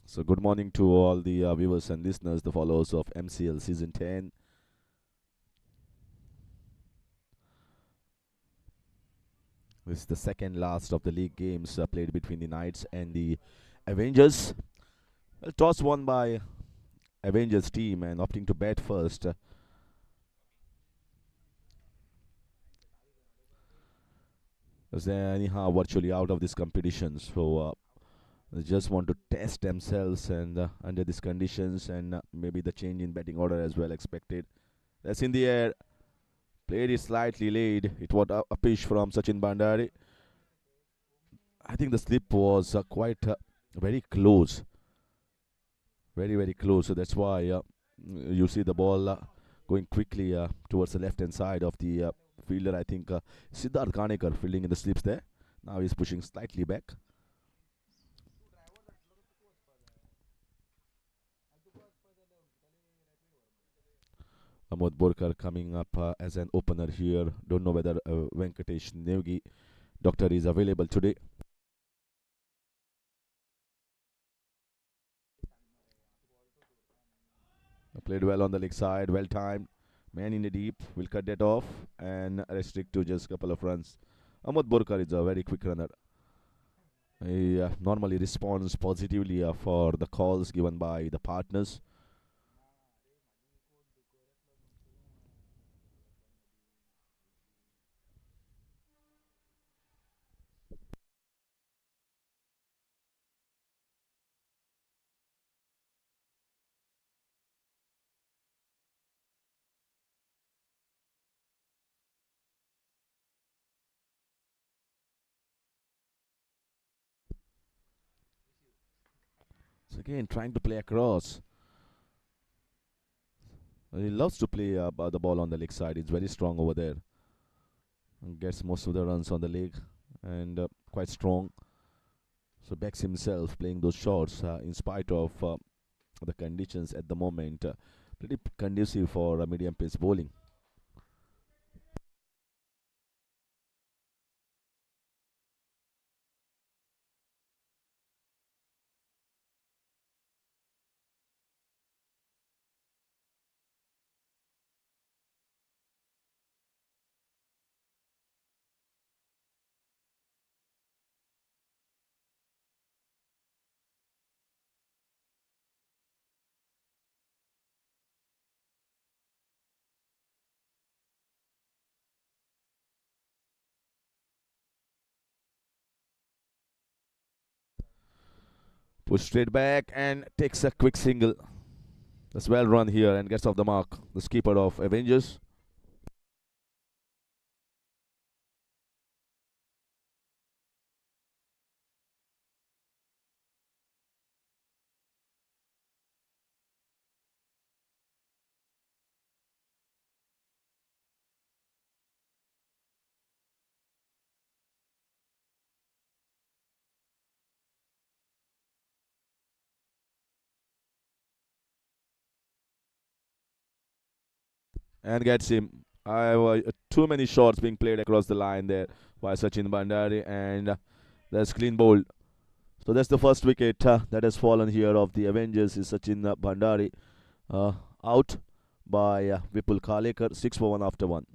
So, good morning to all the viewers and listeners, the followers of MCL Season 10. This is the second last of the league games played between the Knights and the Avengers. Well, toss won by Avengers team and opting to bat first. As they are anyhow virtually out of this competition, so they just want to test themselves and under these conditions, and maybe the change in batting order as well expected. That's in the air. Played it slightly late. It was a pitch from Sachin Bandari. I think the slip was quite very close, very close. So that's why you see the ball going quickly towards the left hand side of the fielder. I think Siddharth Kanekar fielding in the slips there. Now he's pushing slightly back. Amod Borkar coming up as an opener here. Don't know whether Venkatesh Nevgi doctor is available today. Played well on the leg side, well timed. Man in the deep, will cut that off and restrict to just a couple of runs. Amod Borkar is a very quick runner. He normally responds positively for the calls given by the partners. So again, trying to play across. He loves to play the ball on the leg side. He's very strong over there. And gets most of the runs on the leg and quite strong. So backs himself playing those shots in spite of the conditions at the moment. Pretty conducive for medium pace bowling. Push straight back and takes a quick single. That's well run here and gets off the mark. The skipper of Avengers. And gets him. Too many shots being played across the line there by Sachin Bandari, and that's clean bowled. So that's the first wicket that has fallen here of the Avengers. Is Sachin Bandari uh, out by Vipul Khaler, 6 for 1 after 1.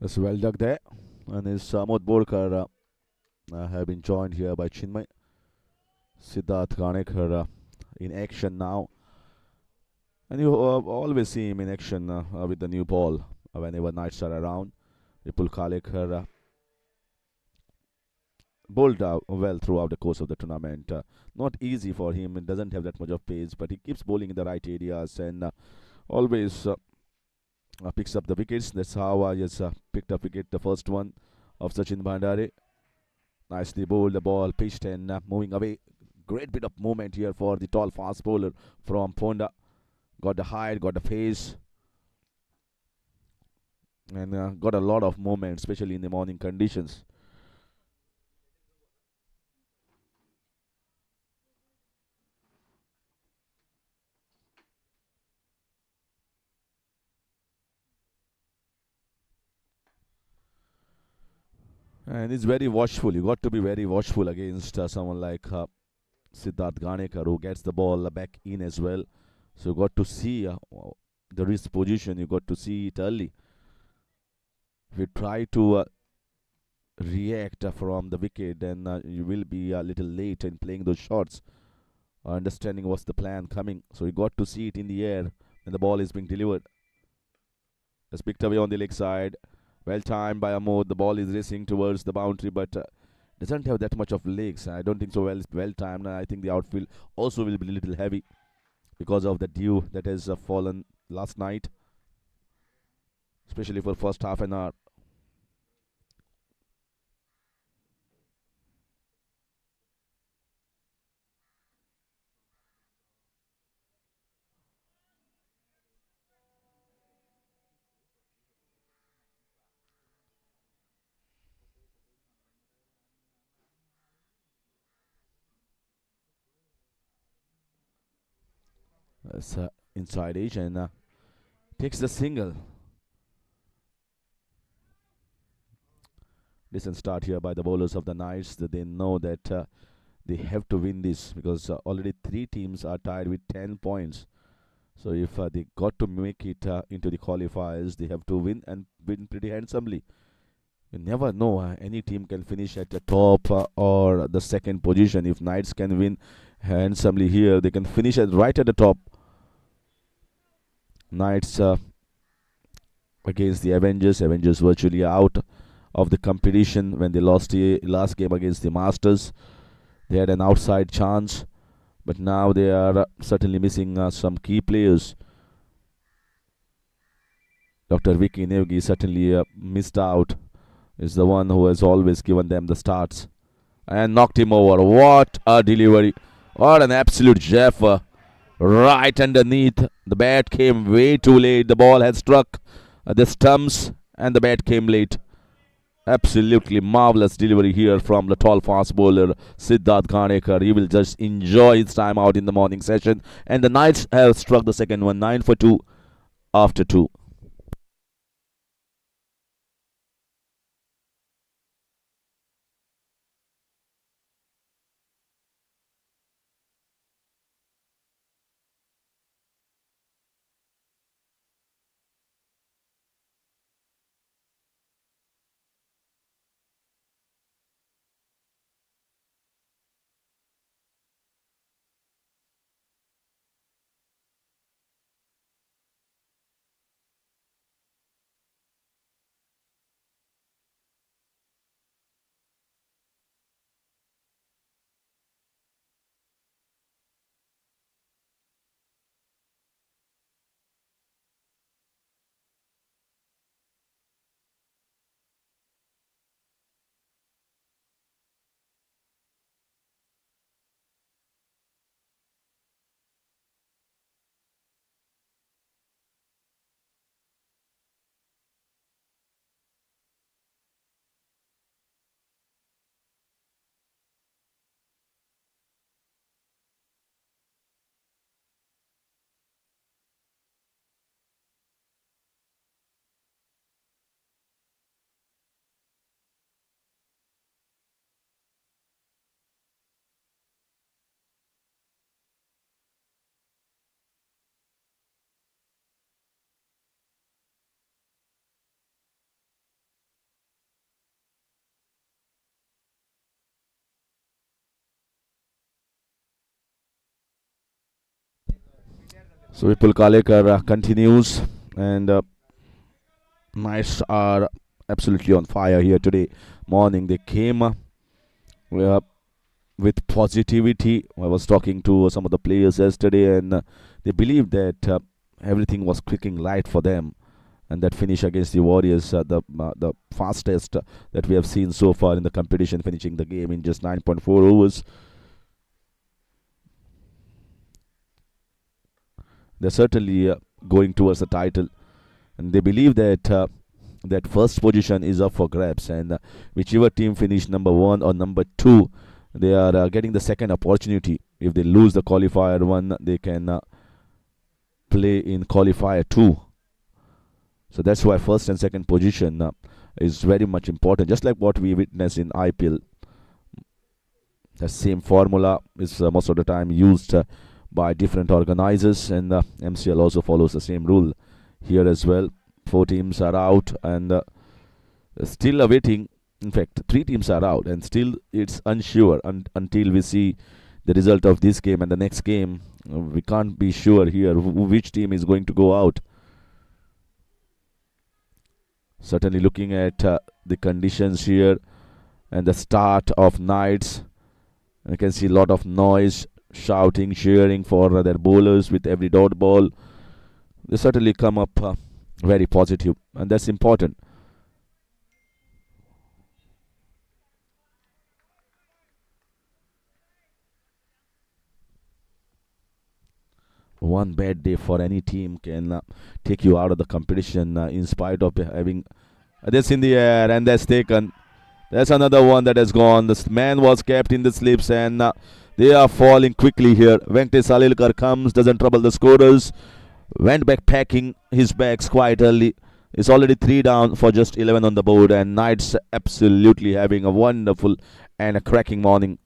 That's well dug there. And his Samod Borkar have been joined here by Chinmay. Siddharth Ganekar in action now. And you always see him in action with the new ball whenever Knights are around. Vipul Khaler bowled well throughout the course of the tournament. Not easy for him. It doesn't have that much of pace, but he keeps bowling in the right areas and always picks up the wickets. That's how he has picked up wicket, the first one of Sachin Bhandare. Nicely bowled, the ball pitched and moving away. Great bit of movement here for the tall fast bowler from Ponda. Got the height, got the pace, and got a lot of movement, especially in the morning conditions. And he's very watchful. You got to be very watchful against someone like Siddharth Ganekar, who gets the ball back in as well. So you got to see the wrist position. You got to see it early. If you try to react from the wicket, then you will be a little late in playing those shots, understanding what's the plan coming. So you got to see it in the air when the ball is being delivered. It's picked away on the leg side. Well timed by Amod. The ball is racing towards the boundary, but doesn't have that much of legs. I don't think so. Well timed. I think the outfield also will be a little heavy because of the dew that has fallen last night, especially for first half an hour. It's inside edge and takes the single. Decent start here by the bowlers of the Knights. That they know that they have to win this because already three teams are tied with 10 points. So if they got to make it into the qualifiers, they have to win and win pretty handsomely. You never know. Any team can finish at the top or the second position. If Knights can win handsomely here, they can finish right at the top. Knights against the Avengers. Avengers virtually out of the competition when they lost the last game against the Masters. They had an outside chance, but now they are certainly missing some key players. Dr. Vicky Nevgi certainly missed out. Is the one who has always given them the starts and knocked him over. What a delivery! What an absolute jeff! Right underneath. The bat came way too late. The ball had struck the stumps and the bat came late. Absolutely marvelous delivery here from the tall fast bowler Siddharth Ganekar. He will just enjoy his time out in the morning session. And the Knights have struck the second one, 9 for 2 after 2. So Vipul Khaler continues, and Knights are absolutely on fire here today morning. They came uh, with positivity. I was talking to some of the players yesterday, and they believed that everything was clicking right for them. And that finish against the Warriors, the fastest that we have seen so far in the competition, finishing the game in just 9.4 overs. They're certainly going towards the title, and they believe that that first position is up for grabs, and whichever team finish number one or number two, they are getting the second opportunity. If they lose the qualifier one, they can play in qualifier two. So that's why first and second position is very much important, just like what we witness in IPL. The same formula is most of the time used by different organizers, and MCL also follows the same rule here as well. Four teams are out, and still awaiting. In fact, three teams are out, and still it's unsure until we see the result of this game and the next game. We can't be sure here which team is going to go out. Certainly, looking at the conditions here and the start of Knights, you can see a lot of noise, shouting, cheering for their bowlers with every dot ball. They certainly come up very positive, and that's important. One bad day for any team can take you out of the competition in spite of having this in the air, and that's taken. That's another one that has gone. This man was kept in the slips, and they are falling quickly here. Venkatesh Salilkar comes, doesn't trouble the scorers. Went back packing his bags quite early. It's already 3 down for just 11 on the board, and Knights absolutely having a wonderful and a cracking morning.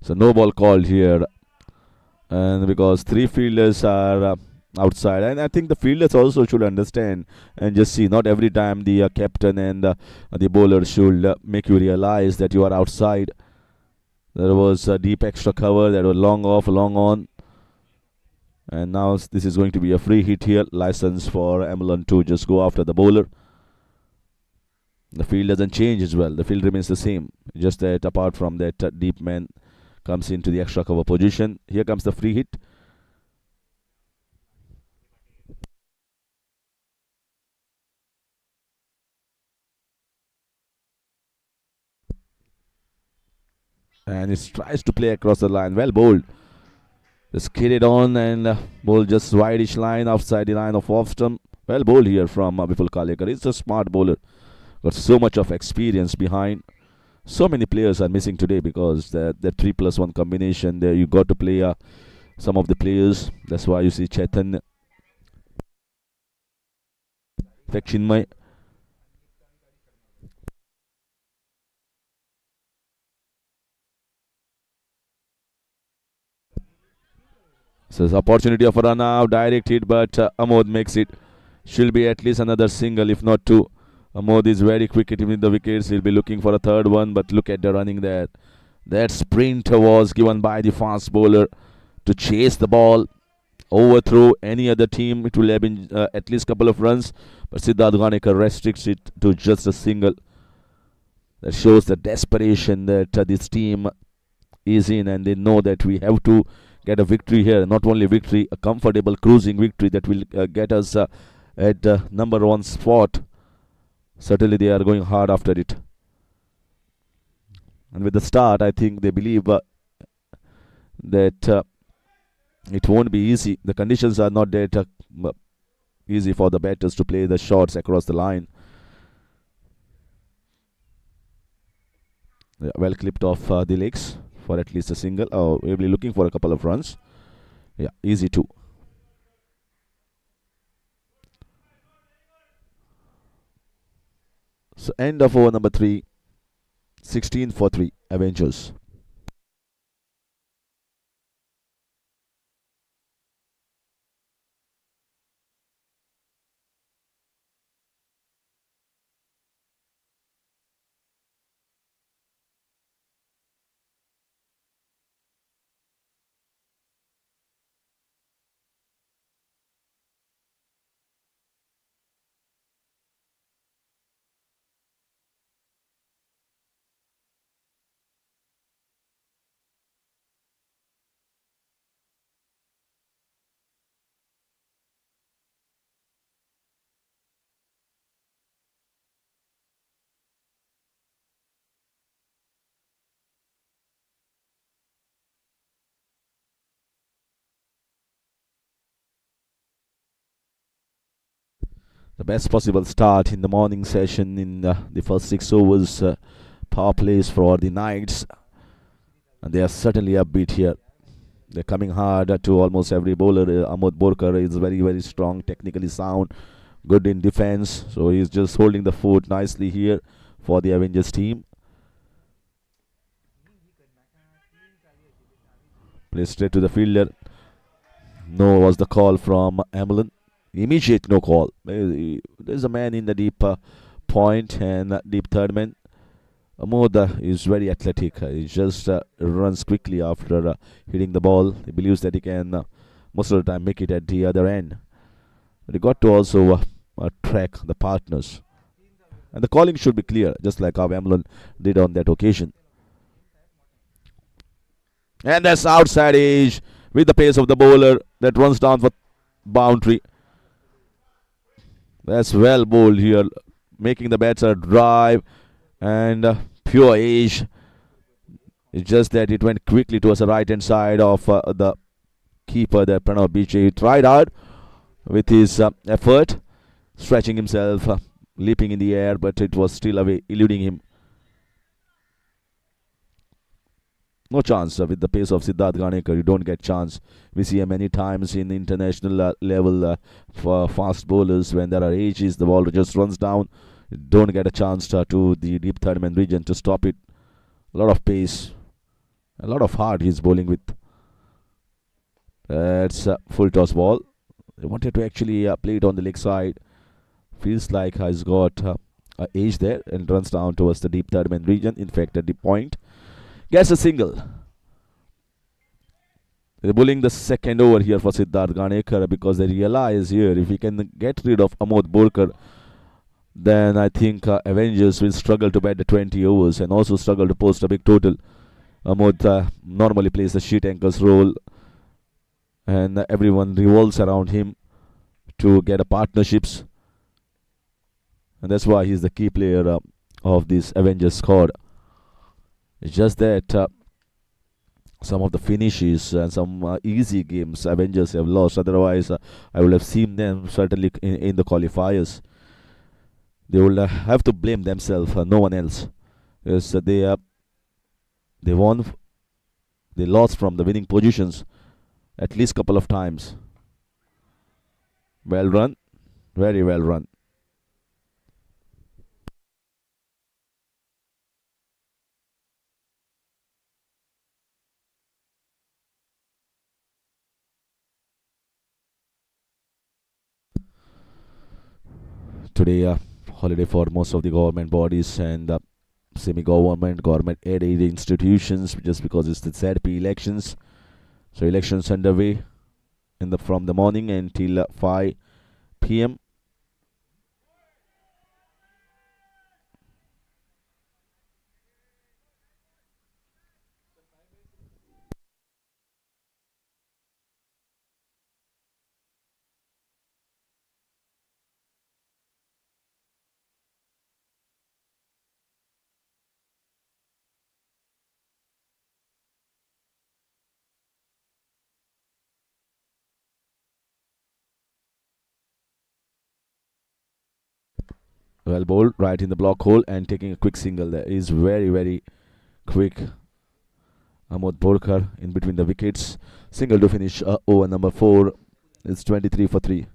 So no ball called here, and because three fielders are outside, and I think the fielders also should understand and just see, not every time the captain and the bowler should make you realize that you are outside. There was a deep extra cover that was long off, long on, and now this is going to be a free hit here. License for Amlon to just go after the bowler. The field doesn't change as well. The field remains the same. Just that apart from that, deep man comes into the extra cover position. Here comes the free hit. And he tries to play across the line. Well bowled. Just skidded on and bowled just wideish line outside the line of off stump. Well bowled here from Vipul Khaler. He's a smart bowler. Got so much of experience behind. So many players are missing today because the 3+1 combination there you got to play some of the players. That's why you see Chetan, Chinmay. So there's opportunity of a run out, direct hit, but Amod makes it. Should be at least another single, if not two. Amod is very quick hitting the wickets. He'll be looking for a third one, but look at the running there. That sprint was given by the fast bowler to chase the ball. Overthrow any other team, it will have been at least a couple of runs, but Siddharth Ganekar restricts it to just a single. That shows the desperation that this team is in, and they know that we have to get a victory here. Not only victory, a comfortable cruising victory that will get us at the number one spot. Certainly they are going hard after it. And with the start, I think they believe that it won't be easy. The conditions are not that easy for the batters to play the shots across the line. Yeah, well clipped off the legs for at least a single. Oh, we'll be looking for a couple of runs. Yeah, easy too. So end of over number 3, 16 for 3, Avengers. The best possible start in the morning session in the first 6 overs. Power plays for the Knights, and they are certainly upbeat here. They're coming hard to almost every bowler. Amod Borkar is very, very strong, technically sound, good in defense. So he's just holding the fort nicely here for the Avengers team. Plays straight to the fielder. No was the call from Hamlin. Immediate no call. There's a man in the deep point and deep third man. Amod is very athletic. He just runs quickly after hitting the ball. He believes that he can most of the time make it at the other end. But he got to also track the partners. And the calling should be clear, just like how Hamlin did on that occasion. And that's outside edge with the pace of the bowler that runs down for boundary. That's well bowled here, making the batsman drive and pure edge. It's just that it went quickly towards the right hand side of the keeper there, Pranav Biche. He tried hard with his effort, stretching himself, leaping in the air, but it was still away, eluding him. No chance with the pace of Siddharth Ganekar. You don't get chance. We see him many times in international level for fast bowlers. When there are ages, the ball just runs down. You don't get a chance to the deep third man region to stop it. A lot of pace, a lot of heart he's bowling with. It's a full toss ball. They wanted to actually play it on the leg side. Feels like he's got a edge there and runs down towards the deep third man region. In fact, at the point. Gets a single. They're bowling the second over here for Siddharth Ganekar because they realize here if we can get rid of Amod Borkar, then I think Avengers will struggle to bat the 20 overs and also struggle to post a big total. Amod normally plays the sheet anchor's role and everyone revolves around him to get a partnerships, and that's why he's the key player of this Avengers squad. It's just that some of the finishes and some easy games Avengers have lost. Otherwise, I would have seen them certainly in the qualifiers. They will have to blame themselves, no one else. Yes, they won, they lost from the winning positions at least couple of times. Well run, very well run. Today, holiday for most of the government bodies and semi-government, government-aided institutions, just because it's the ZP elections. So elections underway in the from the morning until 5 p.m. Well bowled right in the block hole and taking a quick single there is very very quick. Amod Borkar in between the wickets. Single to finish over number 4. It's 23 for 3.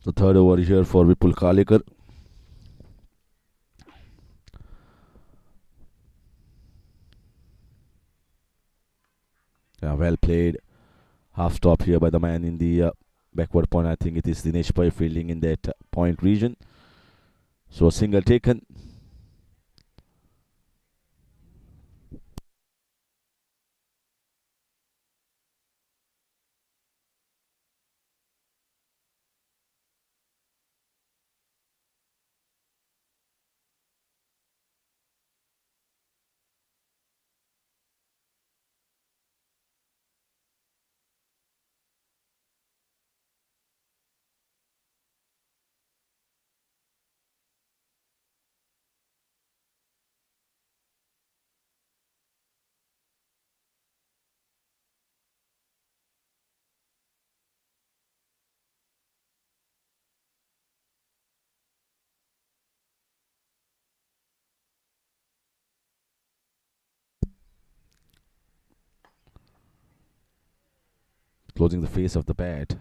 The third over here for Vipul Khaler. Yeah, well played. Half stop here by the man in the backward point. I think it is Dinesh Pai fielding in that point region. So a single taken. closing the face of the bat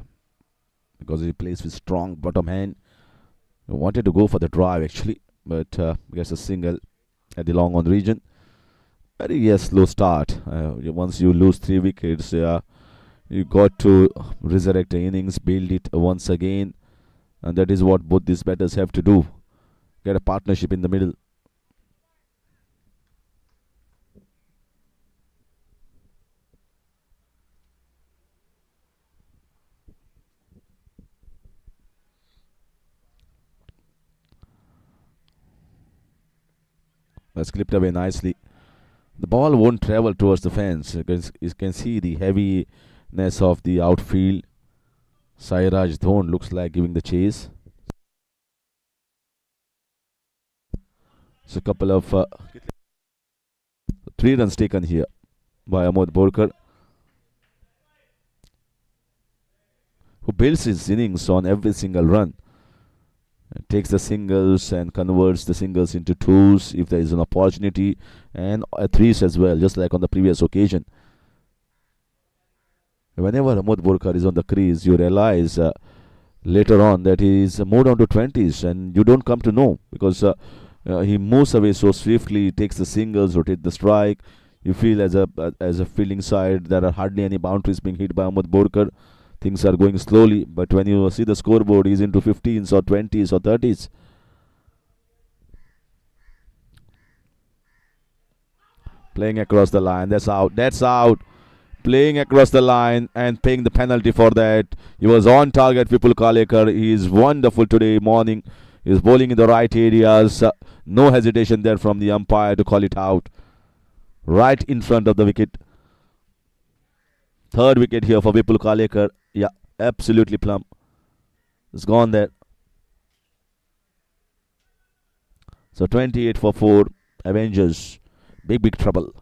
because he plays with strong bottom hand. He wanted to go for the drive actually, but gets a single at the long on region. Very slow start. Once you lose 3 wickets, you got to resurrect the innings, build it once again, and that is what both these batters have to do. Get a partnership in the middle. That's clipped away nicely. The ball won't travel towards the fence. You can see the heaviness of the outfield. Sairaj Dhon looks like giving the chase. So a couple of 3 runs taken here by Amit Kakur, who builds his innings on every single run. Takes the singles and converts the singles into twos if there is an opportunity, and threes as well, just like on the previous occasion. Whenever Amit Kakur is on the crease, you realize later on that he is moved on to 20s, and you don't come to know because he moves away so swiftly, takes the singles, rotates the strike. You feel as a fielding side there are hardly any boundaries being hit by Amit Kakur. Things are going slowly, but when you see the scoreboard, he's into 15s or 20s or 30s. Playing across the line, that's out. That's out. Playing across the line and paying the penalty for that. He was on target, Vipul Khaler. He is wonderful today morning. He is bowling in the right areas. No hesitation there from the umpire to call it out. Right in front of the wicket. Third wicket here for Vipul Khaler. Yeah, absolutely plumb. It's gone there. So 28 for 4. Avengers. Big trouble.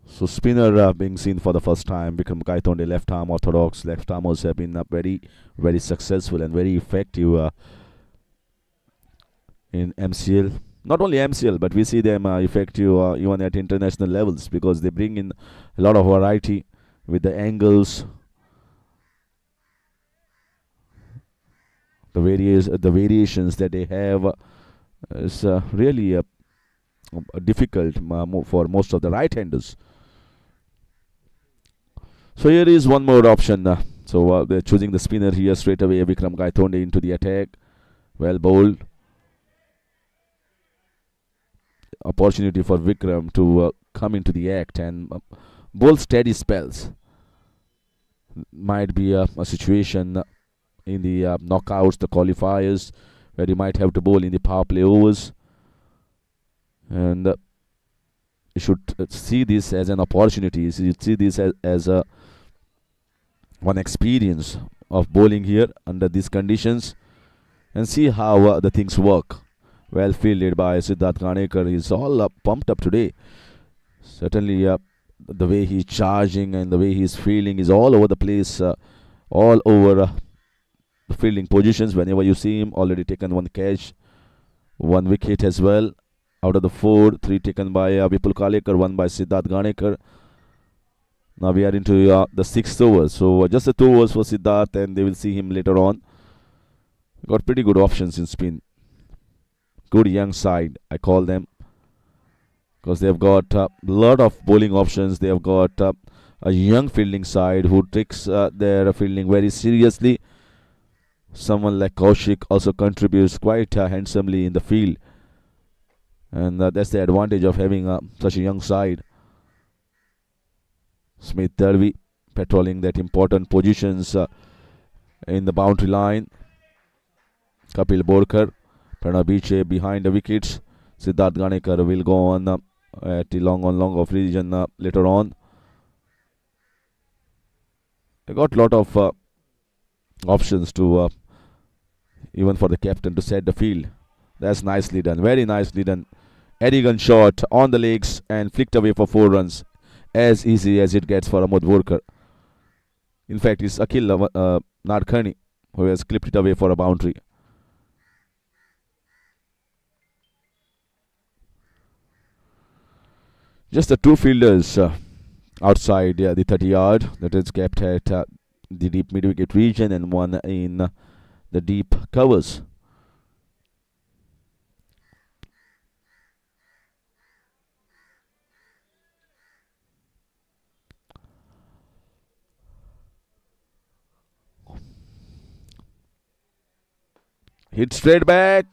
So spinner being seen for the first time. Vikram Gaitonde, left arm orthodox. Left armers have been very successful and very effective in MCL. Not only MCL, but we see them effective even at international levels because they bring in a lot of variety with the angles, the variations that they have. Is really difficult for most of the right-handers. So here is one more option. So they're choosing the spinner here straight away. Vikram Gaitonde into the attack. Well bowled. Opportunity for Vikram to come into the act and bowl steady spells. Might be a situation in the knockouts, the qualifiers, where you might have to bowl in the power play overs. And you should see this as an opportunity. So you see this as a one experience of bowling here under these conditions and see how the things work. Well fielded by Siddharth Ganekar. He's all pumped up today. Certainly the way he's charging and the way he's feeling is all over the place all over the fielding positions. Whenever you see him, already taken one catch, one wicket as well. Out of the four, three taken by Vipul Khaler, one by Siddharth Ganekar. Now we are into the sixth over. So just the 2 overs for Siddharth, and they will see him later on. Got pretty good options in spin. Good young side, I call them, because they have got a lot of bowling options. They have got a young fielding side who takes their fielding very seriously. Someone like Kaushik also contributes quite handsomely in the field, and that's the advantage of having such a young side. Smith Derby patrolling that important positions in the boundary line. Kapil Borkar, Pranav Biche behind the wickets. Siddharth Ganekar will go on at the long off region later on. They got a lot of options to even for the captain to set the field. That's nicely done, very nicely done. Elegant shot on the legs and flicked away for 4 runs. As easy as it gets for Amit Kakur. In fact, it's Akhil Nadkarni who has clipped it away for a boundary. Just the two fielders outside the 30 yard, that is kept at the deep mid wicket region, and one in the deep covers. Hit straight back.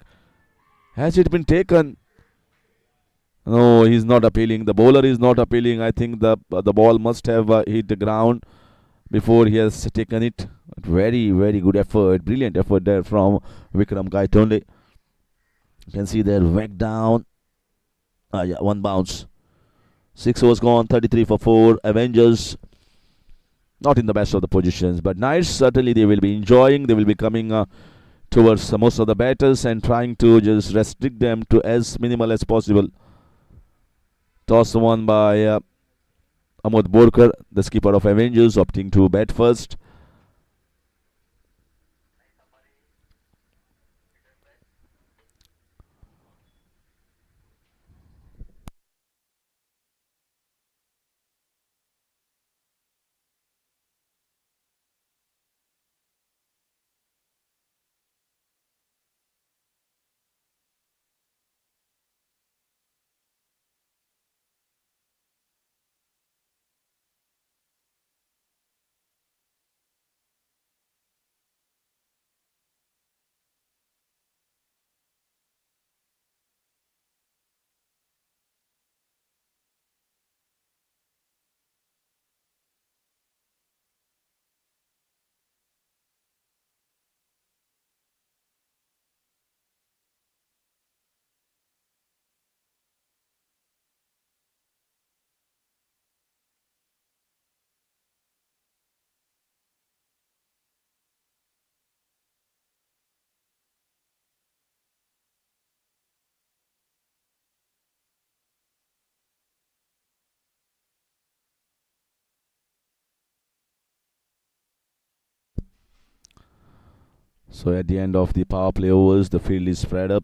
Has it been taken? No, he's not appealing. The bowler is not appealing. I think the ball must have hit the ground before he has taken it. Very, very good effort. Brilliant effort there from Vikram Gaitonde. You can see there, whack down. Yeah, one bounce. 6 overs gone, 33 for 4. Avengers not in the best of the positions, but nice. Certainly they will be enjoying. They will be coming towards most of the batters and trying to just restrict them to as minimal as possible. Toss won by Amit Borkar, the skipper of Avengers, opting to bat first. So at the end of the power play overs, the field is spread up.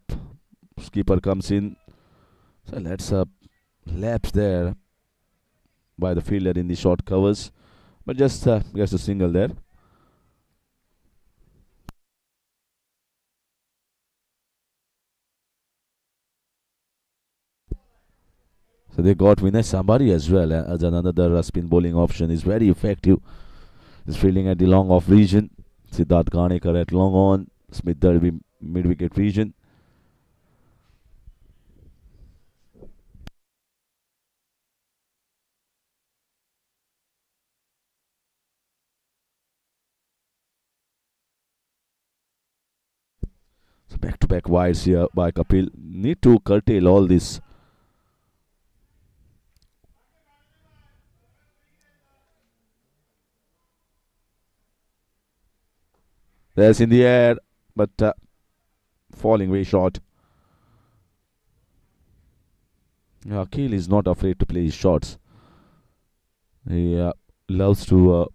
Skipper comes in. So let's laps there by the fielder in the short covers, but just gets a single there. So they got Vinay Sambari as well as another spin bowling option. Is very effective. He's fielding at the long off region. Siddharth Ganekar at long on. Smith Derby mid wicket region. So back to back wides here by Kapil. Need to curtail all this. There's in the air, but falling way short. Akhil is not afraid to play his shots. He loves to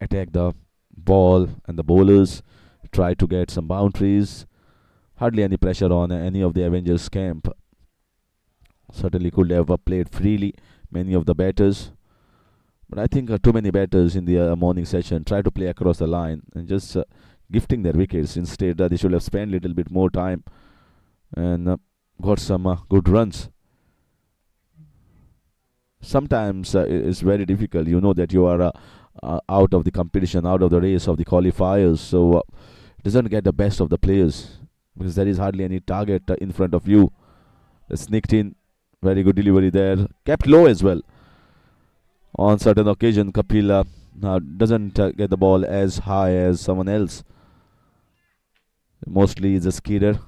attack the ball, and the bowlers try to get some boundaries. Hardly any pressure on any of the Avengers camp. Certainly could have played freely, many of the batters. But I think too many batters in the morning session try to play across the line and just gifting their wickets. Instead, they should have spent a little bit more time and got some good runs. Sometimes it's very difficult. You know that you are out of the competition, out of the race of the qualifiers, so doesn't get the best of the players because there is hardly any target in front of you. Sneaked in, very good delivery there, kept low as well. On certain occasion, Kapil doesn't get the ball as high as someone else. Mostly is a skidder,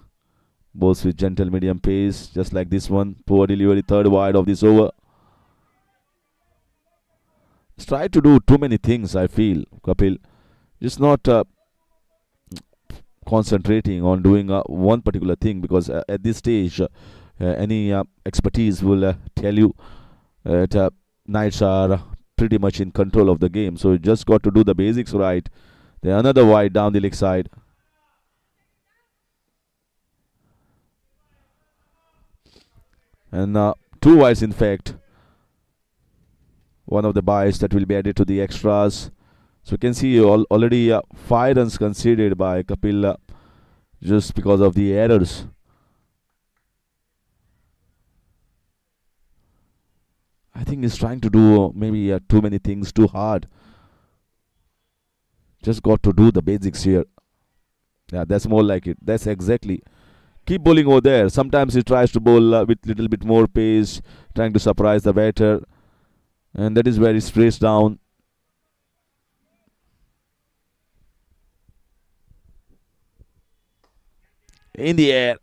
bowls with gentle medium pace, just like this one. Poor delivery, third wide of this over. He's tried to do too many things, I feel, Kapil. Just not concentrating on doing one particular thing because at this stage, any expertise will tell you that Knights are pretty much in control of the game. So you just got to do the basics right. Then another wide down the leg side. And two wides, in fact. One of the buys that will be added to the extras. So you can see already 5 runs conceded by Kapil just because of the errors. I think he's trying to do maybe too many things too hard. Just got to do the basics here. Yeah, that's more like it. That's exactly. Keep bowling over there. Sometimes he tries to bowl with little bit more pace, trying to surprise the batter, and that is where he sprays down. In the air.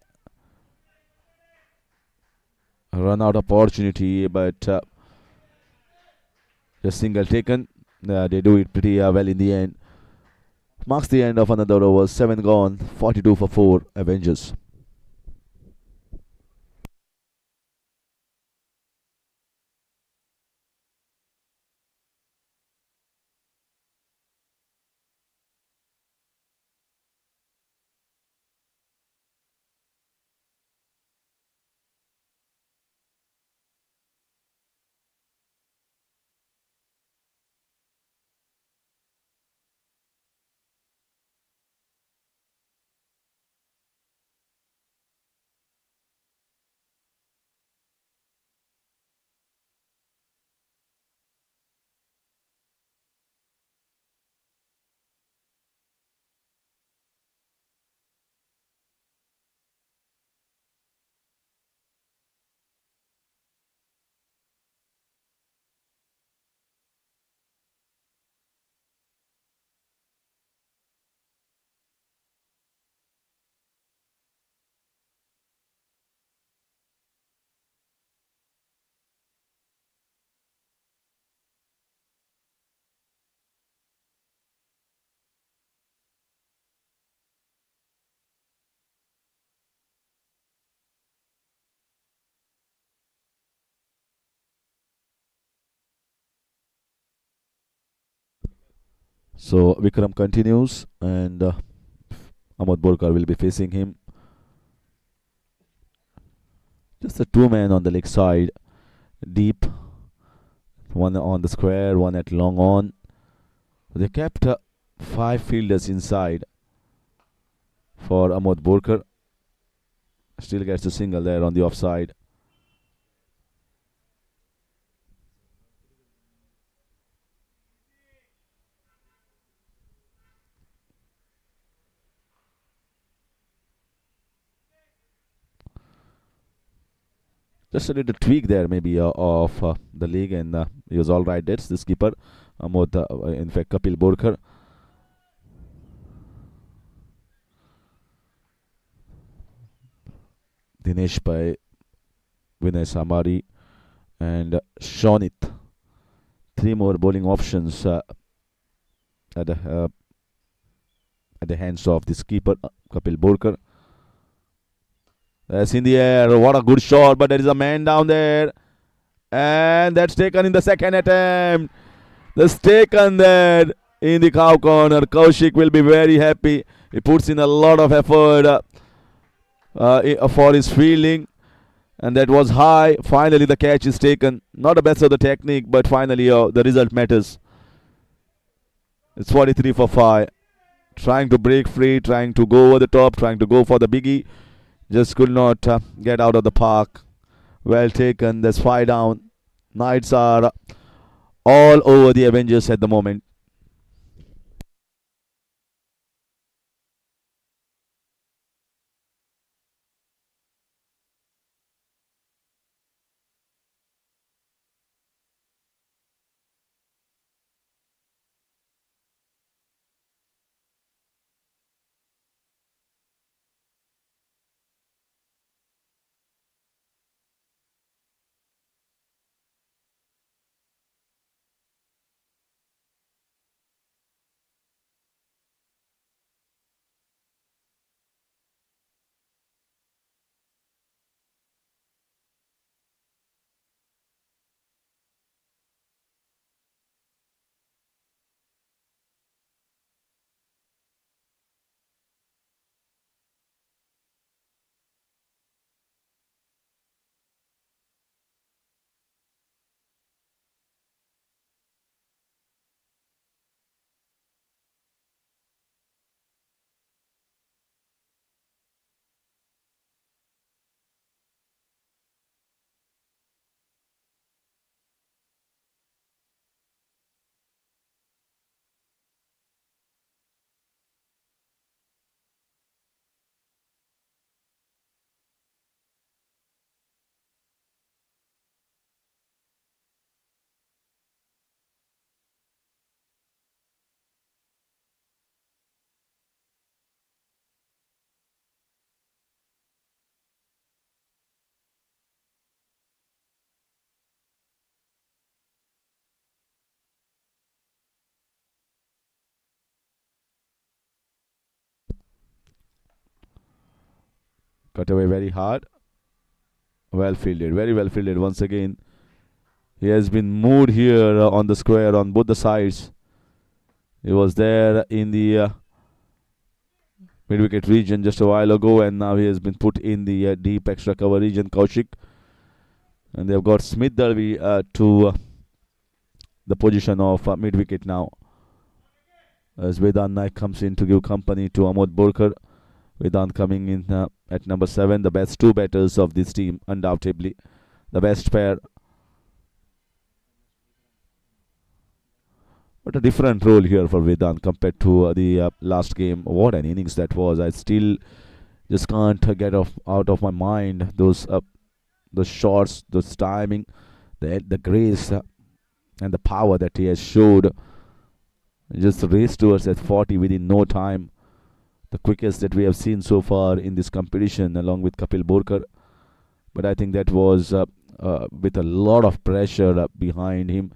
Run out opportunity, but just single taken. They do it pretty well in the end. Marks the end of another over. 7 gone. 42 for 4. Avengers. So Vikram continues, and Ahmad Borkar will be facing him. Just a two-man on the leg side, deep. One on the square, one at long on. They kept 5 fielders inside for Ahmad Borkar. Still gets a single there on the offside. Just a little tweak there, maybe of the league, and he was all right. That's the skipper, Ahmad, in fact, Kapil Borkar. Dinesh by Vinay Samari and Shonit. 3 more bowling options at the hands of the skipper, Kapil Borkar. That's in the air. What a good shot, but there is a man down there. And that's taken in the second attempt. That's taken there. in the cow corner. Kaushik will be very happy. He puts in a lot of effort for his fielding, and that was high. Finally, the catch is taken. Not the best of the technique, but finally, the result matters. It's 43 for 5. Trying to break free, trying to go over the top, trying to go for the biggie. Just could not get out of the park. Well taken. There's 5 down. Knights are all over the Avengers at the moment. Cut away very hard. Well fielded, very well fielded once again. He has been moved here on the square on both the sides. He was there in the mid wicket region just a while ago, and now he has been put in the deep extra cover region. Kaushik, and they've got Smith Dalvi to the position of mid wicket now. As Vidan Nike comes in to give company to Amod Borkar. Vidan coming in at number 7, the best two batters of this team, undoubtedly. The best pair. But a different role here for Vidan compared to the last game. What an innings that was. I still just can't get out of my mind those shots, those timing, the grace and the power that he has showed. Just raced towards at 40 within no time. The quickest that we have seen so far in this competition, along with Kapil Borkar. But I think that was with a lot of pressure behind him.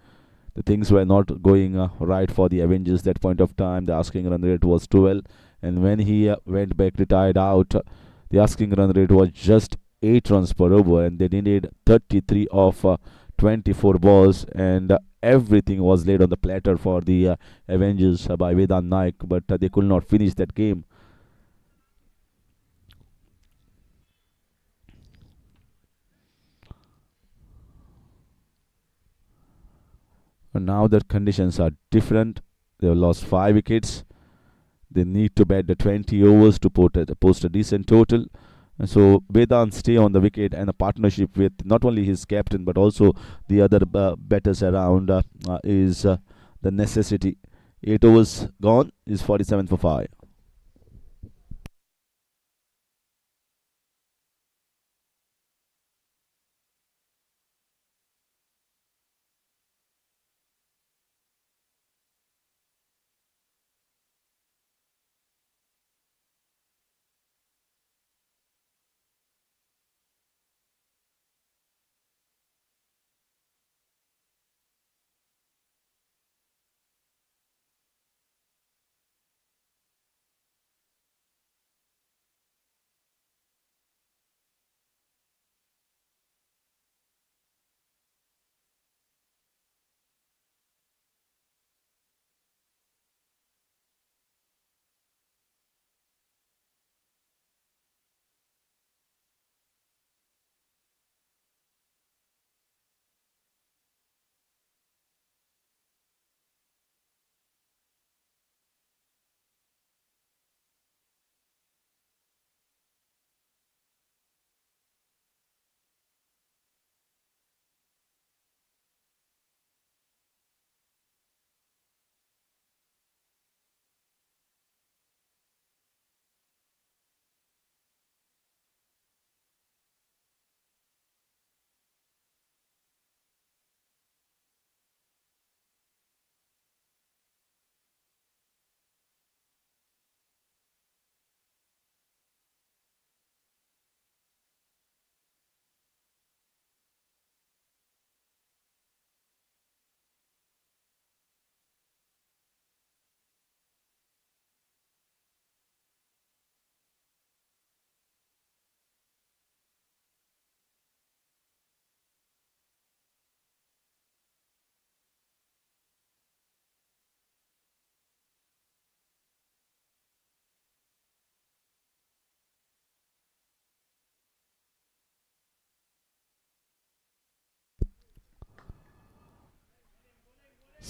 The things were not going right for the Avengers that point of time. The asking run rate was 12, and when he went back, retired out, the asking run rate was just 8 runs per over, and they needed 33 of 24 balls, and everything was laid on the platter for the Avengers by Vidan Naik, but they could not finish that game. And now the conditions are different. They have lost 5 wickets. They need to bat the 20 overs to post a decent total. And so Vedant stay on the wicket, and a partnership with not only his captain but also the other batters around is the necessity. 8 overs gone is 47 for 5.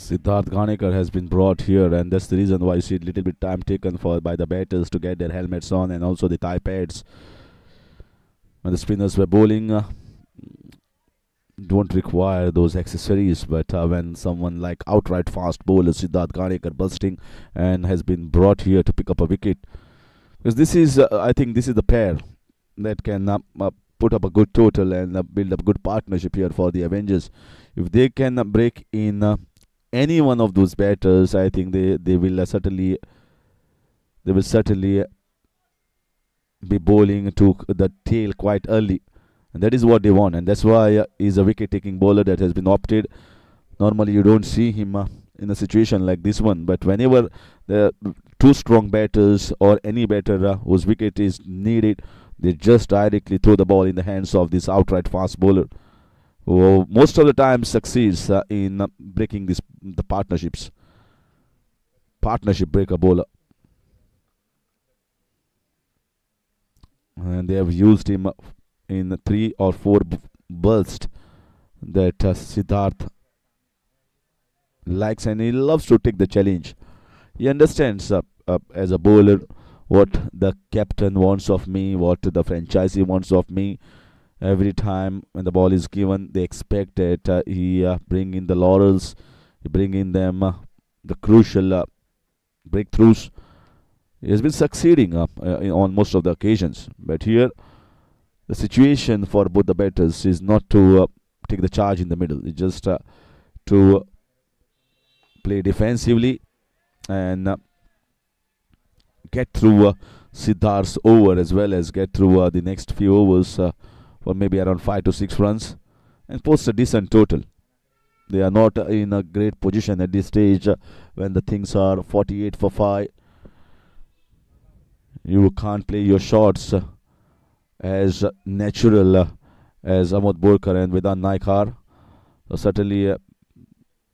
Siddharth Ganekar has been brought here, and that's the reason why you see a little bit time taken for by the batters to get their helmets on and also the thigh pads. When the spinners were bowling, don't require those accessories, but when someone like outright fast bowler Siddharth Ganekar busting and has been brought here to pick up a wicket, because this is, I think, this is the pair that can put up a good total and build up a good partnership here for the Avengers. If they can break in any one of those batters, I think they will certainly be bowling to the tail quite early, and that is what they want, and that's why he's a wicket-taking bowler that has been opted. Normally, you don't see him in a situation like this one, but whenever the two strong batters or any batter whose wicket is needed, they just directly throw the ball in the hands of this outright fast bowler, who most of the time succeeds in breaking the partnership breaker bowler, and they have used him in 3 or 4 bursts that Siddharth likes, and he loves to take the challenge. He understands as a bowler what the captain wants of me, what the franchisee wants of me. Every time when the ball is given, they expect that he bring in the laurels, he bring in them the crucial breakthroughs. He has been succeeding on most of the occasions, but here the situation for both the batters is not to take the charge in the middle. It's just to play defensively and get through Siddharth's over, as well as get through the next few overs for maybe around 5 to 6 runs and post a decent total. They are not in a great position at this stage when the things are 48 for 5. You can't play your shots as natural as Amit Kakur and Vidan Nike are. So certainly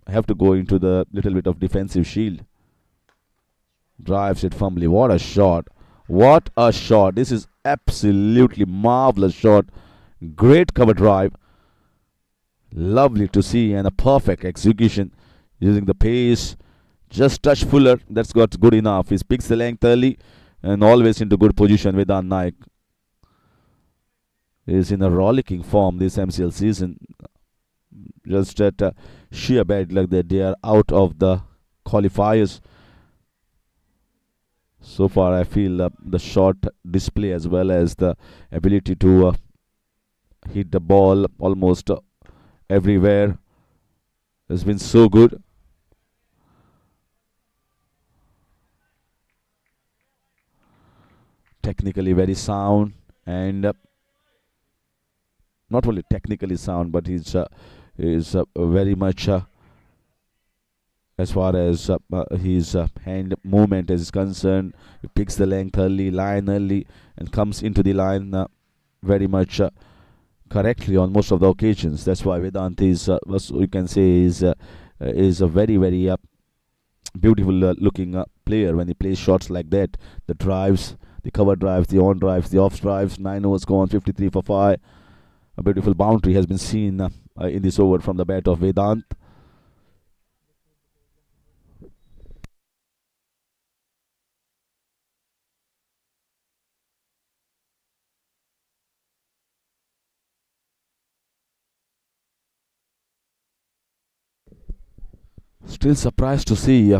have to go into the little bit of defensive shield. Drives it firmly. What a shot! What a shot! This is absolutely marvelous shot. Great cover drive. Lovely to see, and a perfect execution using the pace. Just touch fuller. That's got good enough. He picks the length early and always into good position. Vidan Nike is in a rollicking form this MCL season. Just at sheer bad luck that they are out of the qualifiers. So far, I feel the shot display as well as the ability to hit the ball almost everywhere has been so good. Technically very sound, and not only technically sound, but he's very much as far as his hand movement is concerned. He picks the length early, line early, and comes into the line very much correctly on most of the occasions. That's why Vedant is, you can say, is a very very beautiful looking player when he plays shots like that. The drives, the cover drives, the on drives, the off drives. 9 overs gone, 53 for 5. A beautiful boundary has been seen in this over from the bat of Vedant. Still surprised to see,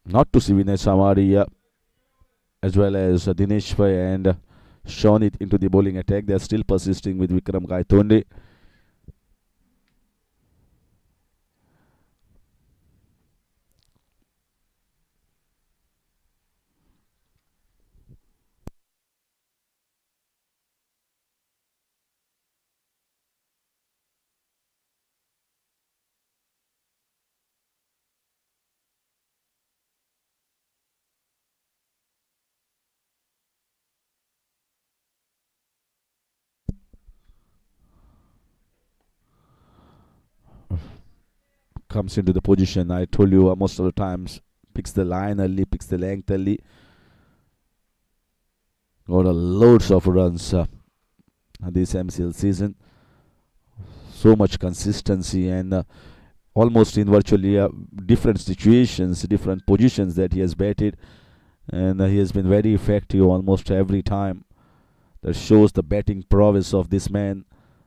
not to see Vinay Samari as well as Dinesh Bhai and shown it into the bowling attack. They are still persisting with Vikram Gaitonde. Comes into the position. I told you most of the times picks the line early, picks the length early. Got a loads of runs this MCL season. So much consistency, and almost in virtually different situations, different positions that he has batted, and he has been very effective almost every time. That shows the batting prowess of this man,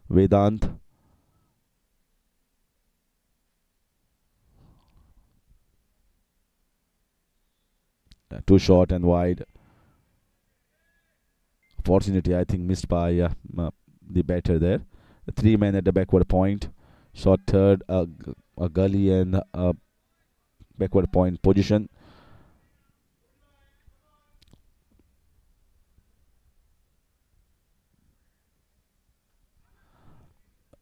Vedant. Too short and wide. Opportunity, I think, missed by the batter there. Three men at the backward point. Short third, a gully and a backward point position.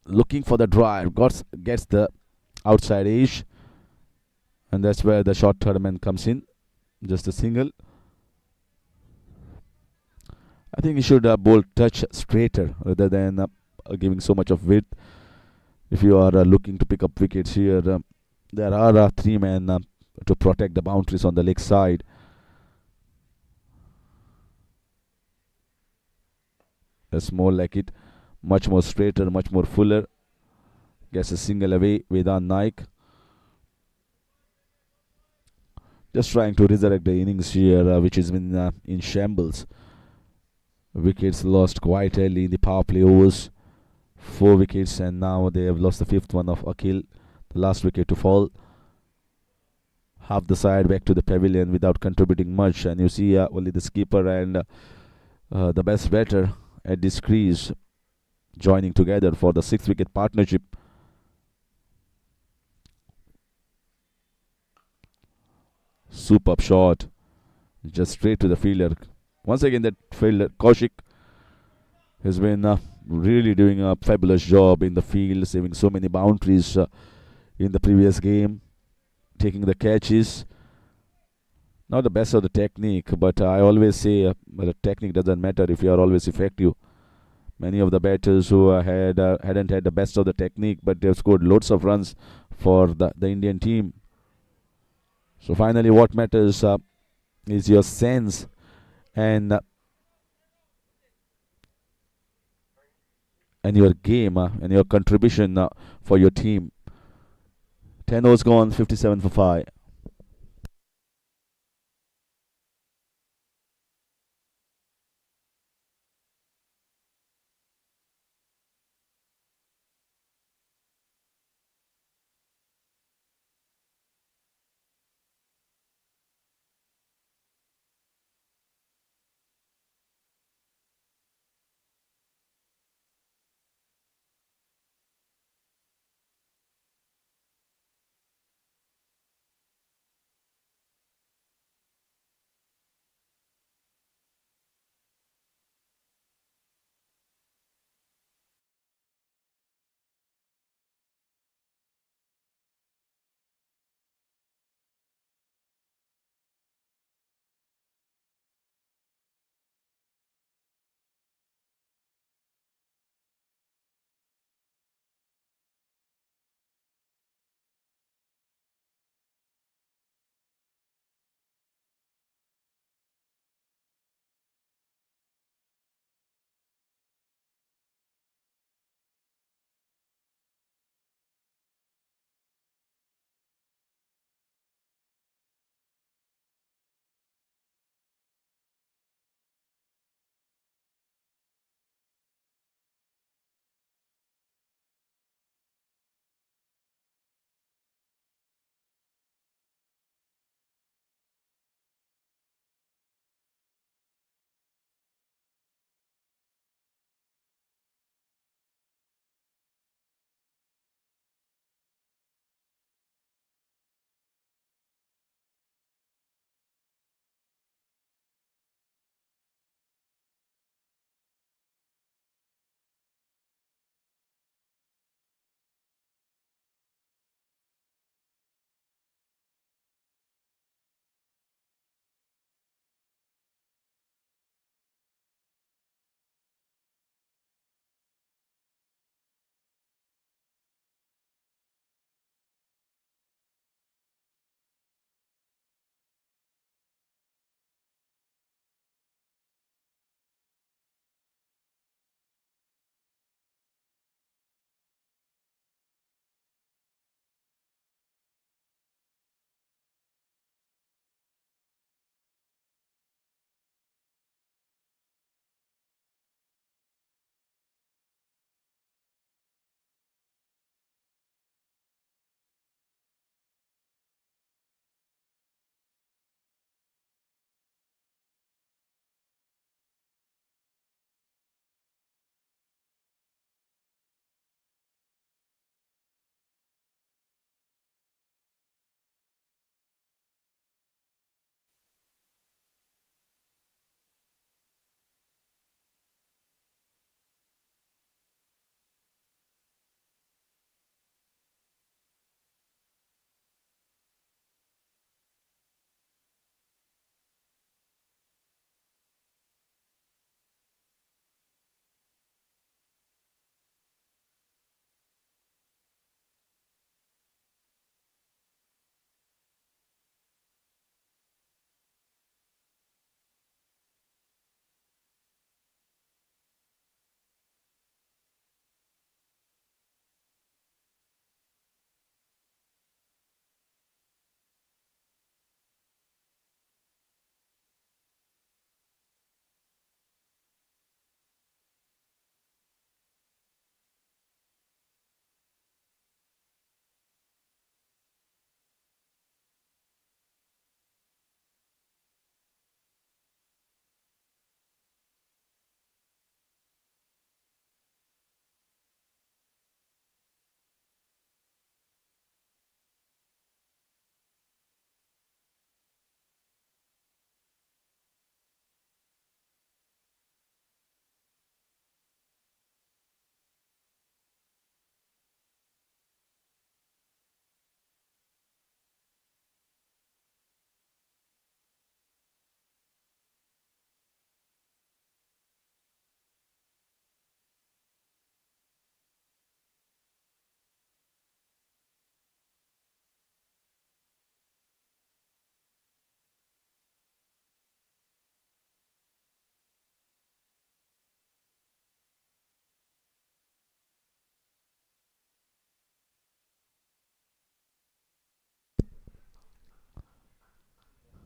Looking for the drive, gets the outside edge, and that's where the short third man comes in. Just a single. I think he should bowl touch straighter rather than giving so much of width. If you are looking to pick up wickets here, there are three men to protect the boundaries on the leg side. That's more like it. Much more straighter, much more fuller. Gets a single away. Vidan Nike just trying to resurrect the innings here, which has been in shambles. Wickets lost quite early in the power play overs. Four wickets, and now they have lost the fifth one of Akhil, the last wicket to fall. Half the side back to the pavilion without contributing much, and you see only the skipper and the best batter at this crease joining together for the six wicket partnership. Superb shot, just straight to the fielder. Once again, that fielder Kaushik has been really doing a fabulous job in the field, saving so many boundaries in the previous game, taking the catches. Not the best of the technique, but I always say the technique doesn't matter if you are always effective. Many of the batters who hadn't had the best of the technique, but they've scored loads of runs for the Indian team. So finally, what matters is your sense and your game and your contribution for your team. 10 overs gone, 57 for 5.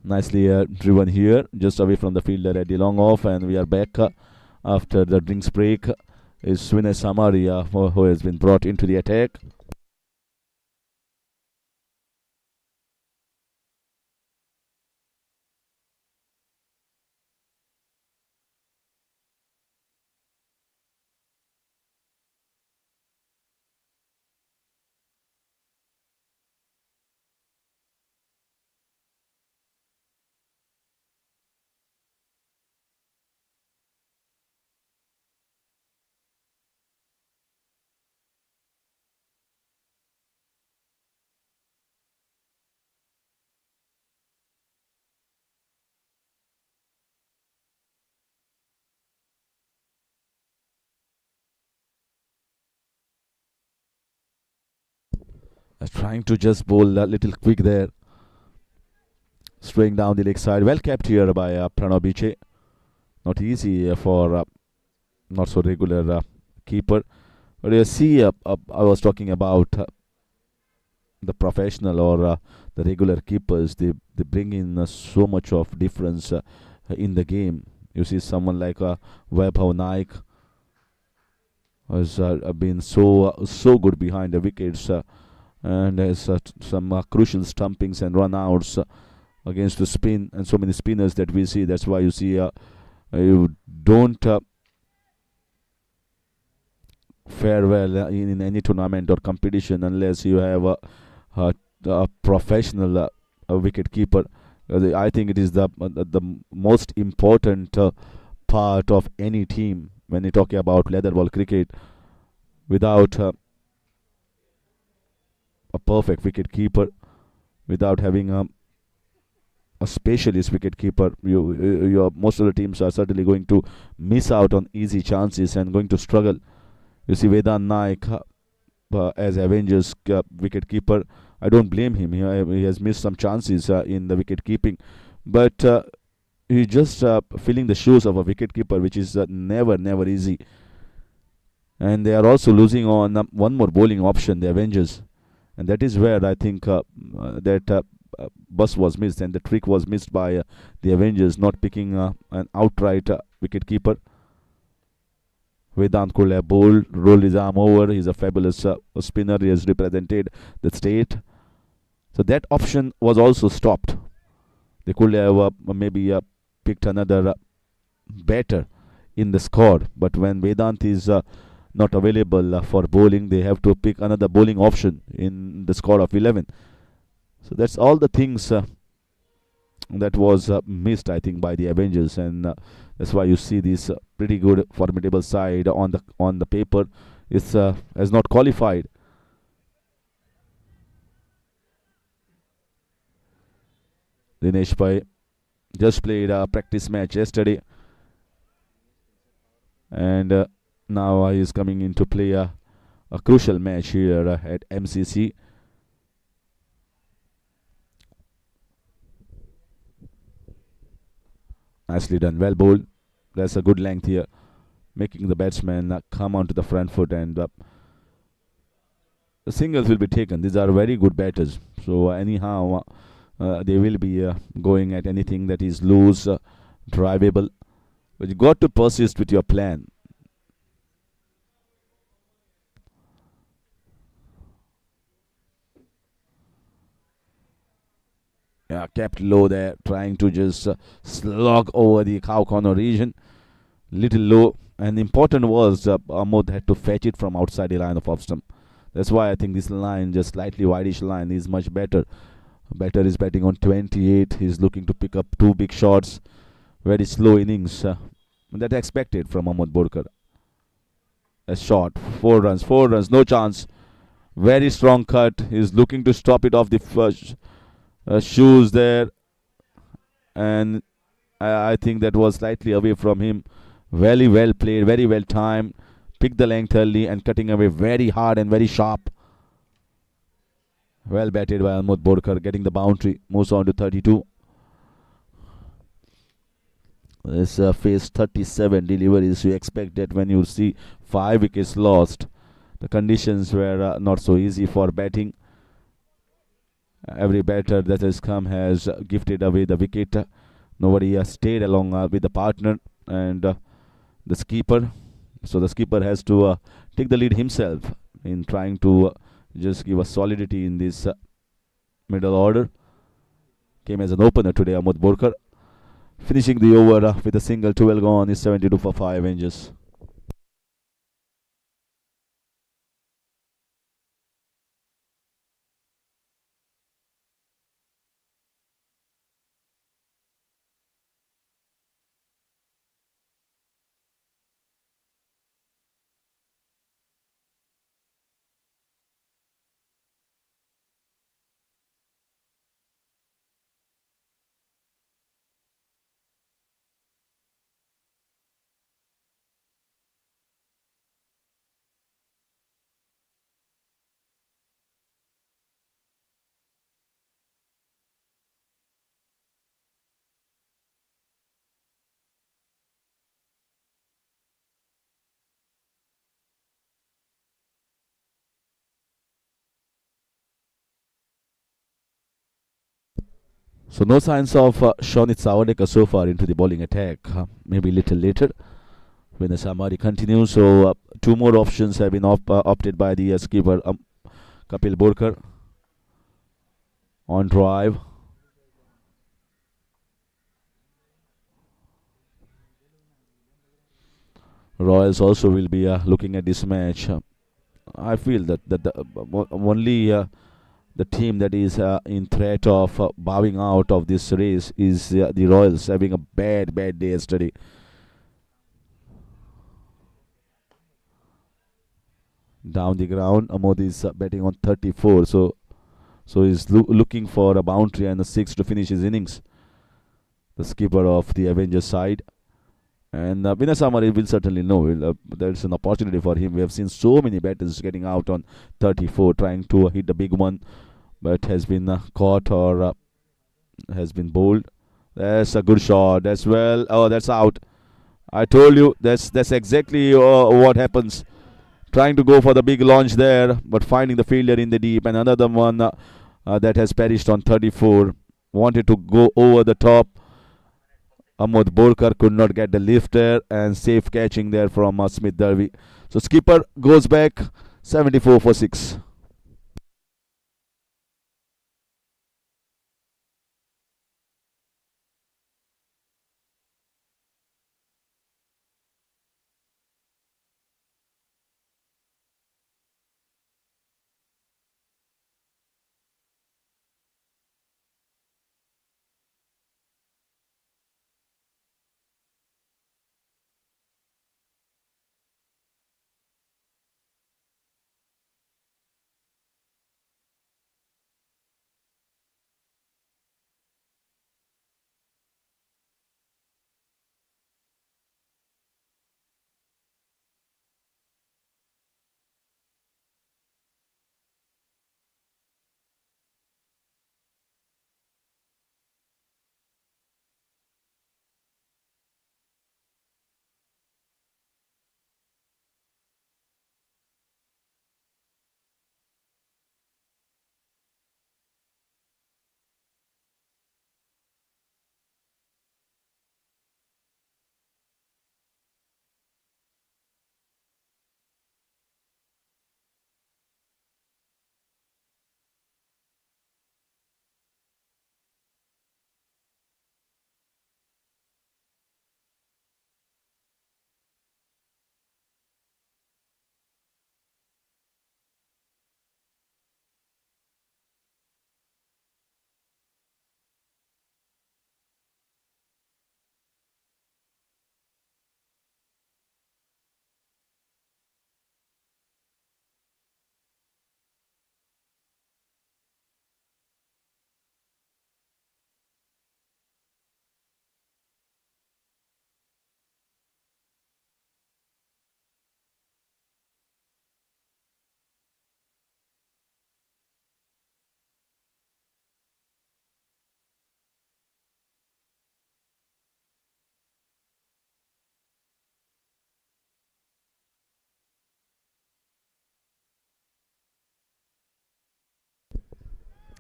Nicely driven here, just away from the fielder Eddie Long off, and we are back after the drinks break. Is Swinay Samaria who has been brought into the attack. Trying to just bowl a little quick there, straying down the leg side. Well kept here by Pranav Biche. Not easy for not so regular keeper. But you see, I was talking about the professional or the regular keepers. They bring in so much of difference in the game. You see someone like Vipul Nike has been so good behind the wickets and has some crucial stumpings and run outs against the spin and so many spinners that we see. That's why you see you don't fare well in any tournament or competition unless you have a professional wicket keeper. I think it is the most important part of any team when you talk about leather ball cricket. Without a perfect wicket keeper, without having a specialist wicket keeper, most of the teams are certainly going to miss out on easy chances and going to struggle. You see Vidan Nike as Avengers wicket keeper. I don't blame him. He has missed some chances in the wicket keeping, but he's just filling the shoes of a wicket keeper, which is never easy. And they are also losing on one more bowling option, the Avengers, and that is where I think that bus was missed and the trick was missed by the Avengers, not picking an outright wicket keeper. Vedant could have bowled, rolled his arm over. He's a fabulous spinner. He has represented the state. So that option was also stopped. They could have maybe picked another batter in the squad, but when Vedant is not available for bowling, they have to pick another bowling option in the squad of 11. So that's all the things that was missed, I think, by the Avengers, and that's why you see this pretty good, formidable side on the paper is has not qualified. Dinesh Pai just played a practice match yesterday, and now he is coming in to play a crucial match here at MCC. Nicely done, well bowled. There's a good length here, making the batsman come onto the front foot, and the singles will be taken. These are very good batters, so anyhow they will be going at anything that is loose, drivable. But you got to persist with your plan. Yeah, kept low there, trying to just slog over the cow corner region. Little low, and important was Ahmad had to fetch it from outside the line of off stump. That's why I think this line, just slightly wideish line, is much better. Batter is batting on 28. He's looking to pick up two big shots. Very slow innings. That expected from Ahmad Borkar. A shot, 4 runs, no chance. Very strong cut. He's looking to stop it off the first shoes there, and I think that was slightly away from him. Very well played, very well timed. Picked the length early and cutting away very hard and very sharp. Well batted by Ahmad Borkar, getting the boundary. Moves on to 32. This phase 37 deliveries. You expect that when you see 5 wickets lost, the conditions were not so easy for batting. Every batter that has come has gifted away the wicket. Nobody has stayed along with the partner and the skipper. So the skipper has to take the lead himself in trying to just give a solidity in this middle order. Came as an opener today, Amit Borkar, finishing the over with a single, 12 gone, is 72 for 5 Avengers. So no signs of Shonit Sawadekar so far into the bowling attack. Maybe a little later when the Samari continues. So two more options have been opted by the skipper Kapil Borkar on drive. Royals also will be looking at this match. I feel that the only the team that is in threat of bowing out of this race is the Royals, having a bad day yesterday. Down the ground, Amod is betting on 34, so he's looking for a boundary and a six to finish his innings. The skipper of the Avengers side. And Vinay Samari will certainly know. There's an opportunity for him. We have seen so many batters getting out on 34, trying to hit the big one, but has been caught or has been bowled. That's a good shot. That's well. Oh, that's out. I told you that's exactly what happens. Trying to go for the big launch there, but finding the fielder in the deep. And another one that has perished on 34. Wanted to go over the top. Amod Borkar could not get the lift there, and safe catching there from Smith Derby. So skipper goes back 74 for 6.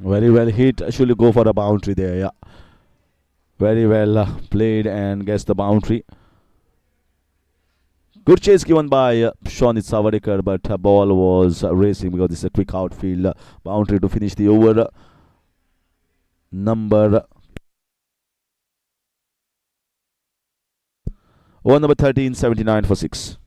Very well hit. Should go for a boundary there. Yeah, very well played and gets the boundary. Good chase given by Shonit Savarikar, but ball was racing because this is a quick outfield boundary to finish the over. Number over number 13, 79 for 6.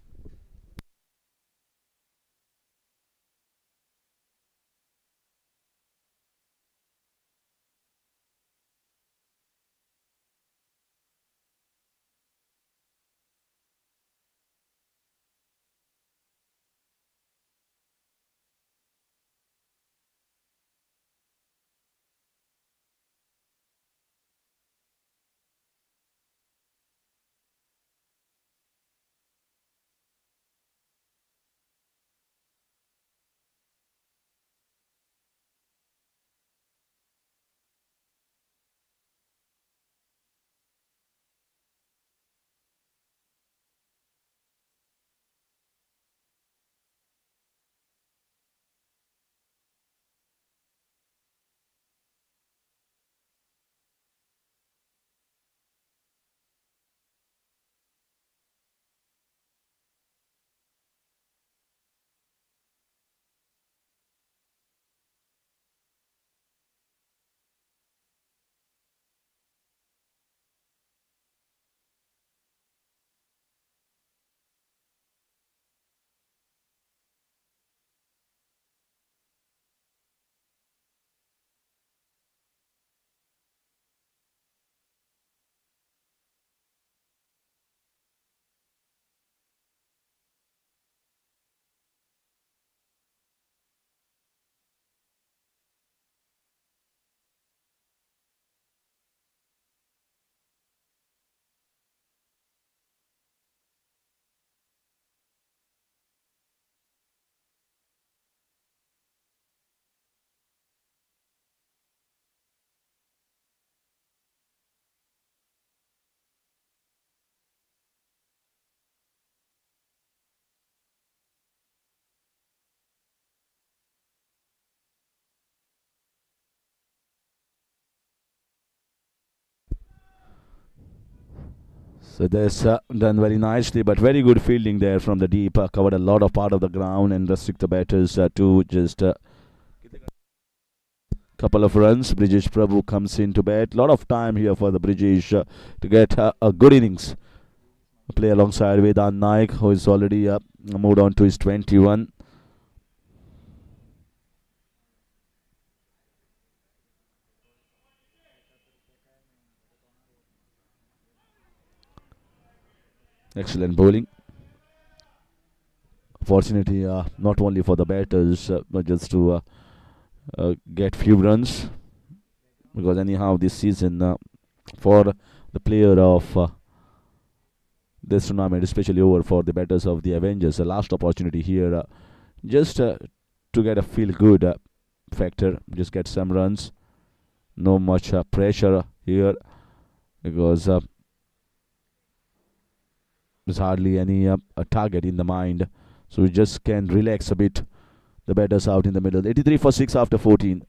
So that's done very nicely, but very good fielding there from the deep. Covered a lot of part of the ground and restrict the batters to just couple of runs. Brijesh Prabhu comes in to bat. Lot of time here for the Brijesh to get a good innings. Play alongside Vidan Nike, who is already moved on to his 21. Excellent bowling. Opportunity not only for the batters but just to get few runs, because anyhow this season for the player of this tournament, especially over for the batters of the Avengers, the last opportunity here, just to get a feel good factor, just get some runs. No much pressure here because there's hardly any a target in the mind, so we just can relax a bit. The batters out in the middle. 83 for 6 after 14.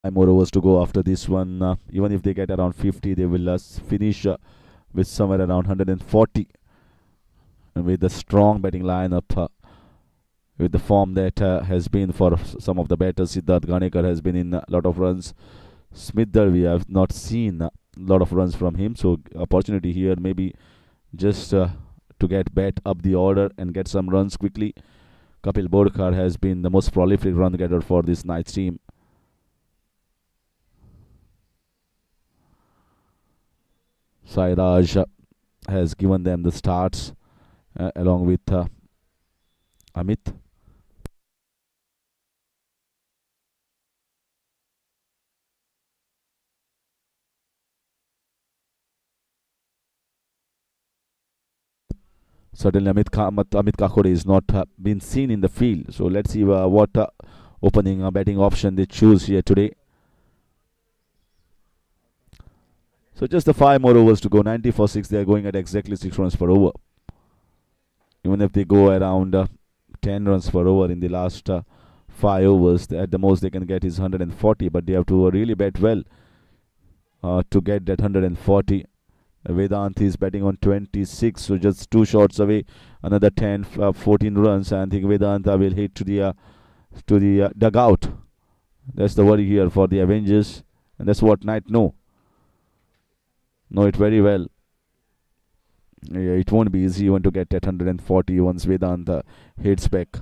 5 more overs to go after this one. Even if they get around 50, they will finish with somewhere around 140. And with the strong batting lineup, with the form that has been for some of the batters, Siddharth Ganekar has been in a lot of runs. Smither, we have not seen a lot of runs from him, so opportunity here maybe just to get bat up the order and get some runs quickly. Kapil Borkar has been the most prolific run getter for this Knights team. Sairaj has given them the starts along with Amit. Certainly, Amit Kakur is not been seen in the field. So let's see what opening batting option they choose here today. So just the 5 more overs to go. 90 for 6. They are going at exactly 6 runs per over. Even if they go around 10 runs per over in the last 5 overs, at the most they can get is 140. But they have to really bat well to get that 140. Vedant is batting on 26, so just 2 shots away. Another 10, 14 runs. And I think Vedanta will hit to the dugout. That's the worry here for the Avengers, and that's what Knight know it very well. Yeah, it won't be easy even to get that 140 once Vedanta hits back.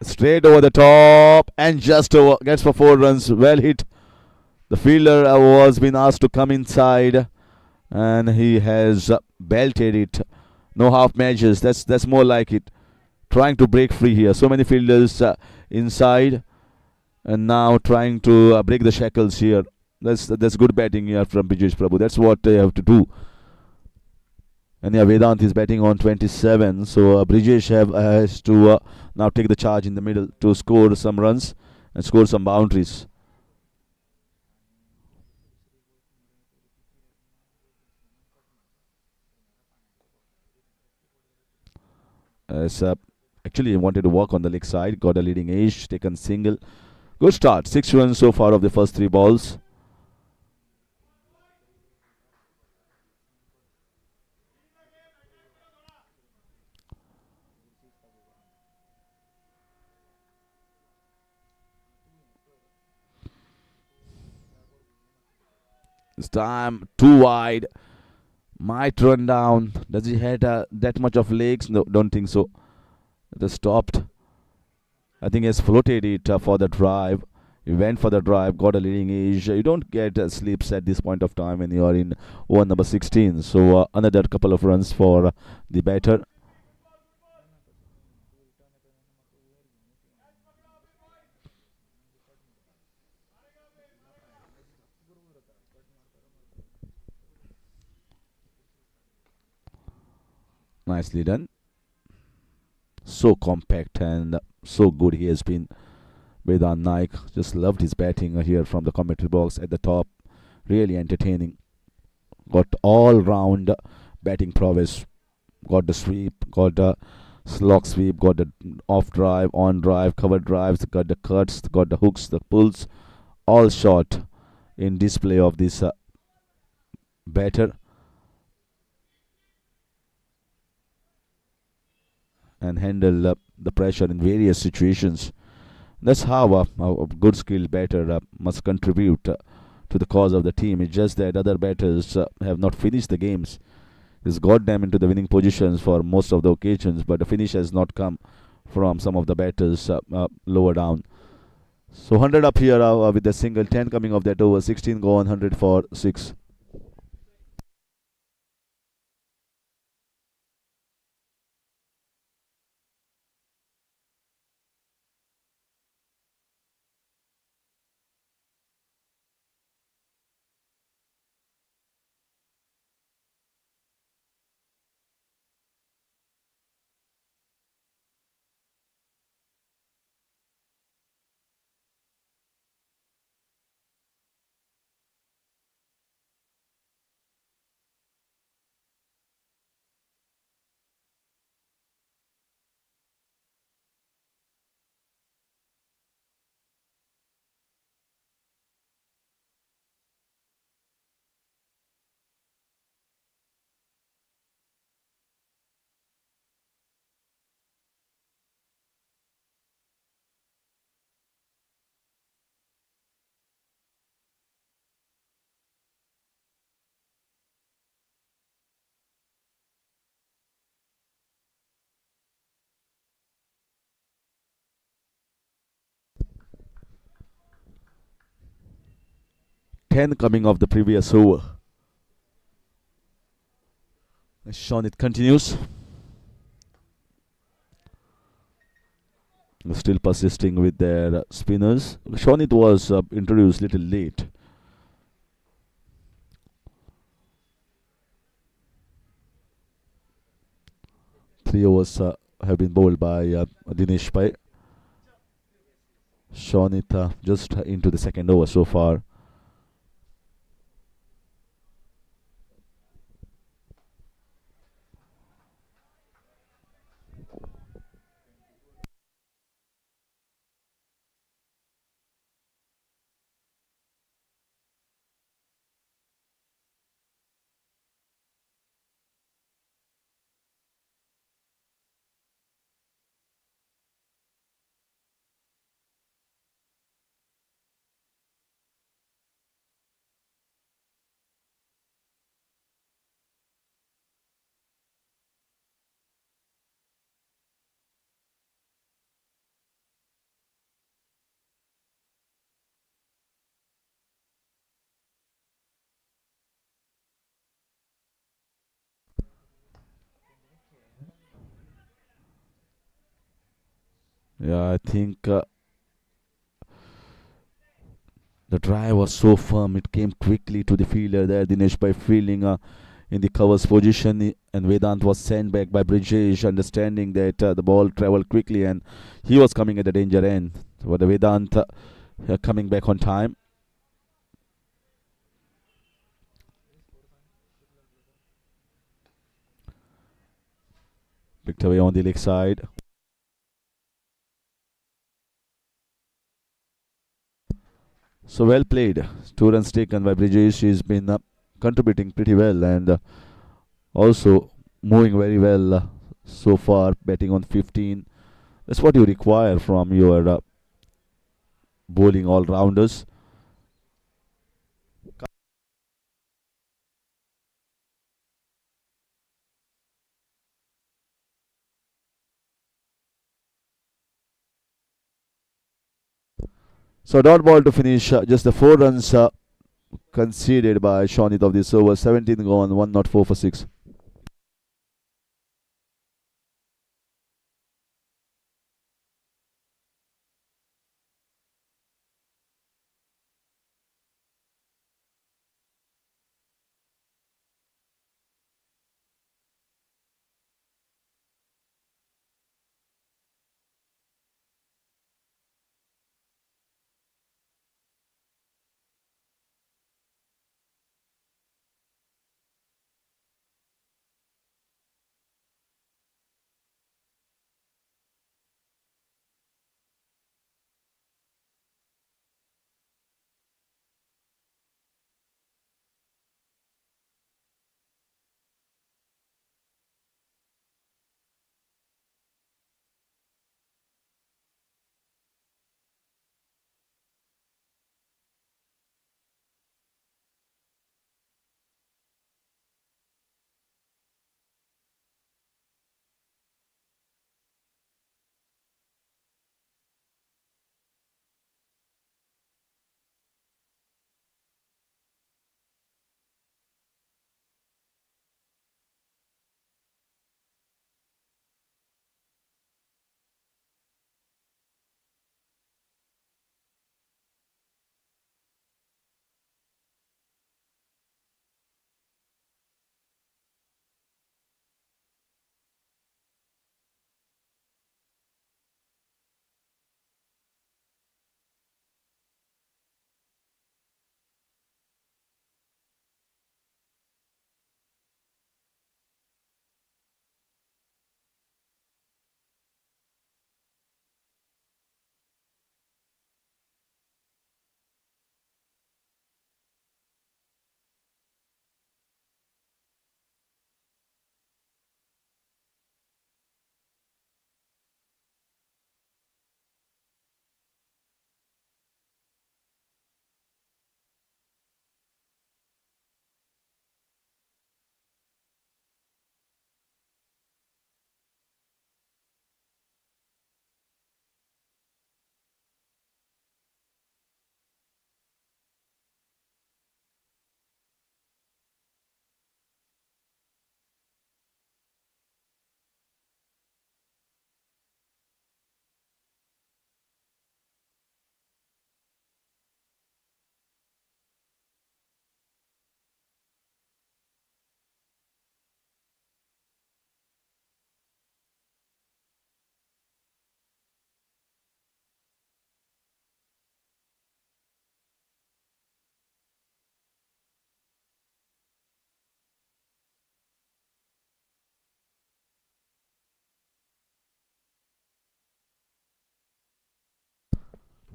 Straight over the top and just over. Gets for 4 runs. Well hit. The fielder was being asked to come inside, and he has belted it. No half measures. That's more like it. Trying to break free here. So many fielders inside, and now trying to break the shackles here. That's good batting here from Brijesh Prabhu. That's what they have to do. And yeah, Vedant is batting on 27, so Brijesh has to now take the charge in the middle to score some runs and score some boundaries. As actually he wanted to work on the leg side, got a leading edge, taken single. Good start. 6 runs so far of the first 3 balls. This time too wide. Might run down. Does he had that much of legs? No, don't think so. It has stopped. I think he has floated it for the drive. He went for the drive, got a leading edge. You don't get slips at this point of time when you are in over number 16. So another couple of runs for the batter. Nicely done. So compact and so good he has been. Vidan Nike just loved his batting here from the commentary box at the top. Really entertaining. Got all round batting prowess. Got the sweep, got the slog sweep, got the off drive, on drive, cover drives, got the cuts, got the hooks, the pulls, all shot in display of this batter, and handle the pressure in various situations. That's how a good skilled batter must contribute to the cause of the team. It's just that other batters have not finished the games. He's got them into the winning positions for most of the occasions, but the finish has not come from some of the batters lower down. So 100 up here with the single, 10 coming off that over, 16 go on, 100 for 6. 10 coming off the previous over. Sean, it continues. Still persisting with their spinners. Shonit was introduced little late. 3 overs have been bowled by Dinesh Pai. Shonit just into the second over so far. Yeah, I think the drive was so firm, it came quickly to the fielder there. Dinesh by fielding in the covers position, and Vedant was sent back by Brijesh, understanding that the ball travelled quickly and he was coming at the danger end. So the Vedant coming back on time. Picked away on the leg side. So well played. 2 runs taken by Brijesh. He's been contributing pretty well and also moving very well so far, batting on 15. That's what you require from your bowling all rounders. So dot ball to finish. Just the 4 runs conceded by Shonit of this over. 17 gone, 1 not 4 for 6.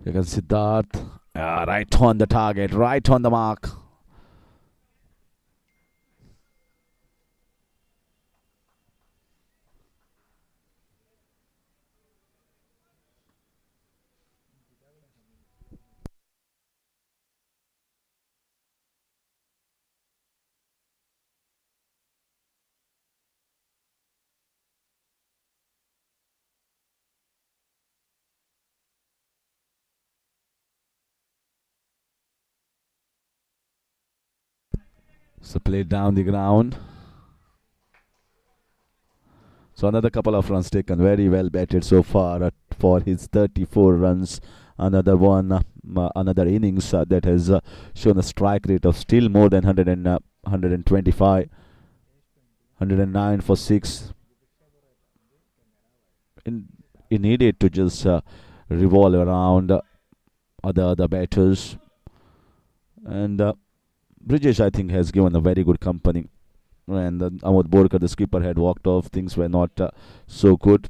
You can Siddharth. Right on the target, right on the mark. So played down the ground. So another couple of runs taken. Very well batted so far for his 34 runs. Another one, another innings that has shown a strike rate of still more than 100 and, 125, 109 for 6. In, he needed to just revolve around other batters. And Bridges, I think, has given a very good company. And Amod Borkar, the skipper, had walked off. Things were not so good.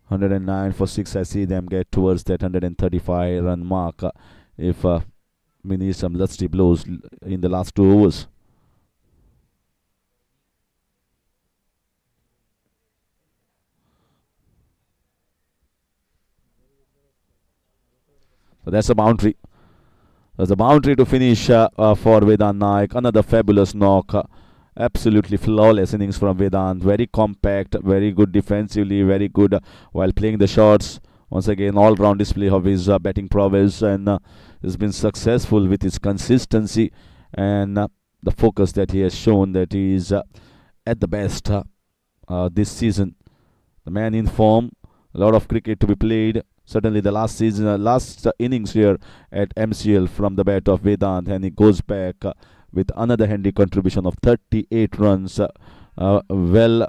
109 for 6. I see them get towards that 135 run mark if we need some lusty blows in the last 2 overs. So that's a boundary. There's a boundary to finish for Vidan Nike. Another fabulous knock. Absolutely flawless innings from Vedant. Very compact, very good defensively, very good while playing the shots. Once again, all-round display of his batting prowess, and has been successful with his consistency and the focus that he has shown that he is at the best this season. The man in form, a lot of cricket to be played. Certainly the last season, last innings here at MCL from the bat of Vedant, and he goes back with another handy contribution of 38 runs. Well,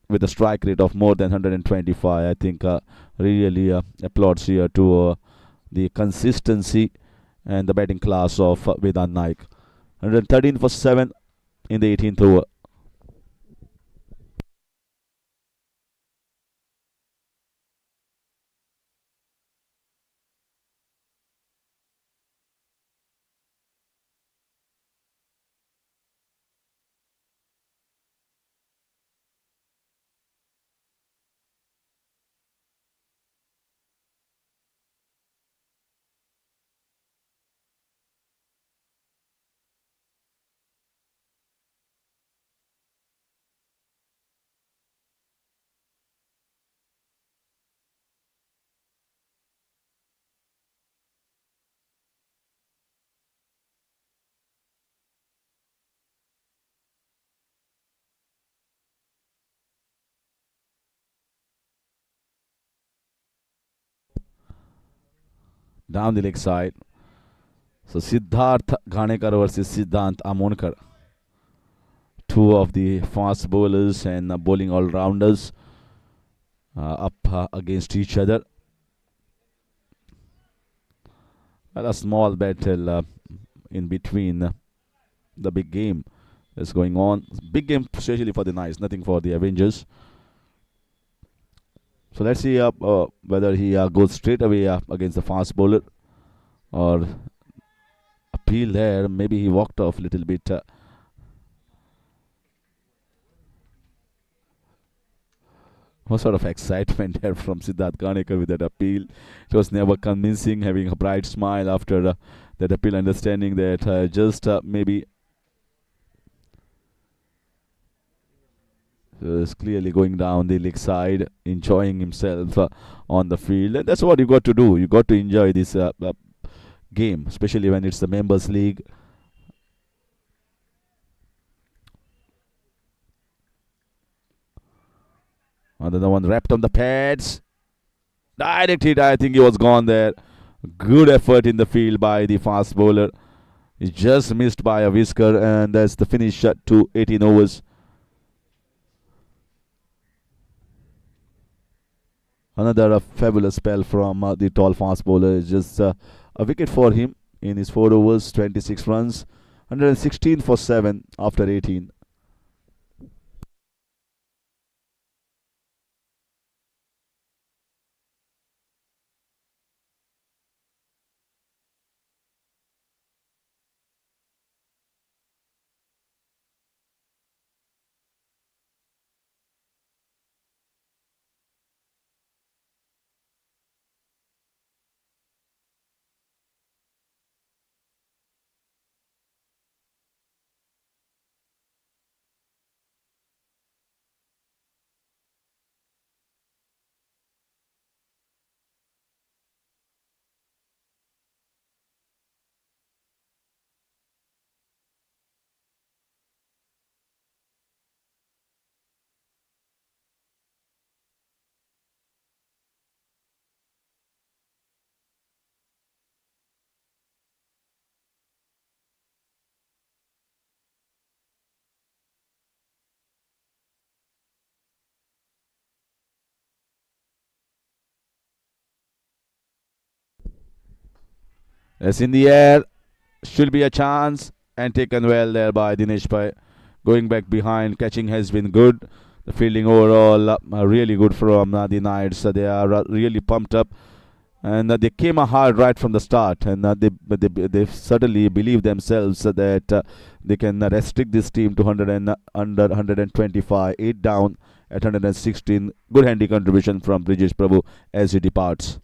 with a strike rate of more than 125. I think really applauds here to the consistency and the batting class of Vidan Nike. 113 for 7 in the 18th over. Down the leg side. So Siddharth Ghanekar versus Siddhant Amonkar. Two of the fast bowlers and bowling all-rounders up against each other. Well, a small battle in between the big game that's going on. Big game, especially for the Knights, nothing for the Avengers. So let's see whether he goes straight away against the fast bowler or appeal there. Maybe he walked off a little bit. What sort of excitement there from Siddharth Ganekar with that appeal. It was never convincing, having a bright smile after that appeal, understanding that just maybe is clearly going down the leg side, enjoying himself on the field. And that's what you got to do. You got to enjoy this game, especially when it's the members league. Another one wrapped on the pads. Direct hit. I think he was gone there. Good effort in the field by the fast bowler. He just missed by a whisker, and that's the finish to 18 overs. Another fabulous spell from the tall fast bowler. It's just a wicket for him in his 4 overs, 26 runs, 116 for 7 after 18. It's in the air. Should be a chance and taken well there by Dinesh Bhai. Going back behind, catching has been good. The fielding overall really good from the Knights. They are really pumped up, and they came hard right from the start, and they certainly believe themselves that they can restrict this team to 100 and under 125, 8 down at 116. Good handy contribution from Brijesh Prabhu as he departs.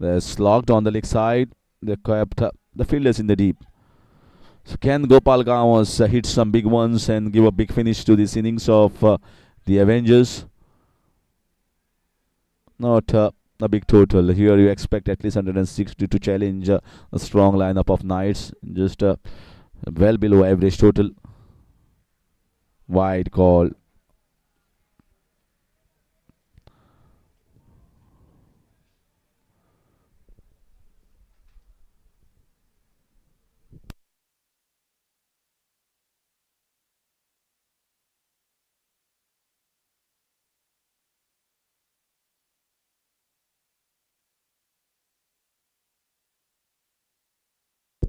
They're slogged on the leg side. They kept the fielders in the deep. So can Gopal Gavas hit some big ones and give a big finish to this innings of the Avengers? Not a big total. Here you expect at least 160 to challenge a strong lineup of Knights. Just well below average total. Wide call.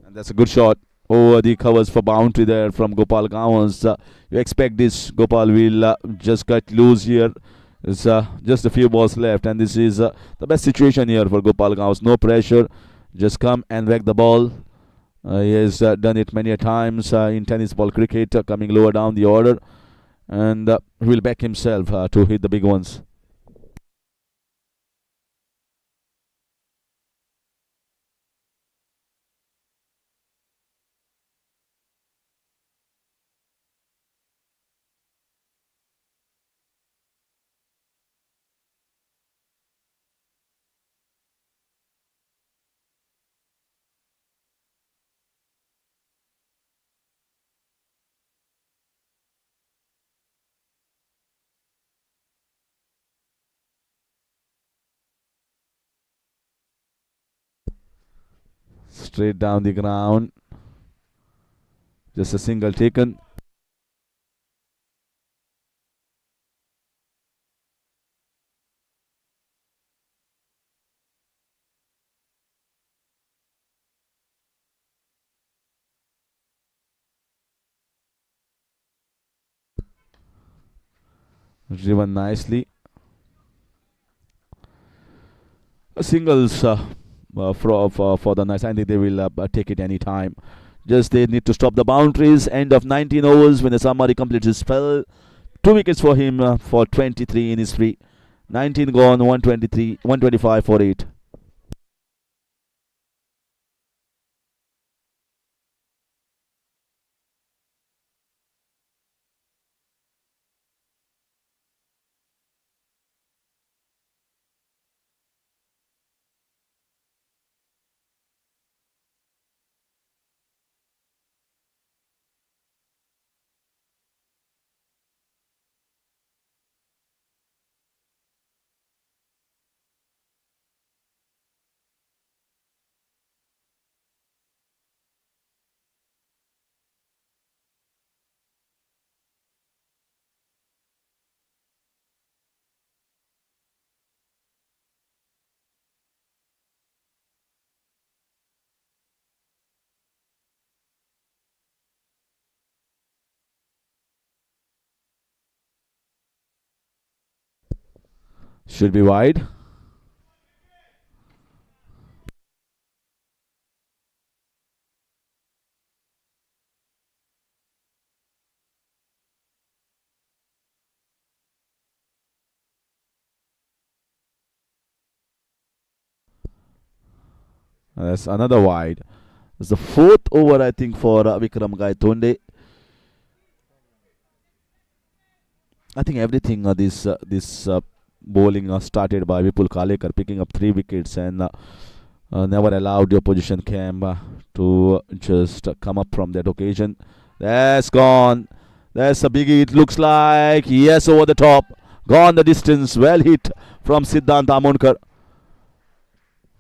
And that's a good shot over the covers for boundary there from Gopal Gawans. You expect this. Gopal will just cut loose here. There's just a few balls left, and this is the best situation here for Gopal Gawans. No pressure. Just come and whack the ball. He has done it many a times in tennis ball cricket, coming lower down the order, and he will back himself to hit the big ones. Straight down the ground. Just a single taken. Driven nicely. Singles for the Knights. I think they will take it any time. Just they need to stop the boundaries. End of 19 overs when the Samari completes his spell. 2 wickets for him for 23 in his free. 19 gone, 123, 125 for 8. Should be wide. That's another wide. It's the fourth over, I think, for Vikram Gaitonde. I think everything this bowling started by Vipul Khaler, picking up 3 wickets and never allowed the opposition camp to just come up from that occasion. That's gone. That's a biggie. It looks like yes, over the top, gone the distance. Well hit from Siddhant Amonkar.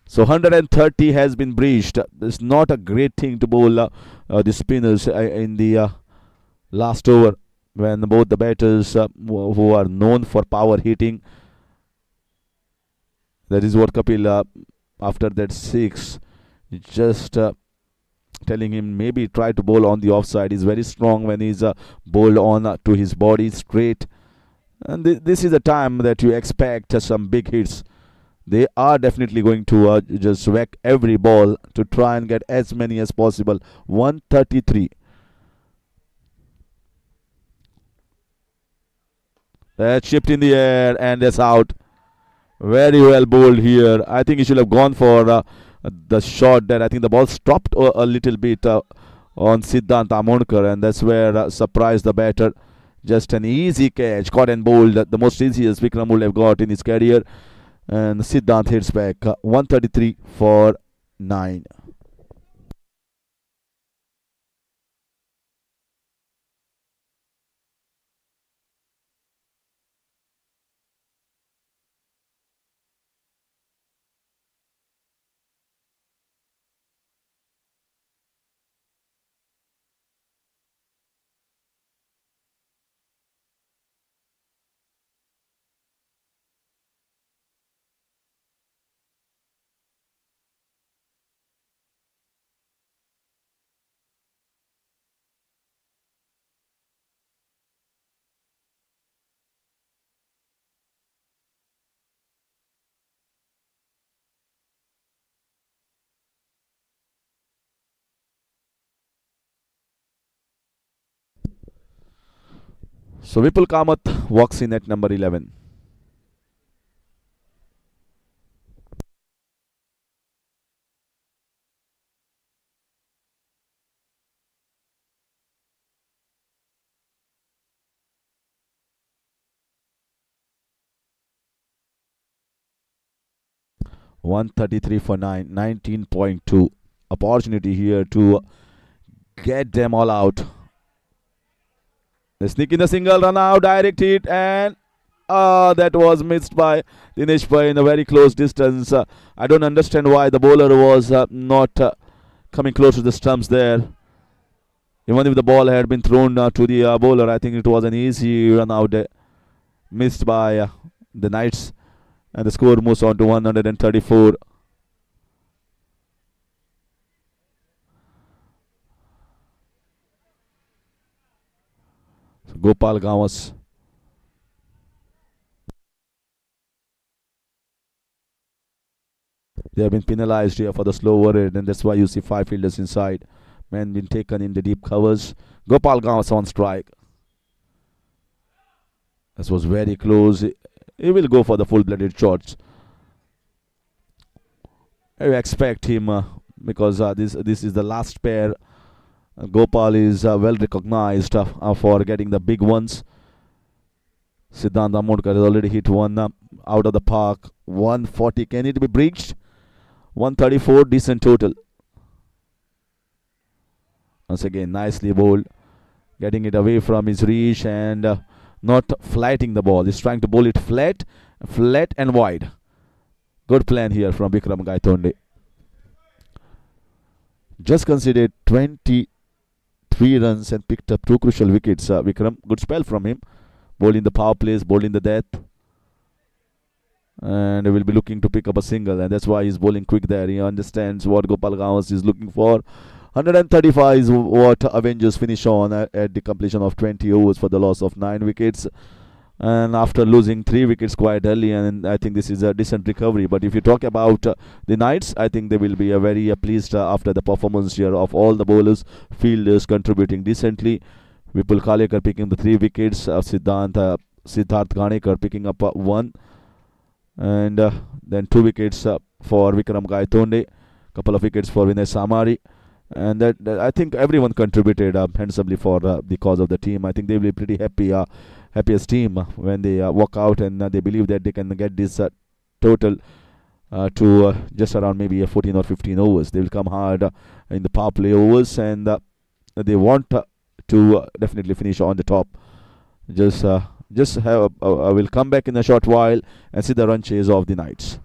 So 130 has been breached. It's not a great thing to bowl the spinners in the last over when both the batters who are known for power hitting. That is what Kapil after that 6 just telling him maybe try to bowl on the offside. He's very strong when he's bowled on to his body straight. And this is the time that you expect some big hits. They are definitely going to just whack every ball to try and get as many as possible. 133. That chipped in the air and that's out. Very well bowled here. I think he should have gone for the shot there. I think the ball stopped a little bit on Siddhant Amonkar, and that's where surprised the batter. Just an easy catch, caught and bowled, the most easiest Vikram would have got in his career. And Siddhant hits back 133 for 9. So Vipul Kamath walks in at number 11. (133 for 9), 19.2. Opportunity here to get them all out. They sneak in the single run out, direct hit, and that was missed by Dinesh Bhai in a very close distance. I don't understand why the bowler was not coming close to the stumps there. Even if the ball had been thrown to the bowler, I think it was an easy run out there. Missed by the Knights, and the score moves on to 134. So Gopal Gawas. They have been penalized here for the slow over, and that's why you see 5 fielders inside. Men been taken in the deep covers. Gopal Gawas on strike. This was very close. He will go for the full-blooded shots. I expect him because this is the last pair. Gopal is well recognized for getting the big ones. Siddhant Amonkar has already hit one out of the park. 140. Can it be breached? 134. Decent total. Once again, nicely bowled. Getting it away from his reach and not flatting the ball. He's trying to bowl it flat and wide. Good plan here from Vikram Gaitonde. Just conceded 23 runs and picked up 2 crucial wickets. Vikram, good spell from him. Bowling the power plays, bowling the death. And he will be looking to pick up a single, and that's why he's bowling quick there. He understands what Gopal Gawas is looking for. 135 is what Avengers finish on at the completion of 20 overs for the loss of 9 wickets. and after losing 3 wickets quite early, and I think this is a decent recovery. But if you talk about the Knights, I think they will be very pleased after the performance here of all the bowlers, fielders contributing decently. Vipul Khaler picking the 3 wickets, Siddharth Ganekar picking up one, and then 2 wickets for Vikram Gaitonde, couple of wickets for Vinay Samari, and that I think everyone contributed handsomely for the cause of the team. I think they will be pretty happy, happiest team when they walk out and they believe that they can get this total to just around maybe 14 or 15 overs. They will come hard in the power play overs, and they want to definitely finish on the top. Just uh, just have I will come back in a short while and see the run chase of the Knights.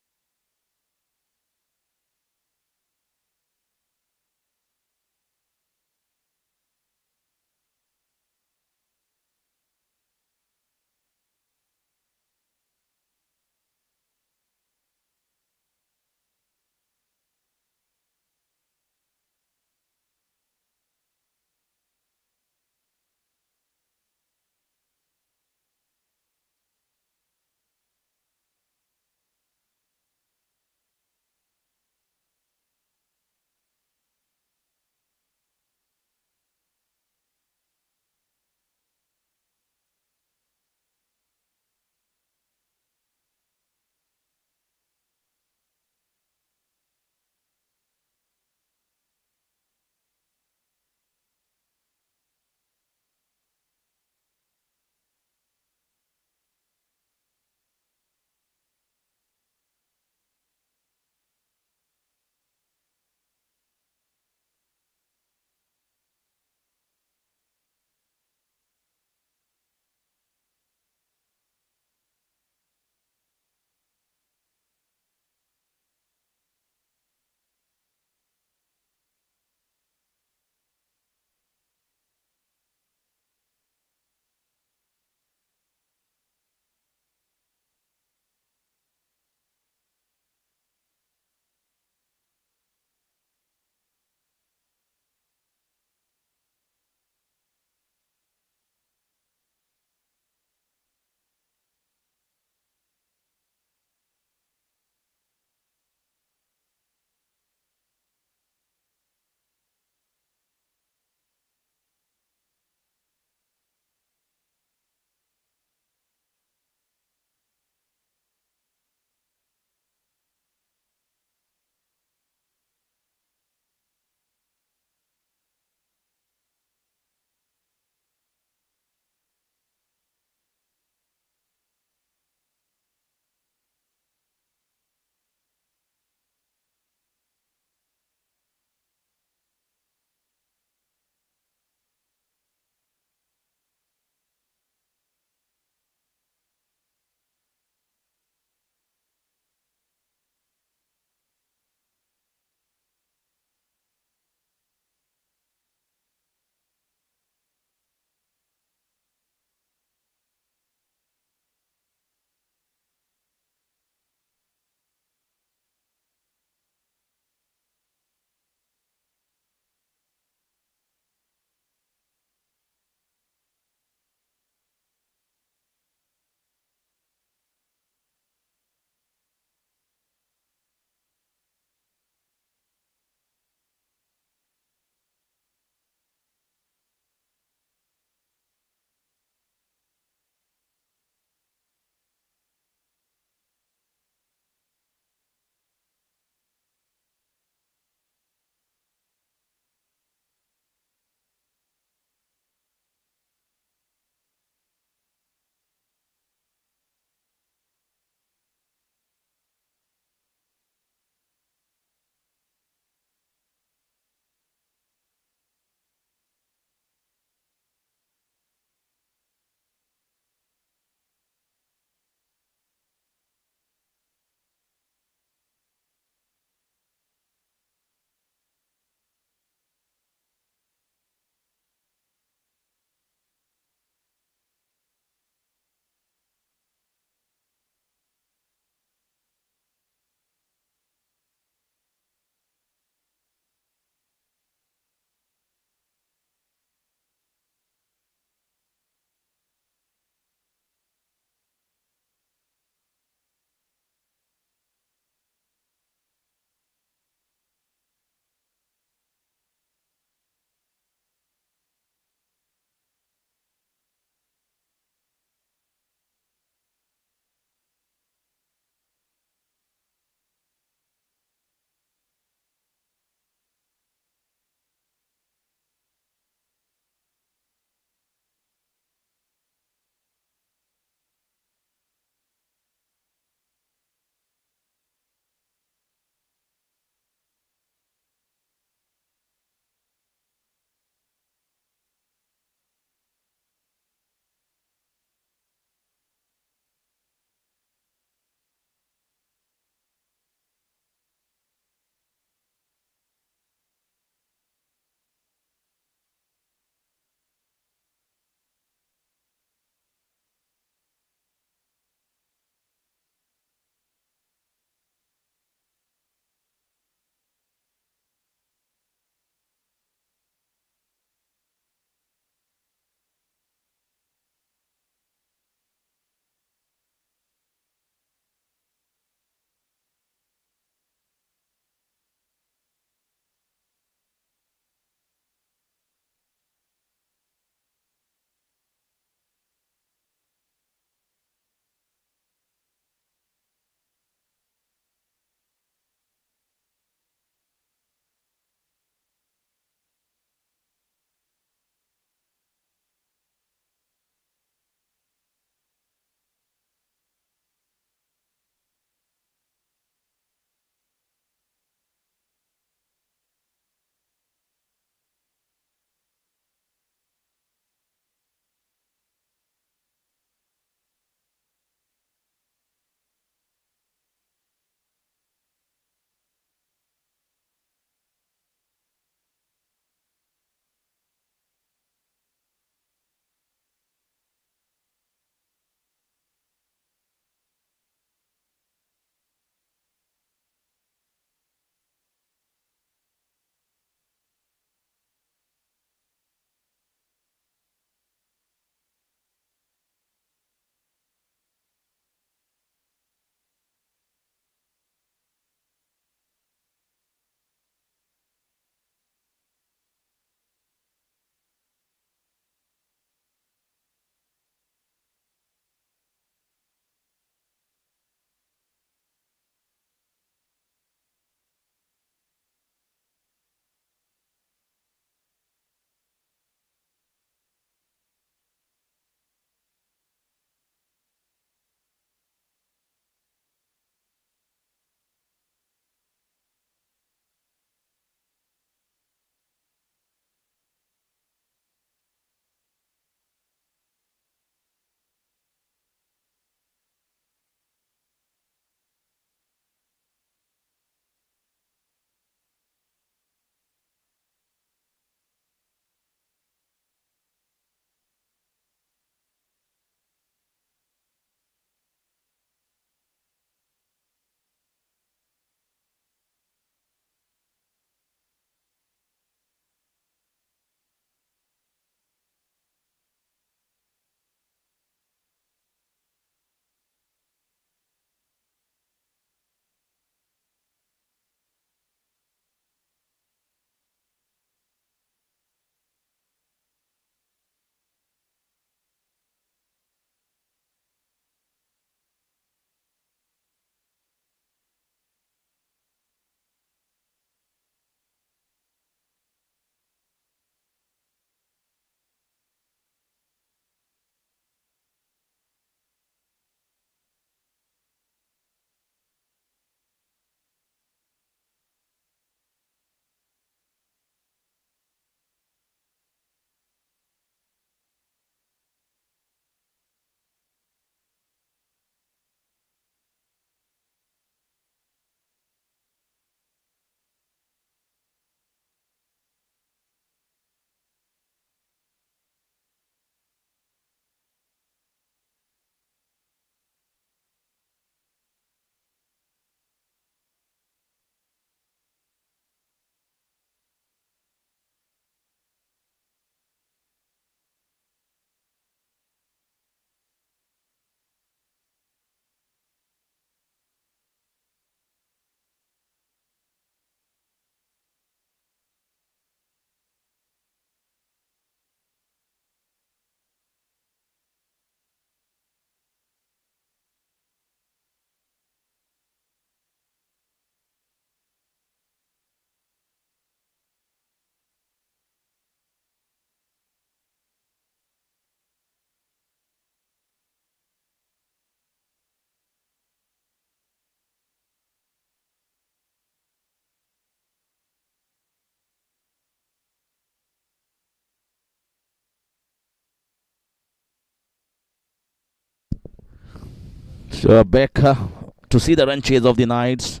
So back to see the run chase of the Knights.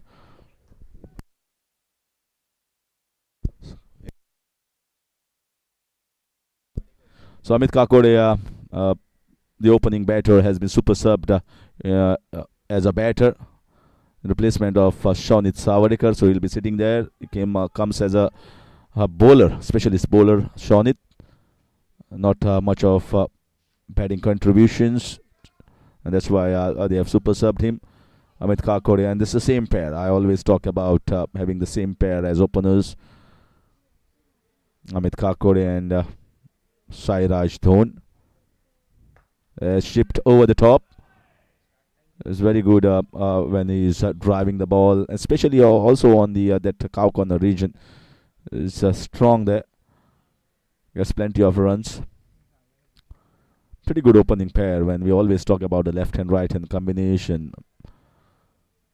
So Amit Kakur, the opening batter, has been super subbed as a batter in replacement of Shonit Savarikar. So he'll be sitting there. Comes as a bowler, specialist bowler, Shonit. Not much of batting contributions, and that's why they have super subbed him. Amit Kakore, and this is the same pair. I always talk about having the same pair as openers. Amit Kakore and Sairaj Dhon. Shipped over the top. It's very good when he's driving the ball, especially also on the that cow corner region. It's strong there. Gets plenty of runs. Pretty good opening pair when we always talk about the left hand right hand combination.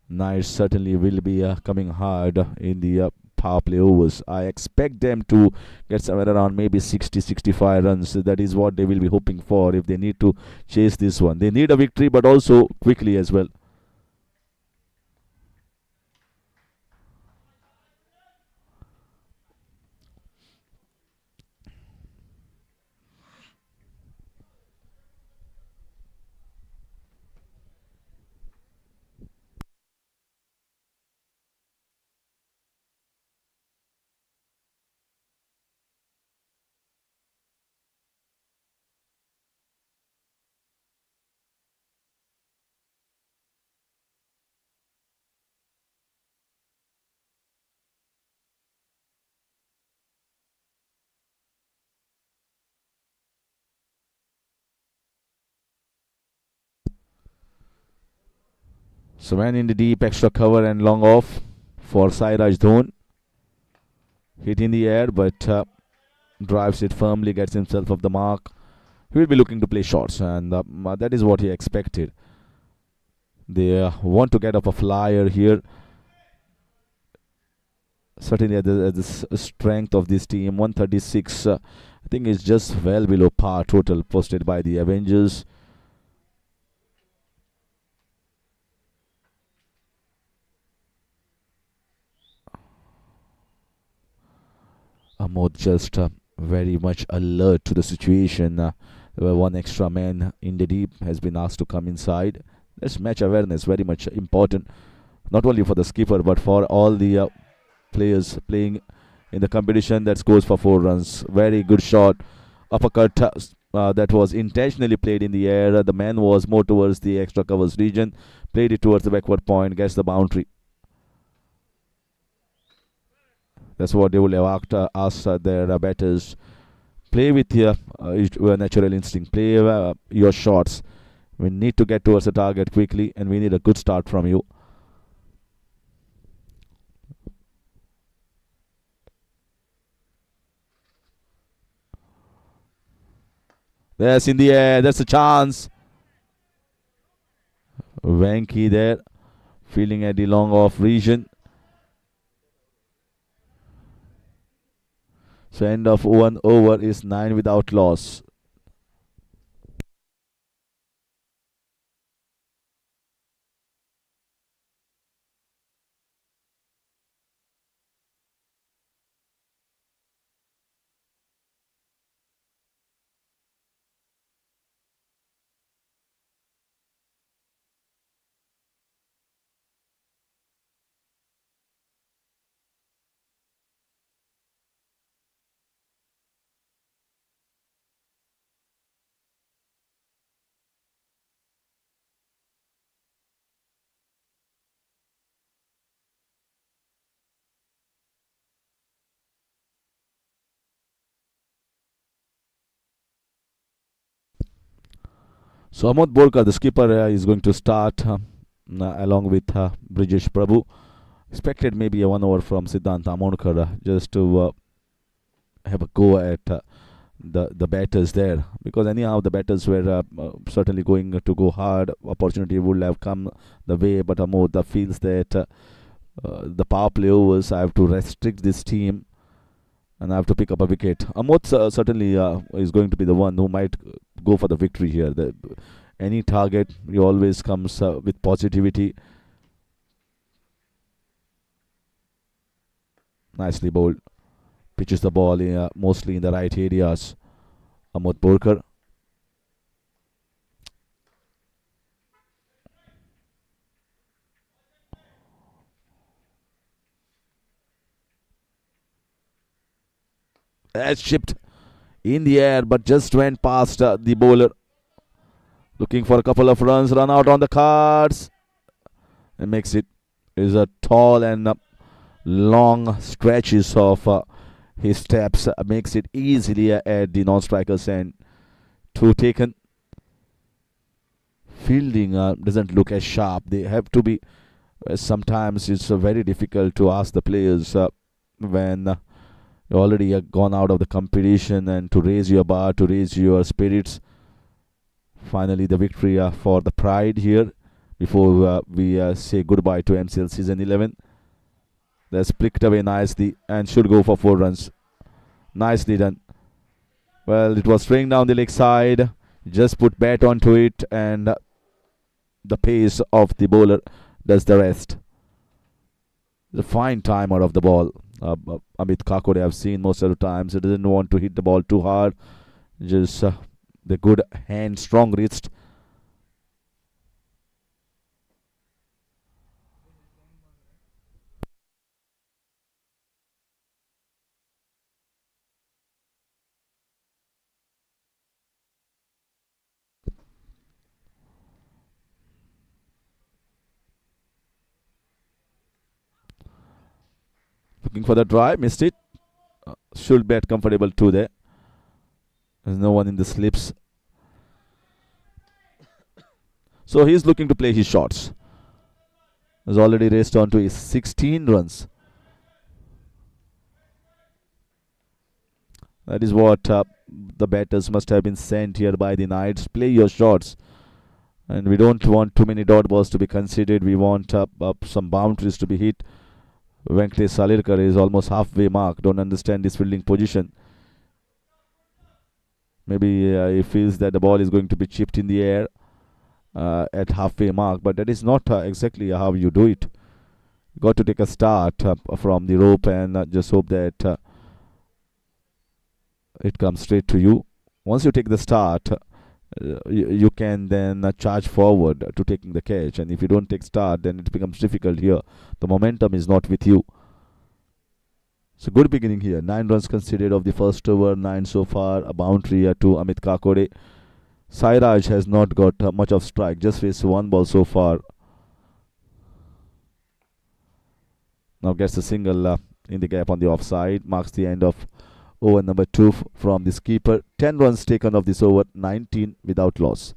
Knights certainly will be coming hard in the power play overs. I expect them to get somewhere around maybe 60-65 runs. That is what they will be hoping for if they need to chase this one. They need a victory, but also quickly as well. So man in the deep, extra cover and long off for Sairaj Dhon. Hit in the air, but drives it firmly, gets himself off the mark. He will be looking to play shots, and that is what he expected. They want to get off a flyer here. Certainly, the strength of this team, 136, I think is just well below par total posted by the Avengers. Amod just very much alert to the situation. Where one extra man in the deep has been asked to come inside. That's match awareness, very much important, not only for the skipper but for all the players playing in the competition. That scores for 4 runs. Very good shot. Uppercut that was intentionally played in the air. The man was more towards the extra covers region. Played it towards the backward point. Gets the boundary. That's what they will have asked their batters. Play with your natural instinct. Play your shots. We need to get towards the target quickly, and we need a good start from you. There's in the air. That's a chance. Wanky there, feeling at the long off region. So end of 1 over is 9 without loss. So Amod Borkar, the skipper, is going to start along with Brijesh Prabhu. Expected maybe a 1 over from Siddhant Amonkar just to have a go at the batters there, because anyhow the batters were certainly going to go hard. Opportunity would have come the way, but Amod feels that the power play overs, I have to restrict this team and I have to pick up a wicket. Amod certainly is going to be the one who might go for the victory here. any target, he always comes with positivity. Nicely bowled. Pitches the ball mostly in the right areas. Amit Kakur has chipped in the air but just went past the bowler. Looking for a couple of runs, run out on the cards. And makes it is a tall and long stretches of his steps. Makes it easily at the non-strikers end. Two taken. Fielding doesn't look as sharp. They have to be. Sometimes it's very difficult to ask the players when you already gone out of the competition and to raise your bar, to raise your spirits. Finally, the victory for the Pride here before we say goodbye to MCL season 11. That's flicked away nicely and should go for 4 runs. Nicely done. Well, it was straying down the leg side. Just put bat onto it, and the pace of the bowler does the rest. The fine time out of the ball. Amit Kakur, I've seen most of the times, he doesn't want to hit the ball too hard. Just the good hand, strong wrist. Looking for the drive, missed it. Should bat comfortable too there. There's no one in the slips. So he's looking to play his shots. Has already raced on to his 16 runs. That is what the batters must have been sent here by the Knights. Play your shots. And we don't want too many dot balls to be considered. We want some boundaries to be hit. Venkatesh Salirkar is almost halfway mark. Don't understand this fielding position. Maybe he feels that the ball is going to be chipped in the air at halfway mark, but that is not exactly how you do it. You got to take a start from the rope and just hope that it comes straight to you. Once you take the start, you can then charge forward to taking the catch, and if you don't take start, then it becomes difficult here. The momentum is not with you. So good beginning here. 9 runs considered of the first over, 9 so far. A boundary to Amit Kakur. Sairaj has not got much of strike, just faced 1 ball so far. Now gets a single in the gap on the offside. Marks the end of over number 2 from the keeper. 10 runs taken of this over, 19 without loss.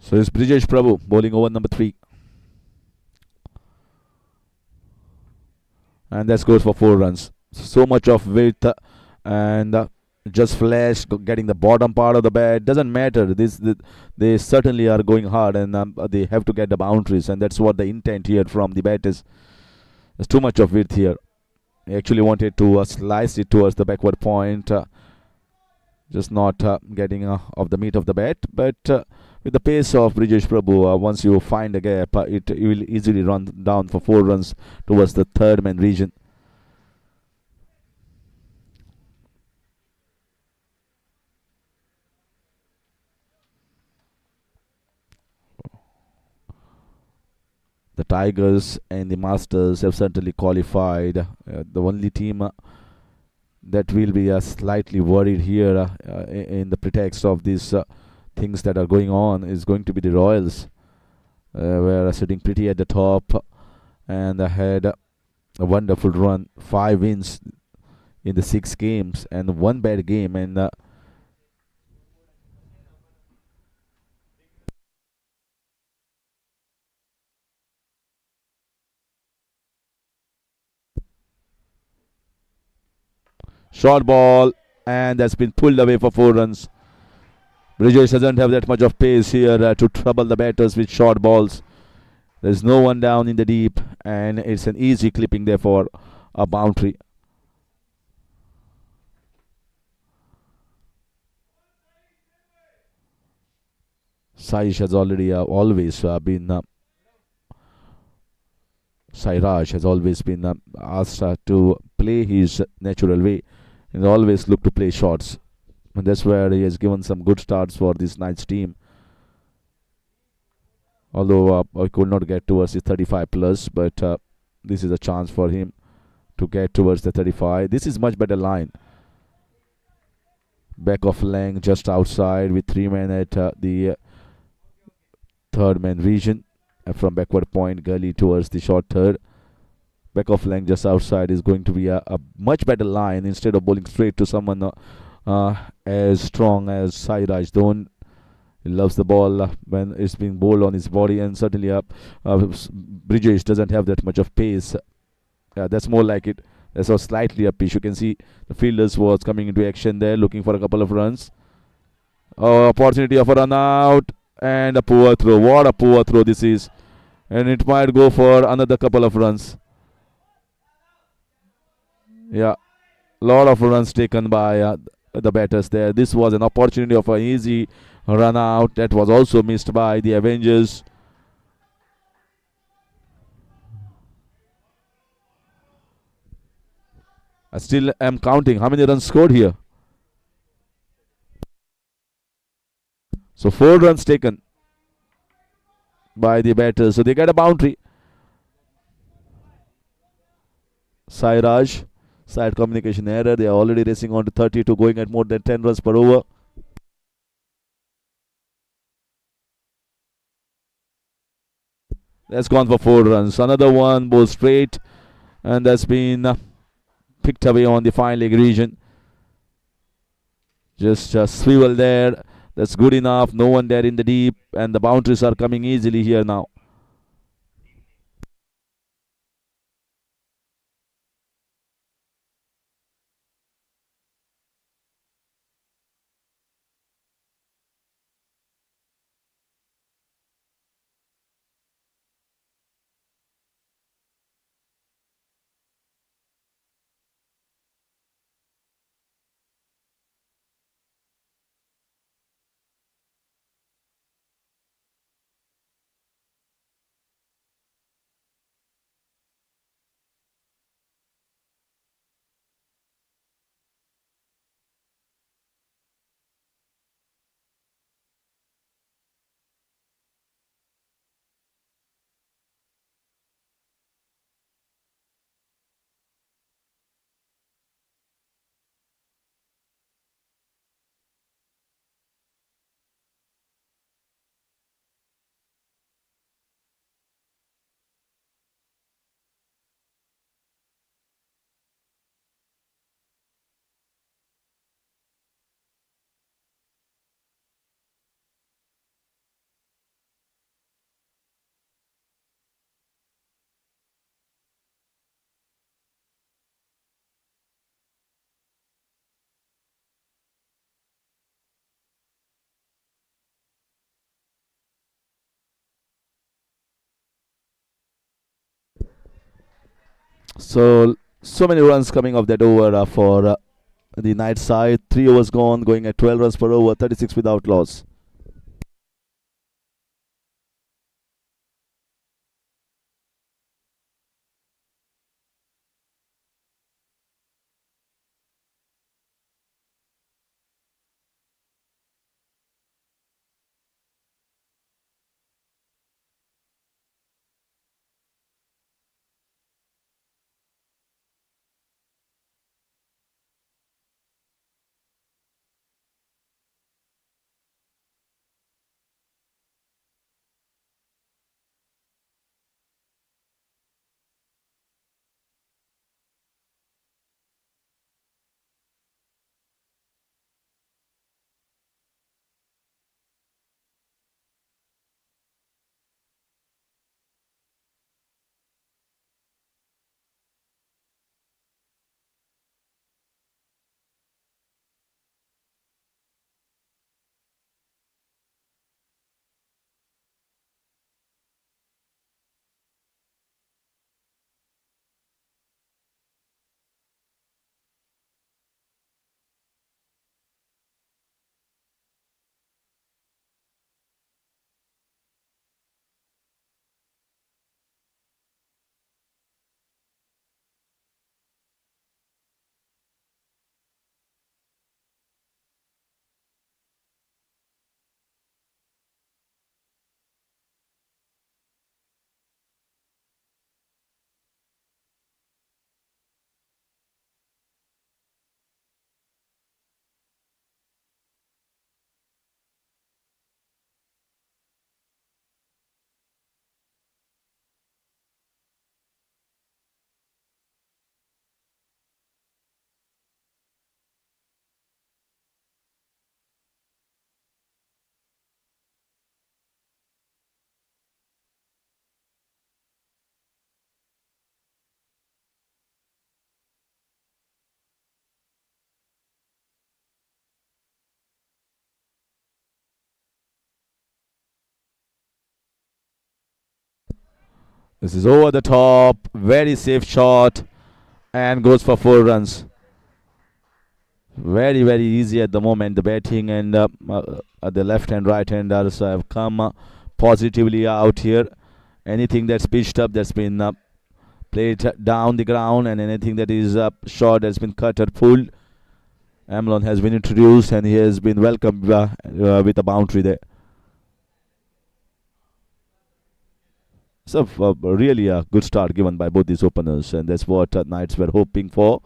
So it's Brijesh Prabhu bowling over number 3. And that scores for 4 runs. So much of width and just flash getting the bottom part of the bat doesn't matter. They certainly are going hard, and they have to get the boundaries, and that's what the intent here from the bat is. There's too much of width here. He actually wanted to slice it towards the backward point, just not getting off the meat of the bat. But with the pace of Brijesh Prabhu, once you find a gap, you will easily run down for 4 runs towards the third man region. The Tigers and the Masters have certainly qualified. The only team that will be slightly worried here in the pretext of these things that are going on is going to be the Royals. Were sitting pretty at the top and had a wonderful run, 5 wins in the 6 games and one bad game. And short ball, and that's been pulled away for 4 runs. Bridges doesn't have that much of pace here to trouble the batters with short balls. There's no one down in the deep, and it's an easy clipping there for a boundary. Saish has already always been Sairaj has always been asked to play his natural way and always look to play shots. And that's where he has given some good starts for this night's team. Although I could not get towards the 35 plus, but this is a chance for him to get towards the 35. This is much better line. Back of Lang just outside with 3 men at the third man region. From backward point, Gully towards the short third. Back of Lang just outside is going to be a much better line instead of bowling straight to someone as strong as Sairaj Dhon. He loves the ball when it's being bowled on his body, and certainly Bridges doesn't have that much of pace. That's more like it. That's a slightly up pitch. You can see the fielders was coming into action there, looking for a couple of runs. Oh, opportunity of a run out and a poor throw. What a poor throw this is, and it might go for another couple of runs. Yeah, lot of runs taken by the batters there. This was an opportunity of an easy run out that was also missed by the Avengers. I still am counting how many runs scored here. So 4 runs taken by the batters. So they get a boundary. Sairaj, side communication error. They are already racing on to 32, going at more than 10 runs per over. That's gone for 4 runs. Another one ball straight, and that's been picked away on the fine leg region. Just swivel there. That's good enough. No one there in the deep, and the boundaries are coming easily here now. So many runs coming off that over for the night side. 3 overs gone, going at 12 runs per over, 36 without loss. This is over the top, very safe shot, and goes for 4 runs. Very, very easy at the moment. The batting and the left and right handers have come positively out here. Anything that's pitched up, that's been played down the ground, and anything that is short has been cut or pulled. Amlon has been introduced, and he has been welcomed with a boundary there. So really a good start given by both these openers, and that's what Knights were hoping for.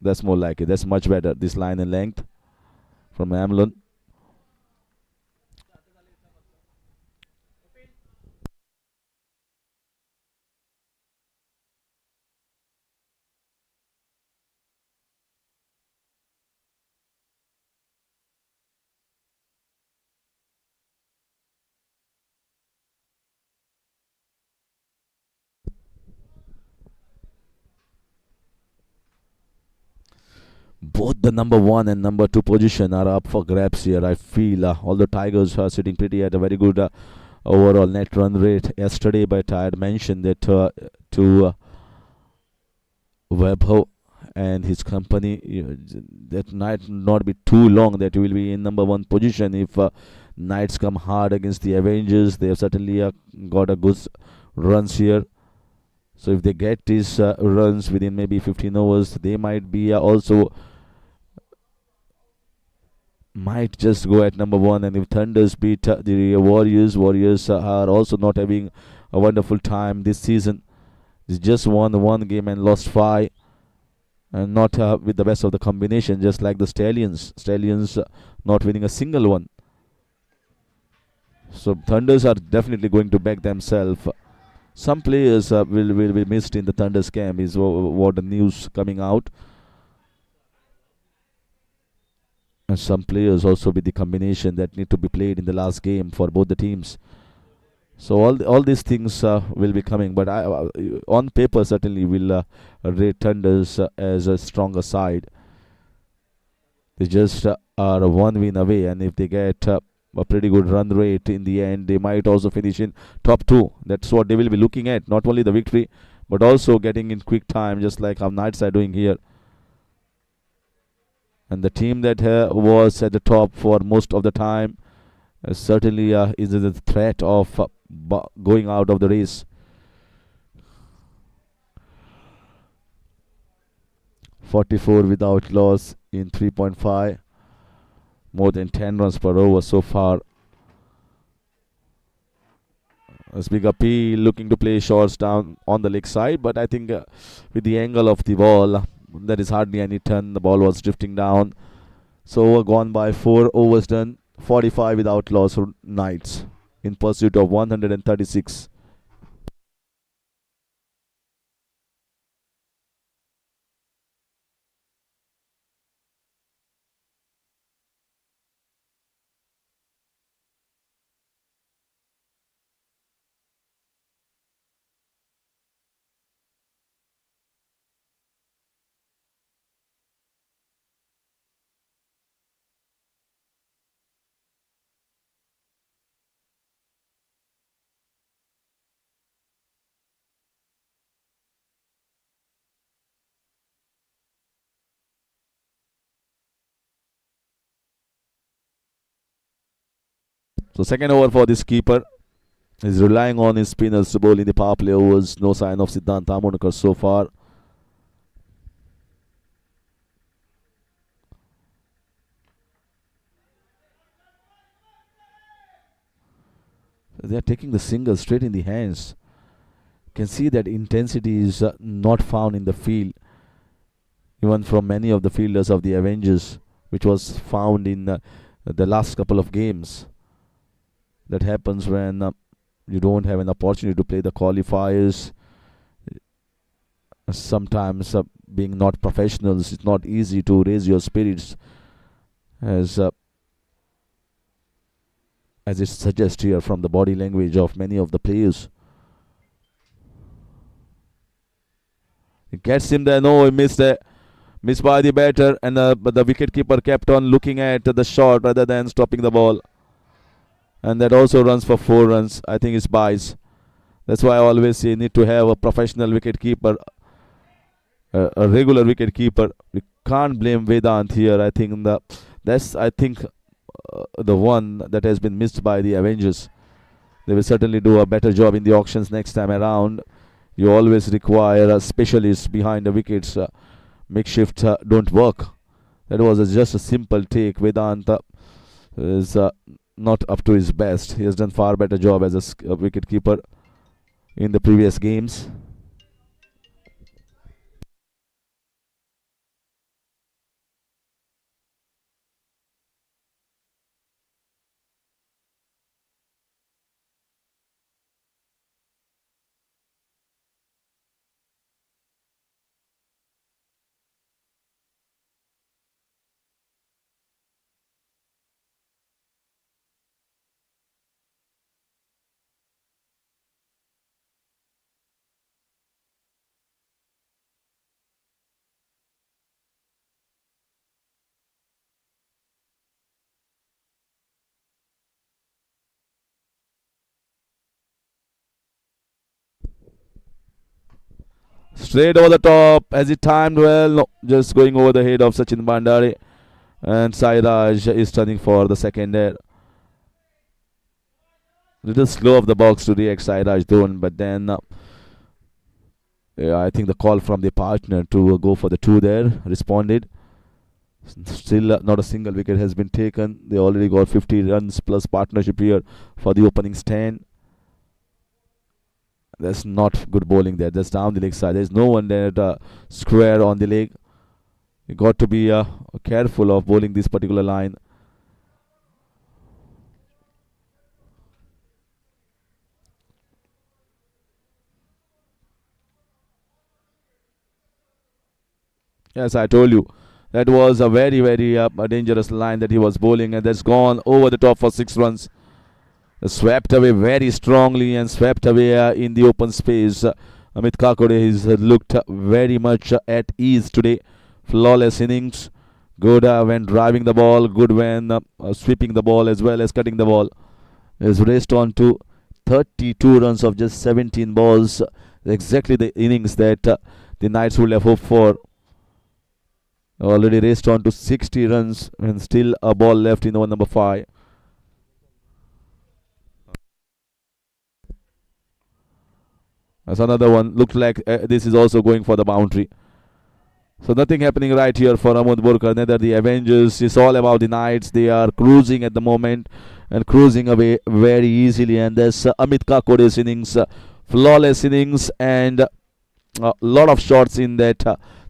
That's more like it. That's much better. This line and length from Amlon. Both the number one and number two position are up for grabs here. I feel all the Tigers are sitting pretty at a very good overall net run rate yesterday, but I had mentioned that to Webho and his company that might not be too long that he will be in number one position if Knights come hard against the Avengers. They have certainly got a good runs here. So if they get these runs within maybe 15 overs, they might be also might just go at number one. And if Thunders beat the Warriors are also not having a wonderful time this season. They just won one game and lost five, and not with the best of the combination, just like the Stallions. Stallions not winning a single one. So Thunders are definitely going to back themselves. Some players will be missed in the Thunders camp, is what the news coming out. And some players also with the combination that need to be played in the last game for both the teams. So all these things will be coming, but on paper certainly will rate Thunders as a stronger side. They just are one win away, and if they get a pretty good run rate in the end. They might also finish in top two. That's what they will be looking at. Not only the victory, but also getting in quick time, just like how Knights are doing here. And the team that was at the top for most of the time certainly is the threat of going out of the race. 44 without loss in 3.5. More than 10 runs per over so far. As Big P looking to play shots down on the leg side, but I think with the angle of the ball, there is hardly any turn. The ball was drifting down. So gone by 4 overs done. 45 without loss for Knights in pursuit of 136. So second over for this keeper. He's relying on his spinners to bowl in the power play overs. No sign of Siddhant Amonekar so far. They are taking the single straight in the hands. You can see that intensity is not found in the field, even from many of the fielders of the Avengers, which was found in the last couple of games. That happens when you don't have an opportunity to play the qualifiers. Sometimes being not professionals, it's not easy to raise your spirits as it suggests here from the body language of many of the players. He gets him there. No, he missed there. Missed by the batter, and but the wicket keeper kept on looking at the shot rather than stopping the ball. And that also runs for 4 runs. I think it's buys. That's why I always say you need to have a professional wicket keeper, a regular wicket keeper. We can't blame Vedant here. I think that's the one that has been missed by the Avengers. They will certainly do a better job in the auctions next time around. You always require a specialist behind the wickets. Makeshift don't work. That was just a simple take. Vedant is not up to his best. He has done far better job as a wicket keeper in the previous games. Straight over the top. Has he timed well? No, just going over the head of Sachin Bandare. And Sairaj is turning for the second air. Little slow of the box to react, Sairaj Dhon, but then I think the call from the partner to go for the 2 there responded. Still not a single wicket has been taken. They already got 50 runs plus partnership here for the opening stand. That's not good bowling there. That's down the leg side. There's no one there at square on the leg. You got to be careful of bowling this particular line. Yes, I told you. That was a very, very dangerous line that he was bowling, and that's gone over the top for 6 runs. Swept away very strongly and swept away in the open space. Amit Kakur has looked very much at ease today. Flawless innings. Good when driving the ball, good when sweeping the ball as well as cutting the ball. Is raced on to 32 runs of just 17 balls. Exactly the innings that the Knights would have hoped for. Already raced on to 60 runs and still a ball left in over number 5. That's another one. Looked like this is also going for the boundary. So nothing happening right here for Amod Burkar. Neither the Avengers. It's all about the Knights. They are cruising at the moment and cruising away very easily. And there's Amit Kakur's innings, flawless innings, and a lot of shots in that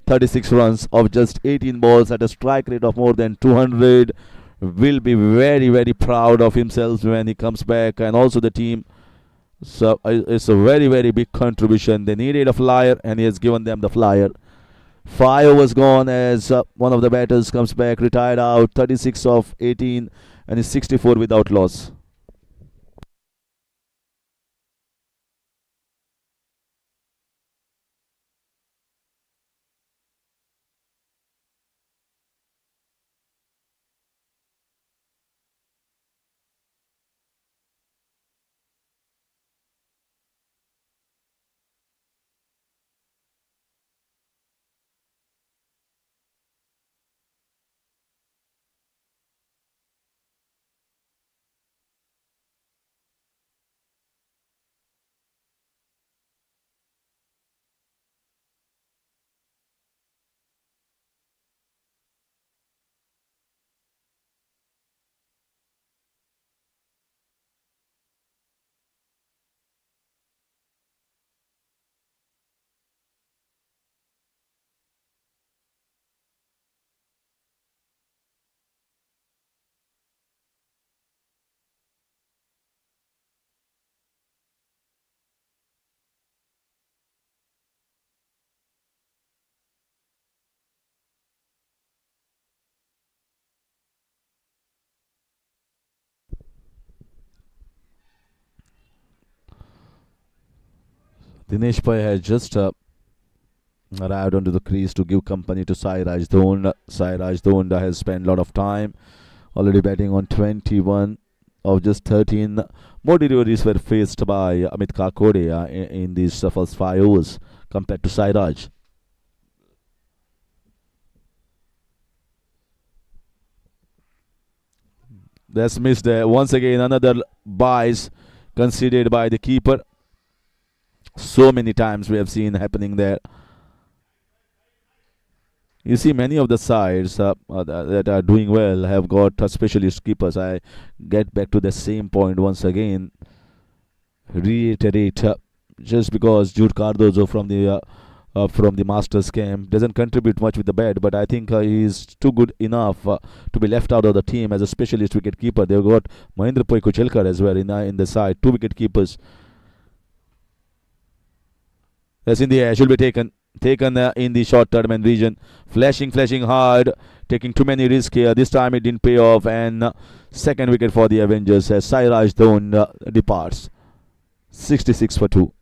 36 runs of just 18 balls at a strike rate of more than 200. Will be very, very proud of himself when he comes back, and also the team. So it's a very, very big contribution. They needed a flyer, and he has given them the flyer. 5 overs gone as one of the batters comes back, retired out, 36 of 18, and is 64 without loss. Dinesh Pai has just arrived onto the crease to give company to Sai Raj Dhon. Sai Raj Dhon has spent a lot of time already batting on 21 of just 13. More deliveries were faced by Amit Kakode in these first 5 overs compared to Sai Raj. That's missed there. Once again, another buys conceded by the keeper. So many times we have seen happening there. You see, many of the sides that are doing well have got specialist keepers. I get back to the same point once again. Reiterate, just because Jude Cardozo from the Masters camp doesn't contribute much with the bat, but I think he's too good enough to be left out of the team as a specialist wicket keeper. They've got Mahendra Poi Kuchelkar as well in the side, 2 wicket keepers. That's in the air, should be taken in the short term and region. Flashing hard, taking too many risks here. This time it didn't pay off, and second wicket for the Avengers as Sairaj Dhon departs. 66 for 2.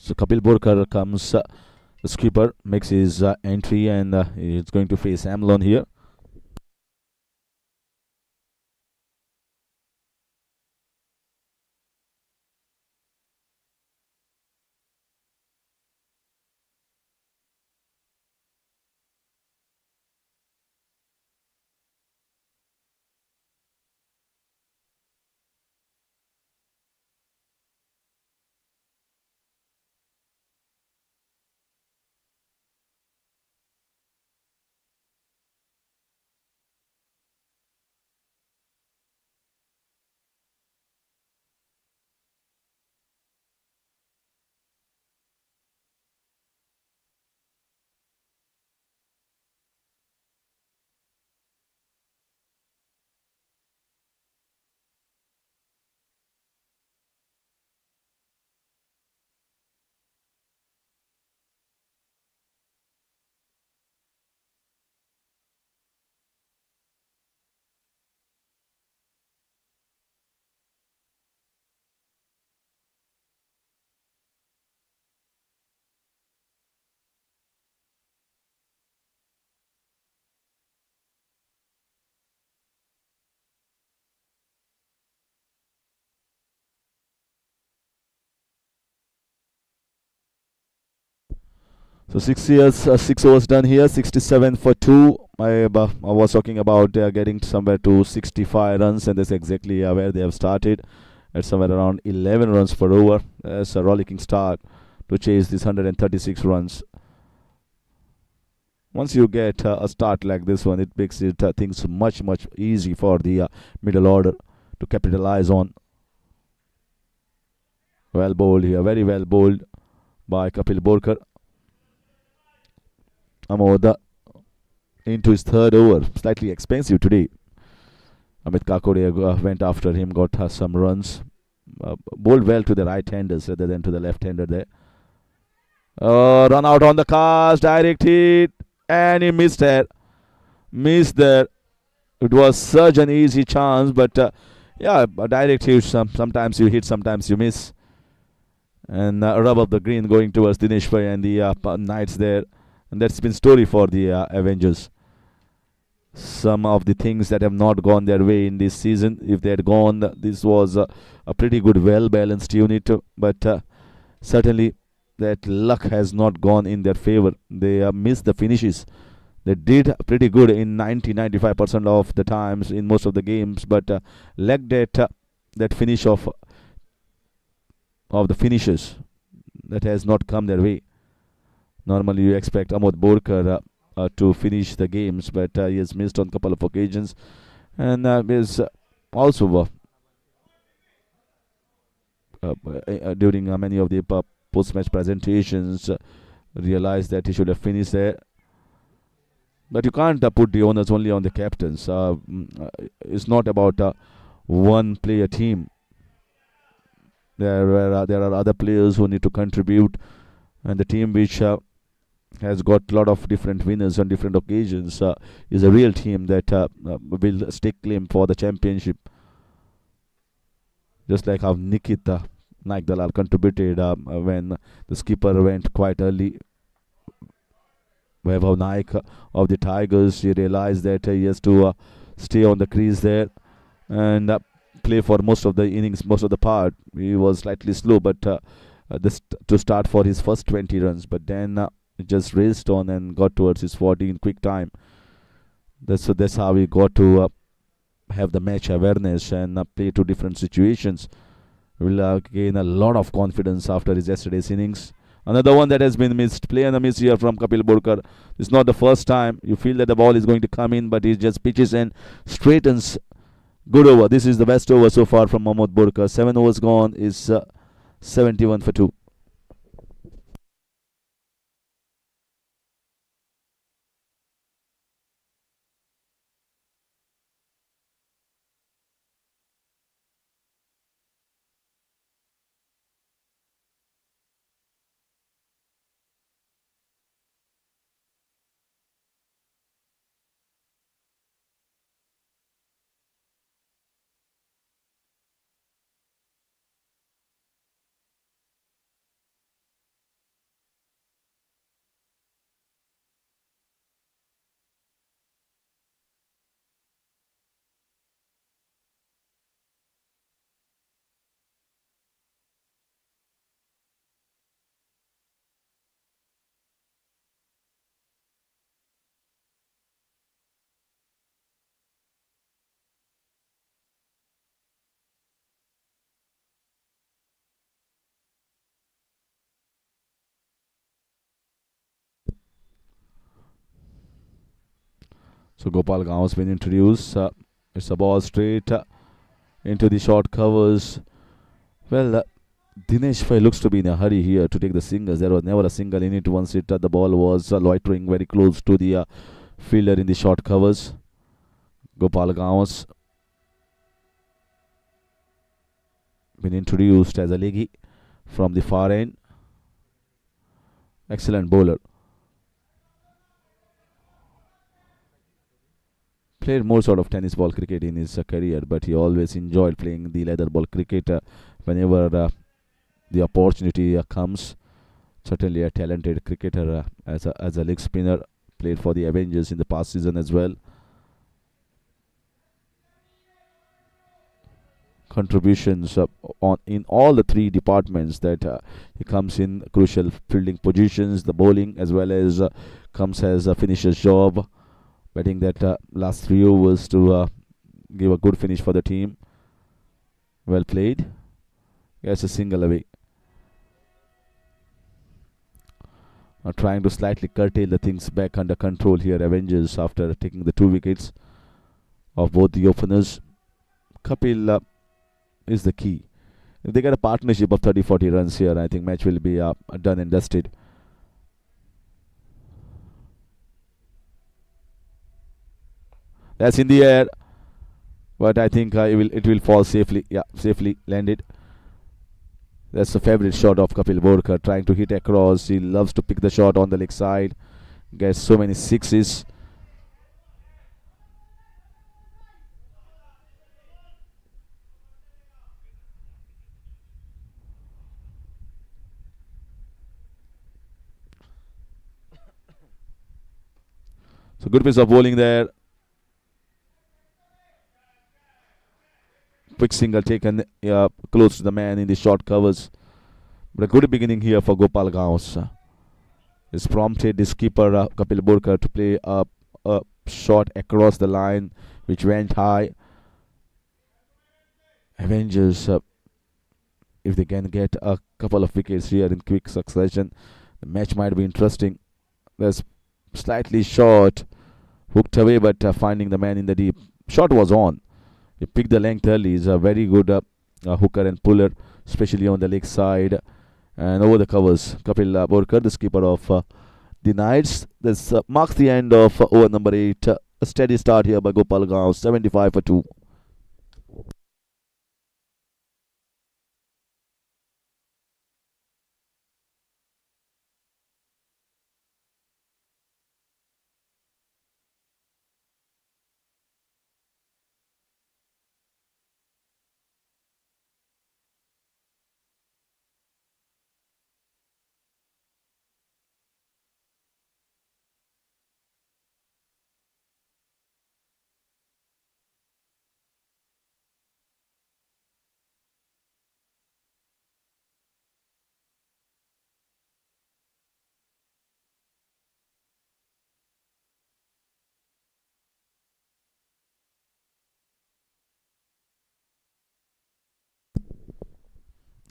So Kapil Borkar comes, the skipper makes his entry, and he's going to face Amlon here. So 6 years, 6 overs done here, 67 for two. I was talking about getting somewhere to 65 runs, and that's exactly where they have started, at somewhere around 11 runs per over. That's a rollicking start to chase these 136 runs. Once you get a start like this one, it makes it things much easy for the middle order to capitalize on. Well bowled here, very well bowled by Kapil Borkar. Amod into his third over, slightly expensive today. Amit Kakur went after him, got some runs. Bowled well to the right-handers rather than to the left-hander there. Run out on the cast, direct hit, and he missed there. Missed there. It was such an easy chance, but yeah, a direct hit. Sometimes you hit, sometimes you miss. And rub up the green going towards Dinesh Bhai and the Knights there. And that's been story for the Avengers. Some of the things that have not gone their way in this season. If they had gone, this was a pretty good, well-balanced unit. But certainly that luck has not gone in their favor. They missed the finishes. They did pretty good in 90-95% of the times in most of the games, but lacked that finish of the finishes that has not come their way. Normally, you expect Amod Borkar to finish the games, but he has missed on a couple of occasions, and is also during many of the post-match presentations realized that he should have finished there. But you can't put the onus only on the captains. It's not about one player team. There are other players who need to contribute, and the team which has got a lot of different winners on different occasions is a real team that will stake claim for the championship. Just like how Nikita Naik Dalal contributed when the skipper went quite early. Vaibhav Naik of the Tigers, he realized that he has to stay on the crease there and play for most of the innings, most of the part. He was slightly slow, but to start for his first 20 runs, but then he just raced on and got towards his 40 in quick time. That's how he got to have the match awareness and play to different situations. Will gain a lot of confidence after his yesterday's innings. Another one that has been missed. Play and a miss here from Kapil Borkar. It's not the first time. You feel that the ball is going to come in, but he just pitches and straightens. Good over. This is the best over so far from Mohammad Borkar. 7 overs gone is 71 for 2. So Gopal Gaon's been introduced. It's a ball straight into the short covers. Well, Dinesh Bhai looks to be in a hurry here to take the singles. There was never a single in it once the ball was loitering very close to the fielder in the short covers. Gopal Gaon's been introduced as a leggy from the far end. Excellent bowler. Played more sort of tennis ball cricket in his career, but he always enjoyed playing the leather ball cricket whenever the opportunity comes. Certainly a talented cricketer as a leg spinner. Played for the Avengers in the past season as well. Contributions on in all the three departments that he comes in crucial fielding positions, the bowling as well as comes as a finisher's job, betting that last 3 overs to give a good finish for the team. Well played. Yes, a single away. Trying to slightly curtail the things back under control here, Avengers, after taking the 2 wickets of both the openers. Kapil is the key. If they get a partnership of 30-40 runs here, I think match will be done and dusted. That's in the air, but I think it will fall safely. Yeah, safely landed. That's the favorite shot of Kapil Borkar, trying to hit across. He loves to pick the shot on the leg side. Gets so many sixes. So good piece of bowling there. Quick single taken close to the man in the short covers. But a good beginning here for Gopal Gaos. It's prompted the skipper Kapil Borkar to play a shot across the line which went high. Avengers, if they can get a couple of wickets here in quick succession, the match might be interesting. There's slightly short, hooked away, but finding the man in the deep. Shot was on. He picked the length early. He's a very good hooker and puller, especially on the leg side and over the covers. Kapil Borkar, the skipper of the Knights. This marks the end of over number 8. A steady start here by Gopal Gaon, 75 for 2.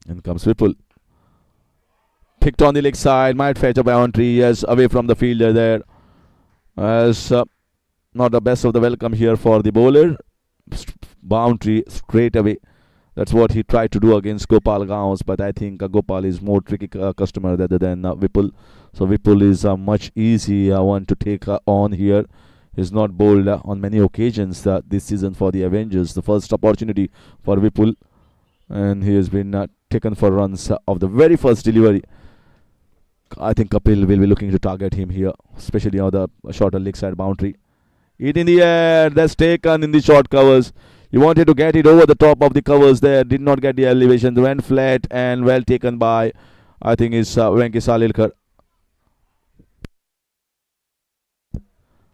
In comes Vipul. Picked on the leg side, might fetch a boundary. Yes, away from the fielder there. As not the best of the welcome here for the bowler. Boundary straight away. That's what he tried to do against Gopal Gaons, but I think Gopal is more tricky customer rather than Vipul. So Vipul is a much easier one to take on here. He's not bowled on many occasions this season for the Avengers. The first opportunity for Vipul, and he has been taken for runs of the very first delivery. I think Kapil will be looking to target him here, especially on the shorter leg side boundary. It in the air, that's taken in the short covers. He wanted to get it over the top of the covers there, did not get the elevation, went flat and well taken by, I think it's Venki Salilkar.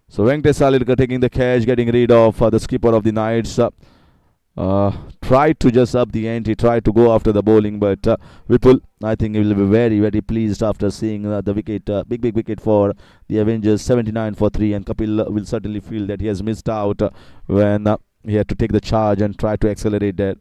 So Venkatesh Salilkar taking the catch, getting rid of the skipper of the Knights. Tried to just up the ante, tried to go after the bowling, but Vipul, I think he will be very, very pleased after seeing the wicket, big wicket for the Avengers, 79 for 3, and Kapil will certainly feel that he has missed out when he had to take the charge and try to accelerate that.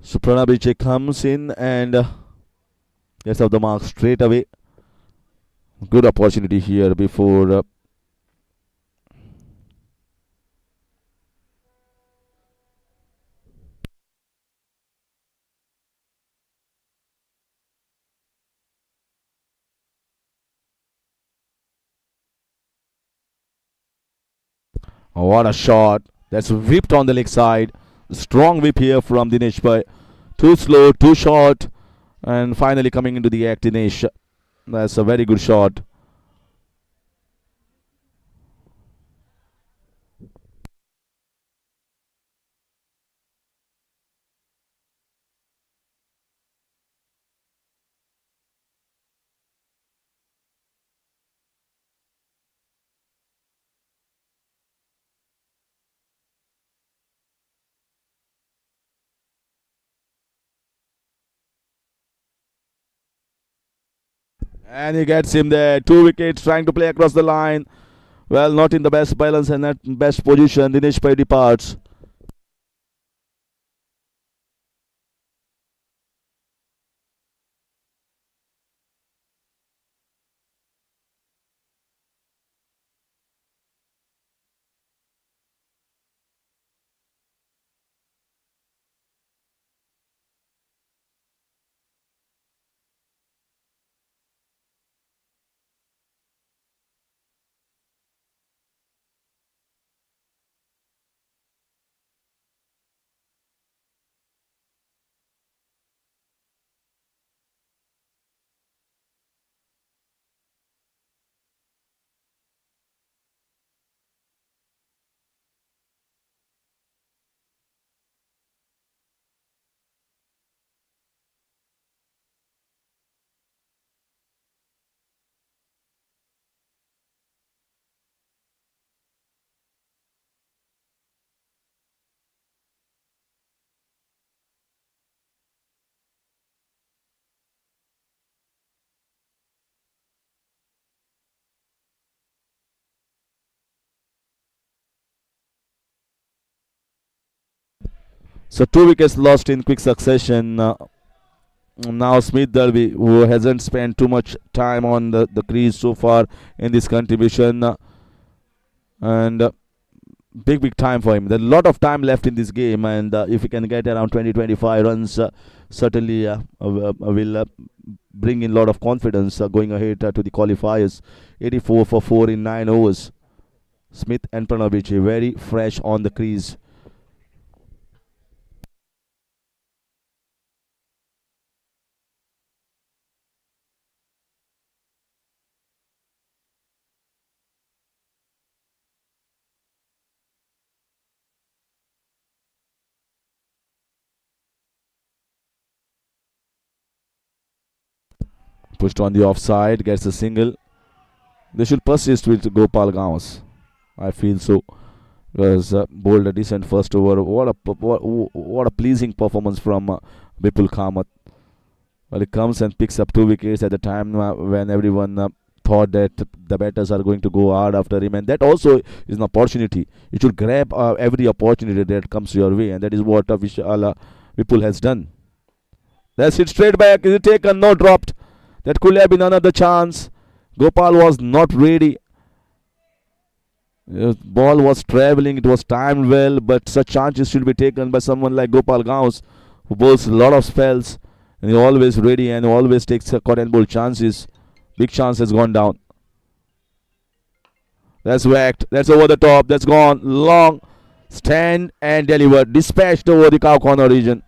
So Pranabiche comes in and gets off the mark straight away. Good opportunity here before. What a shot! That's whipped on the leg side. Strong whip here from Dinesh Bhai. Too slow, too short, and finally coming into the act, Dinesh. That's a very good shot. And he gets him there. 2 wickets trying to play across the line. Well, not in the best balance and not best position. Dinesh Bhai departs. So 2 wickets lost in quick succession. Now Smith Derby, who hasn't spent too much time on the crease so far in this contribution, and big time for him. There's a lot of time left in this game, and if he can get around 20-25 runs, certainly will bring in a lot of confidence going ahead to the qualifiers. 84 for 4 in 9 overs. Smith and Pranav very fresh on the crease. Pushed on the offside, gets a single. They should persist with Gopal Gauss. I feel so. Was bowled a decent first over. What a pleasing performance from Vipul Khaler. Well, he comes and picks up 2 wickets at the time when everyone thought that the batters are going to go hard after him, and that also is an opportunity. You should grab every opportunity that comes your way, and that is what Vipul has done. That's it straight back. Is it taken? No, dropped. That could have been another chance. Gopal was not ready. Ball was traveling, it was timed well, but such chances should be taken by someone like Gopal Gauss, who bowls a lot of spells, and he always ready and always takes cut and bowl chances. Big chance has gone down. That's whacked. That's over the top. That's gone long. Stand and delivered. Dispatched over the cow corner region.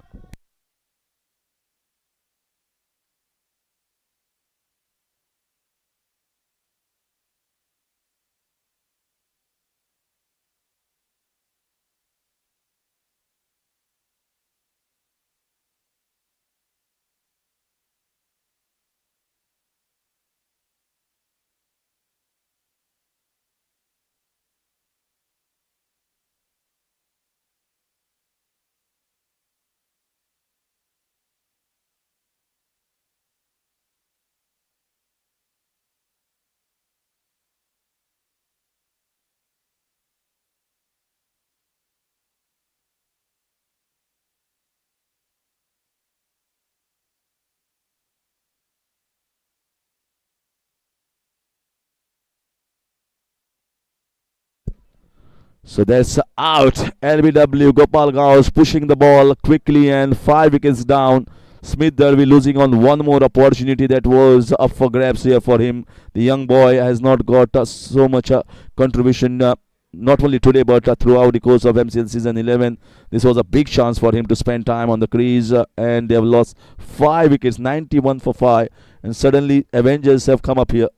So that's out. LBW Gopal Gaus pushing the ball quickly and 5 wickets down. Smith Derby losing on one more opportunity that was up for grabs here for him. The young boy has not got so much contribution, not only today but throughout the course of MCL season 11. This was a big chance for him to spend time on the crease, and they have lost 5 wickets, 91 for 5. And suddenly, Avengers have come up here.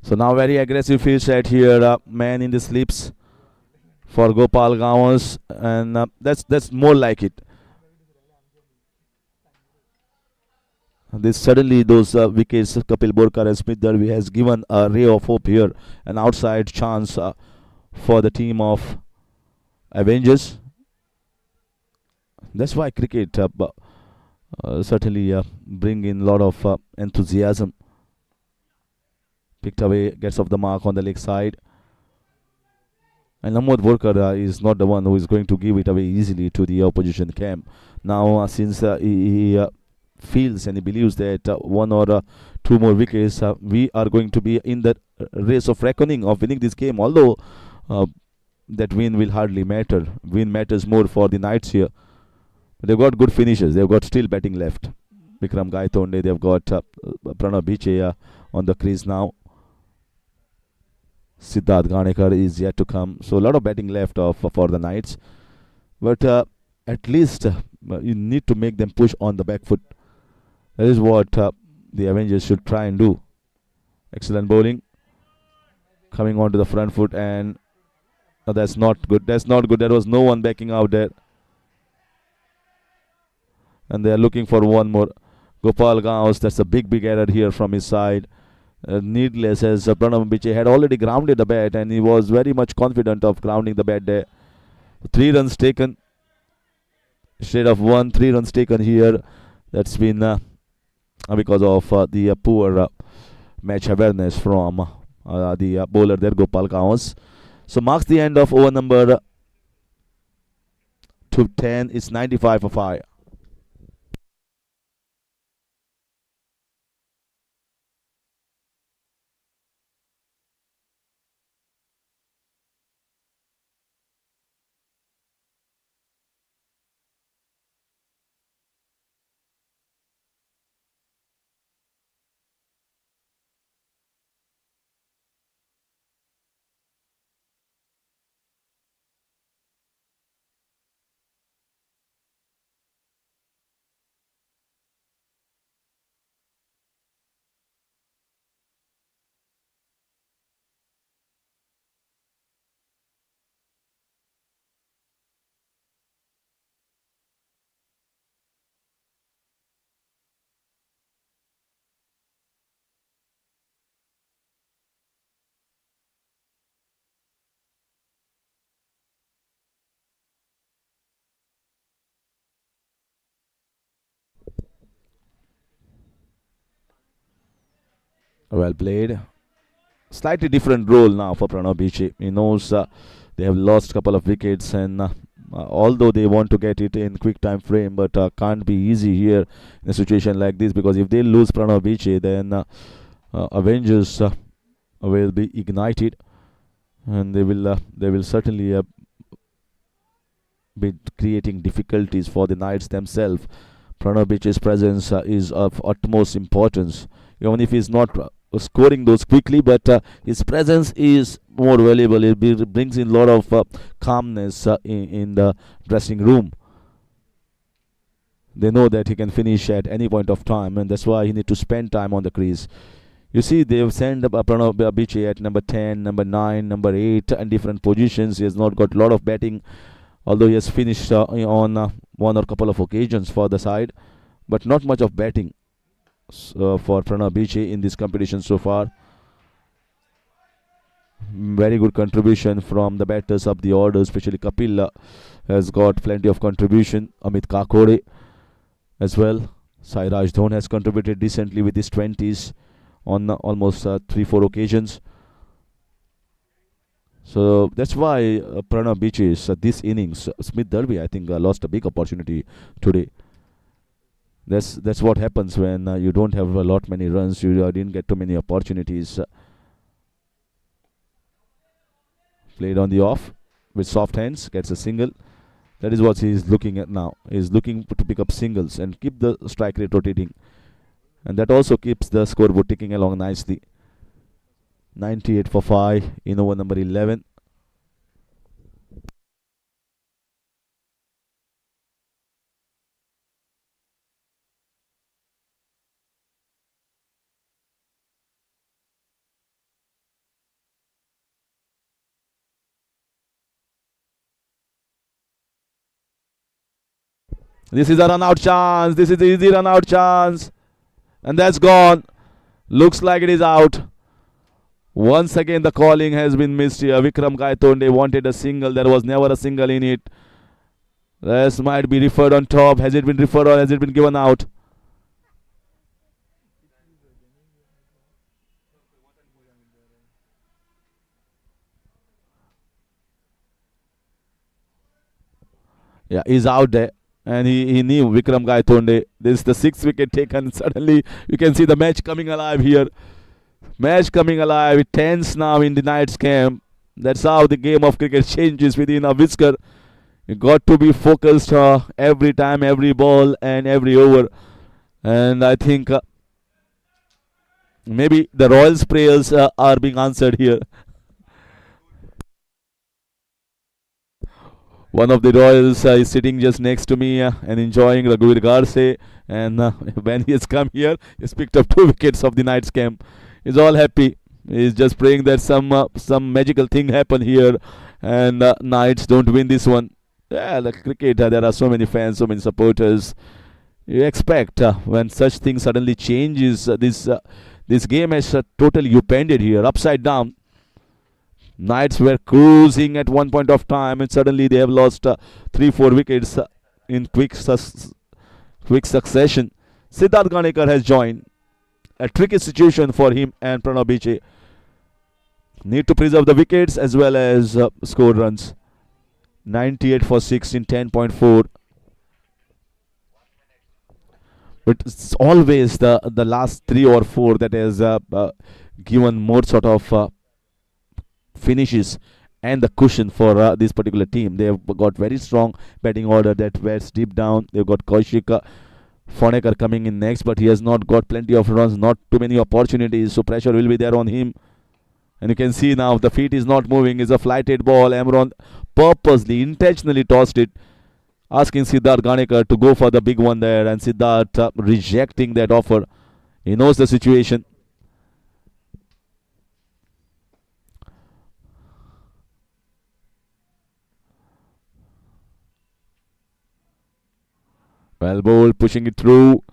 So now very aggressive field set here. Man in the slips for Gopal Gawans, and that's more like it. This suddenly those wickets Kapil Borkar and Smith Darby has given a ray of hope here, an outside chance for the team of Avengers. That's why cricket certainly bring in a lot of enthusiasm. Picked away, gets off the mark on the leg side. And Amod Borkar is not the one who is going to give it away easily to the opposition camp. Now, since he feels and he believes that one or two more wickets, we are going to be in the race of reckoning of winning this game. Although that win will hardly matter. Win matters more for the Knights here. They've got good finishes. They've got still batting left. Vikram Gaitonde. They've got Pranav Biche on the crease now. Siddharth Ganekar is yet to come. So a lot of batting left for the Knights. But at least you need to make them push on the back foot. That is what the Avengers should try and do. Excellent bowling. Coming onto the front foot, and that's not good. That's not good. There was no one backing out there. And they are looking for one more. Gopal Gaus, that's a big error here from his side. Needless, as Pranav Biche had already grounded the bat, and he was very much confident of grounding the bat there. 3 runs taken instead of 1. 3 runs taken here. That's been because of the poor match awareness from the bowler there, Gopal Gaus. So marks the end of over number 10. It's 95 for 5. Well played. Slightly different role now for Pranav Bichi. He knows they have lost a couple of wickets, and although they want to get it in quick time frame, but can't be easy here in a situation like this, because if they lose Pranav Bichi, then Avengers will be ignited, and they will certainly be creating difficulties for the Knights themselves. Pranav Bichi's presence is of utmost importance, even if he's not scoring those quickly, but his presence is more valuable. It brings in a lot of calmness in the dressing room. They know that he can finish at any point of time, and that's why he need to spend time on the crease. You see, they've sent Pranav Bichi at number 10, number 9, number 8, and different positions. He has not got a lot of batting, although he has finished on one or couple of occasions for the side, but not much of batting for Pranav Bichi in this competition so far. Very good contribution from the batters of the order, especially Kapil has got plenty of contribution. Amit Kakur as well. Sairaj Dhon has contributed decently with his 20s on almost 3-4 occasions. So that's why Pranav Bichi's this innings, Smith Derby, I think lost a big opportunity today. That's what happens when you don't have a lot many runs. You didn't get too many opportunities. Played on the off with soft hands, gets a single. That is what he is looking at now. He is looking to pick up singles and keep the strike rate rotating, and that also keeps the scoreboard ticking along nicely. 98 for 5 in over number 11. This is a run out chance. This is the easy run out chance. And that's gone. Looks like it is out. Once again, the calling has been missed here. Vikram Gaitonde wanted a single. There was never a single in it. This might be referred on top. Has it been referred or has it been given out? Yeah, he's out there. And he knew Vikram Gaitonde. This is the sixth wicket taken. Suddenly, you can see the match coming alive here. Match coming alive. It tense now in the Knights camp. That's how the game of cricket changes within a whisker. You got to be focused every time, every ball, and every over. And I think maybe the Royals' prayers are being answered here. One of the Royals is sitting just next to me and enjoying Raghuveer Garse. And when he has come here, he's picked up 2 wickets of the Knights camp. He's all happy. He's just praying that some magical thing happen here, and Knights don't win this one. Yeah, the cricket. There are so many fans, so many supporters. You expect when such things suddenly changes. This game has totally upended here, upside down. Knights were cruising at one point of time, and suddenly they have lost 3-4 wickets in quick succession. Siddharth Ganekar has joined. A tricky situation for him and Pranav Bichi. Need to preserve the wickets as well as score runs. 98 for 6 in 10.4. But it's always the last 3 or 4 that has given more sort of finishes and the cushion for this particular team. They have got very strong batting order that wears deep down. They've got Kaushik Fonekar coming in next, but he has not got plenty of runs, not too many opportunities, so pressure will be there on him. And you can see now the feet is not moving. It's a flighted ball. Amron purposely, intentionally tossed it, asking Siddharth Ganekar to go for the big one there, and Siddharth rejecting that offer. He knows the situation. Well bowled, pushing it through.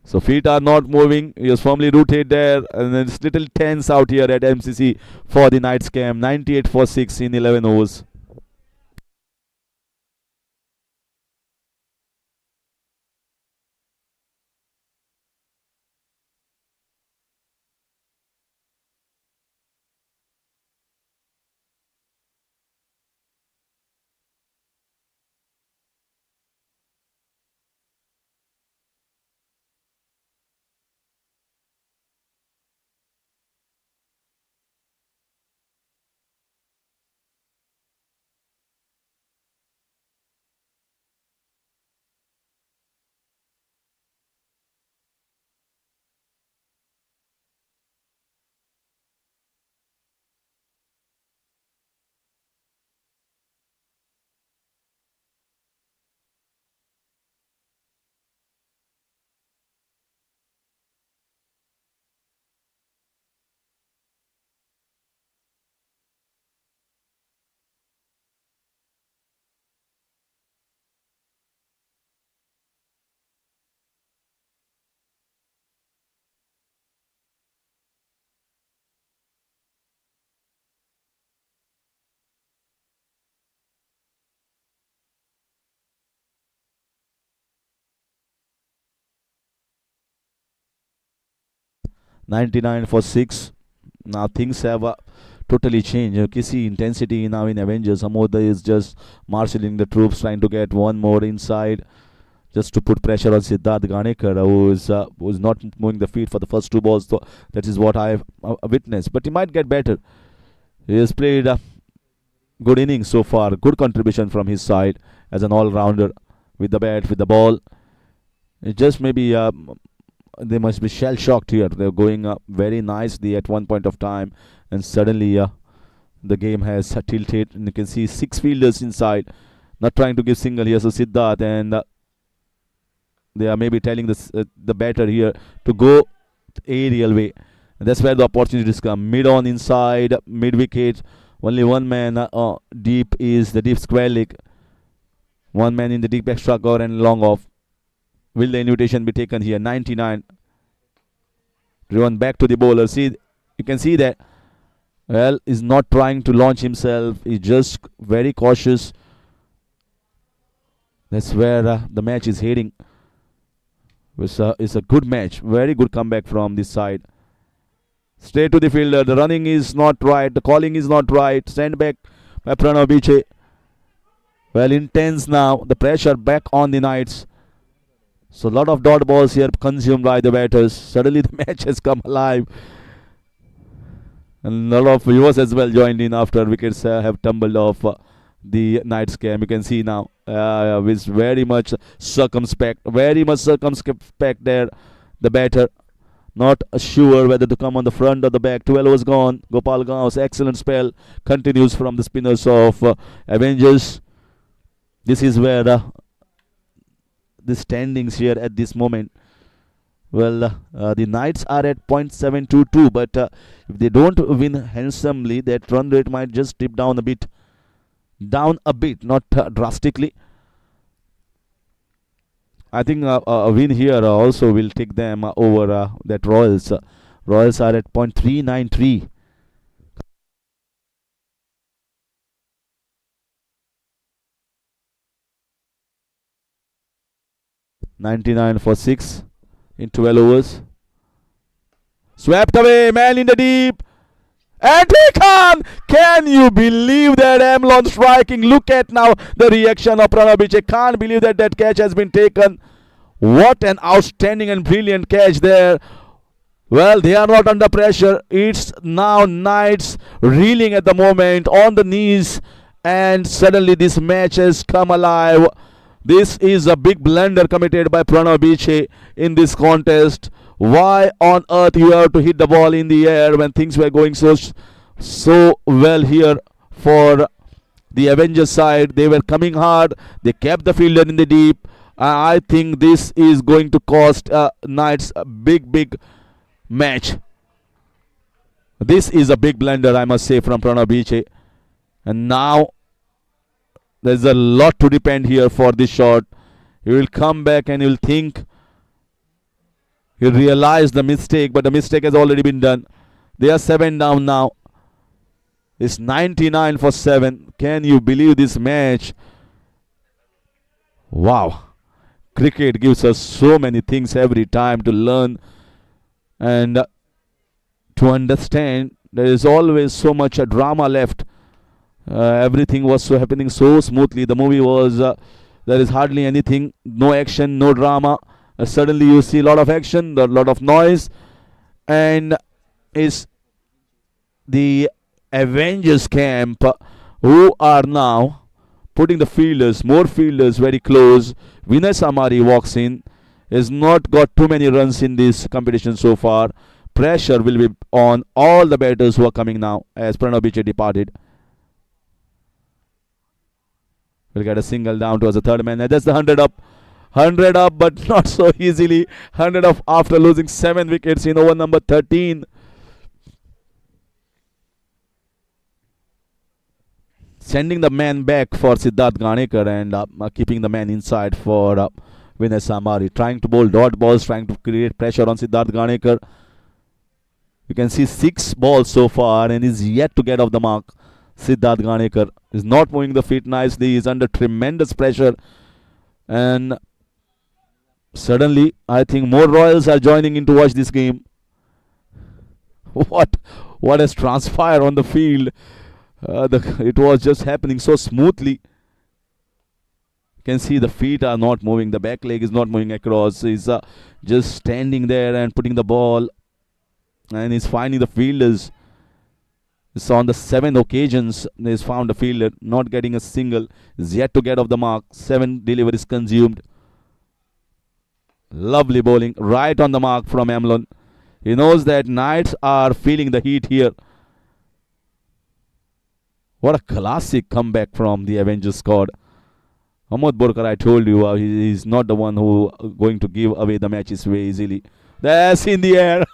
So feet are not moving. He is firmly rooted there, and it's little tense out here at MCC for the Knights camp. 98 for 6 in 11 overs. 99 for 6. Now things have totally changed. You can see intensity now in Avengers. Amoda is just marshalling the troops, trying to get one more inside, just to put pressure on Siddharth Ganekar, who is not moving the feet for the first two balls. So that is what I've witnessed. But he might get better. He has played a good innings so far. Good contribution from his side as an all-rounder with the bat, with the ball. It just maybe they must be shell-shocked here. They're going very nicely at one point of time, and suddenly the game has tilted. And you can see 6 fielders inside, not trying to give single here. So Siddharth, and they are maybe telling the batter here to go aerial way. And that's where the opportunities come. Mid-on inside, mid-wicket. Only one man deep is the deep square leg. One man in the deep extra cover and long off. Will the invitation be taken here? 99. Driven back to the bowler. See, you can see that. Well, he's not trying to launch himself. He's just very cautious. That's where the match is heading. It's a good match. Very good comeback from this side. Straight to the fielder. The running is not right. The calling is not right. Send back by Pranav Biche. Well, intense now. The pressure back on the Knights. So a lot of dot balls here consumed by the batters. Suddenly the match has come alive. And a lot of viewers as well joined in after wickets have tumbled off the Knights camp. You can see now with very much circumspect there. The batter not sure whether to come on the front or the back. 12 overs gone. Gopal Gao's excellent spell continues from the spinners of Avengers. This is where the standings here at this moment. Well, the Knights are at .722, but if they don't win handsomely, that run rate might just dip down a bit. Not drastically. I think a win here also will take them over that Royals. Royals are at .393. .99 for 6 in 12 overs. Swept away, man in the deep. And can you believe that Amlon striking? Look at now the reaction of Pranav Biche. Can't believe that catch has been taken. What an outstanding and brilliant catch there. Well, they are not under pressure. It's now Knights reeling at the moment on the knees, and suddenly this match has come alive. This is a big blunder committed by Pranav Biche in this contest. Why on earth you have to hit the ball in the air when things were going so well here for the Avengers side? They were coming hard. They kept the fielder in the deep. I think this is going to cost Knights a big match. This is a big blunder, I must say, from Pranav Biche. And now there's a lot to depend here for this shot. He will come back and he will think. He'll realize the mistake, but the mistake has already been done. They are 7 down now. It's 99 for 7. Can you believe this match? Wow. Cricket gives us so many things every time to learn and to understand. There is always so much drama left. Everything was happening so smoothly. The movie was, there is hardly anything, no action, no drama. Suddenly you see a lot of action, a lot of noise, and it's the Avengers camp who are now putting the more fielders very close. Vinay Samari walks in, has not got too many runs in this competition so far. Pressure will be on all the batters who are coming now as Pranav Biche departed. We'll get a single down towards the third man. That's the 100 up. 100 up, but not so easily. 100 up after losing 7 wickets in over number 13. Sending the man back for Siddharth Ganekar and keeping the man inside for Vinay Samari. Trying to bowl dot balls, trying to create pressure on Siddharth Ganekar. You can see 6 balls so far and is yet to get off the mark. Siddharth Ganekar is not moving the feet nicely. He is under tremendous pressure. And suddenly, I think more Royals are joining in to watch this game. what what has transpired on the field? It was just happening so smoothly. You can see the feet are not moving, the back leg is not moving across. He's just standing there and putting the ball, and he's finding the fielders. It's on the 7 occasions he's found a fielder, not getting a single. Is yet to get off the mark. 7 deliveries consumed. Lovely bowling, right on the mark from Amlon. He knows that Knights are feeling the heat here. What a classic comeback from the Avengers squad. Ahmad Borkar, I told you, he's not the one who going to give away the matches very easily. That's in the air.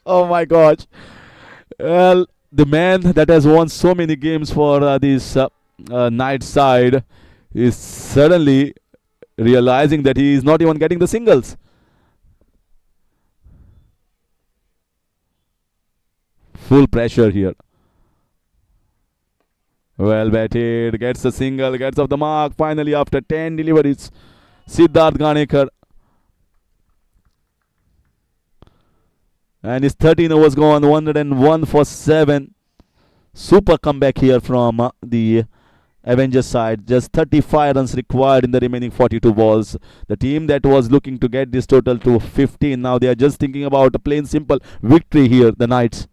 Oh my gosh. Well, the man that has won so many games for this Knight side is suddenly realizing that he is not even getting the singles. Full pressure here. Well batted, gets a single, gets off the mark. Finally, after 10 deliveries, Siddharth Ganekar. And his 13 overs gone, 101 for 7. Super comeback here from the Avengers side. Just 35 runs required in the remaining 42 balls. The team that was looking to get this total to 15, now they are just thinking about a plain simple victory here, the Knights.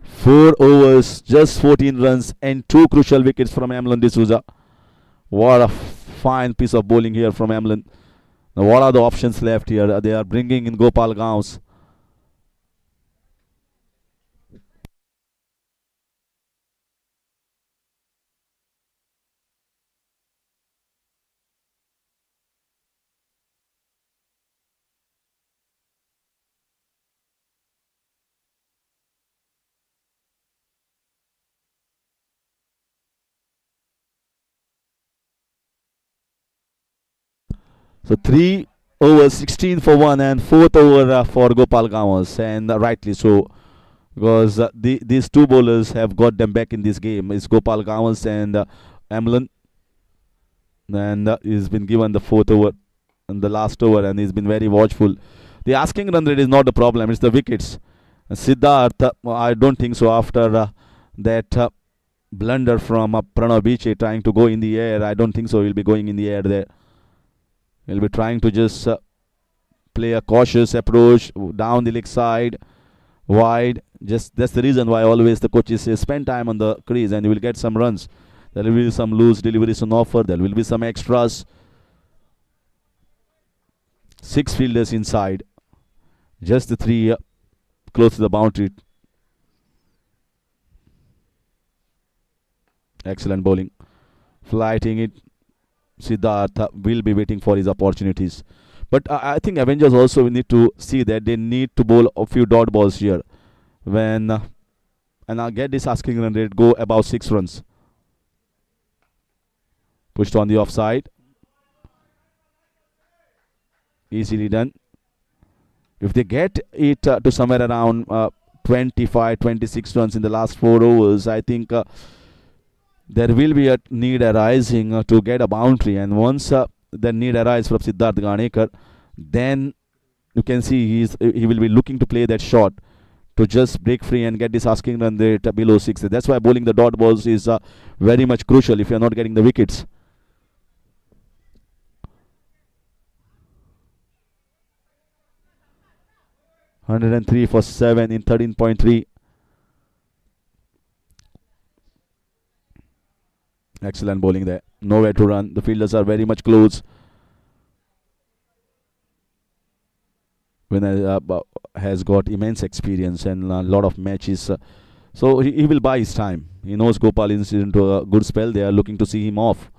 Four overs, just 14 runs, and 2 crucial wickets from Amlon D'Souza. What a fine piece of bowling here from Amlon. Now, what are the options left here? They are bringing in Gopal Gauss. So 3 overs, 16 for 1, and 4th over for Gopal Gauss, and rightly so, because these two bowlers have got them back in this game. It's Gopal Gauss and Amlon, and he's been given the 4th over and the last over, and he's been very watchful. The asking run rate is not the problem; it's the wickets. Siddharth, I don't think so. After that blunder from Pranav Biche trying to go in the air, I don't think so. He'll be going in the air there. He'll be trying to just play a cautious approach down the leg side, wide. Just that's the reason why always the coaches say spend time on the crease and you will get some runs. There will be some loose deliveries on offer. There will be some extras. 6 fielders inside. Just the 3 close to the boundary. Excellent bowling. Flighting it. Siddhartha will be waiting for his opportunities. But I think Avengers also need to see that they need to bowl a few dot balls here. When and I'll get this asking run rate go about 6 runs. Pushed on the offside. Easily done. If they get it to somewhere around 25, 26 runs in the last 4 overs, I think there will be a need arising to get a boundary. And once the need arises from Siddharth Ganekar, then you can see he will be looking to play that shot to just break free and get this asking run rate below 6. That's why bowling the dot balls is very much crucial if you are not getting the wickets. (103 for 7 in 13.3). Excellent bowling there. Nowhere to run. The fielders are very much close. Vinay has got immense experience and a lot of matches. So he will buy his time. He knows Gopal is into a good spell. They are looking to see him off.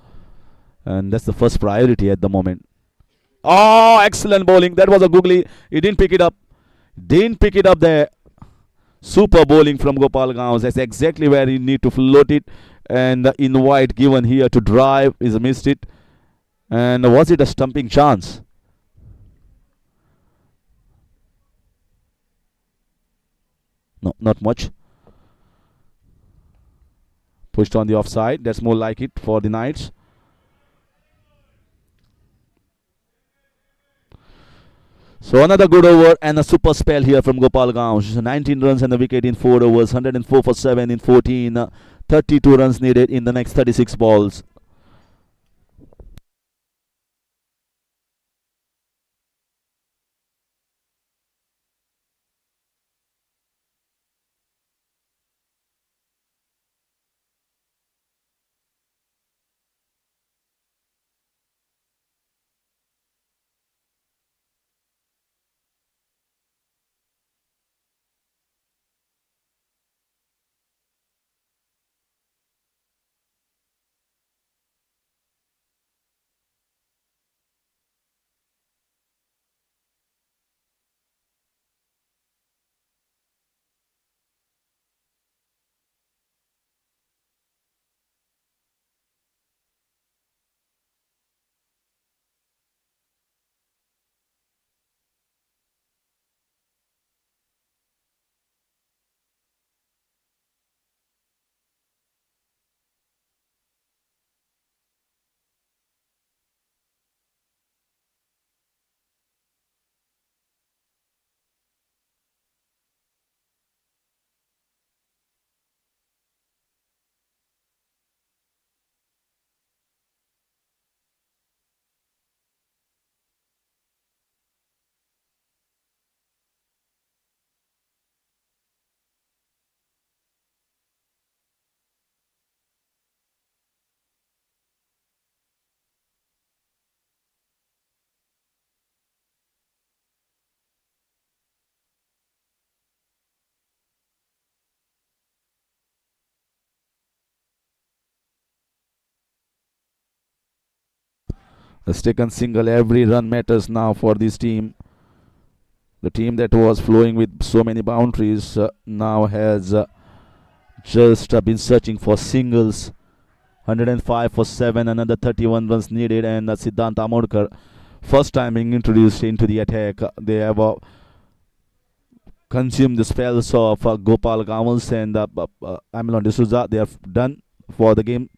And that's the first priority at the moment. Oh, excellent bowling. That was a googly. He didn't pick it up. Didn't pick it up there. Super bowling from Gopal Gauss. That's exactly where you need to float it. And in wide given here to drive is missed it. And was it a stumping chance? No, not much. Pushed on the offside. That's more like it for the Knights. So another good over and a super spell here from Gopal Ganj. 19 runs and a wicket in 4 overs, 104 for 7 in 14, 32 runs needed in the next 36 balls. Has taken single. Every run matters now for this team. The team that was flowing with so many boundaries now has just been searching for singles. 105 for 7, another 31 runs needed, and Siddhant Amodkar, first time being introduced into the attack. They have consumed the spells of Gopal Gawals and Amilon D'Souza. They are done for the game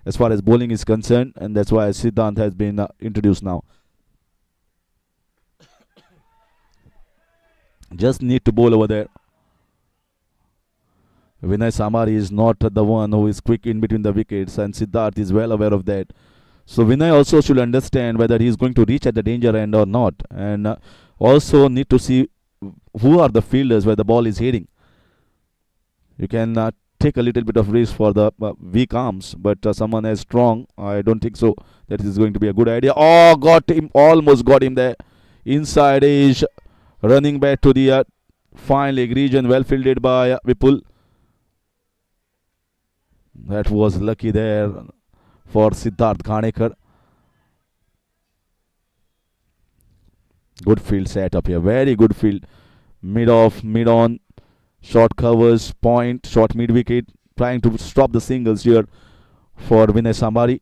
as far as bowling is concerned, and that's why Siddhant has been introduced now. Just need to bowl over there. Vinay Samari is not the one who is quick in between the wickets, and Siddharth is well aware of that. So Vinay also should understand whether he is going to reach at the danger end or not, and also need to see who are the fielders where the ball is hitting. You can take a little bit of risk for the weak arms, but someone as strong, I don't think so. That is going to be a good idea. Oh, got him! Almost got him there. Inside edge, running back to the fine leg region, well fielded by Vipul. That was lucky there for Siddharth Ghanekar. Good field set up here. Very good field. Mid off, mid on. Short covers, point, short mid wicket. Trying to stop the singles here for Vinay Samari.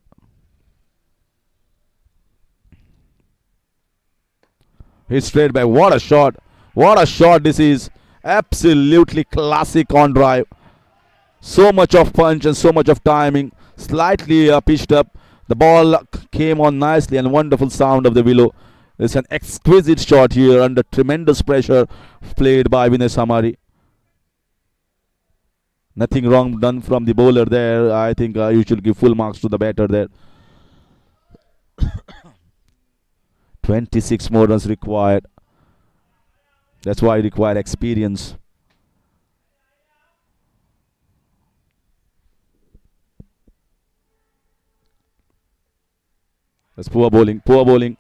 He's straight back. What a shot. What a shot this is. Absolutely classic on drive. So much of punch and so much of timing. Slightly pitched up. The ball came on nicely, and wonderful sound of the willow. It's an exquisite shot here under tremendous pressure played by Vinay Samari. Nothing wrong done from the bowler there. I think you should give full marks to the batter there. 26 more runs required. That's why you require experience. That's poor bowling, poor bowling.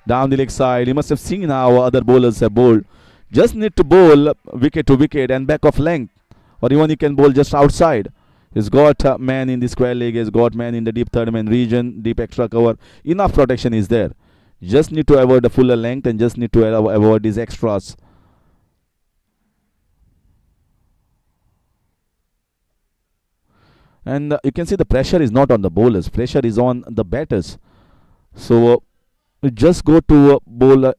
Down the leg side. You must have seen how other bowlers have bowled. Just need to bowl wicket to wicket and back of length. Or even you can bowl just outside. He's got a man in the square leg. He's got man in the deep third man region. Deep extra cover. Enough protection is there. Just need to avoid the fuller length and just need to avoid these extras. And you can see the pressure is not on the bowlers. Pressure is on the batters. So just go to bowl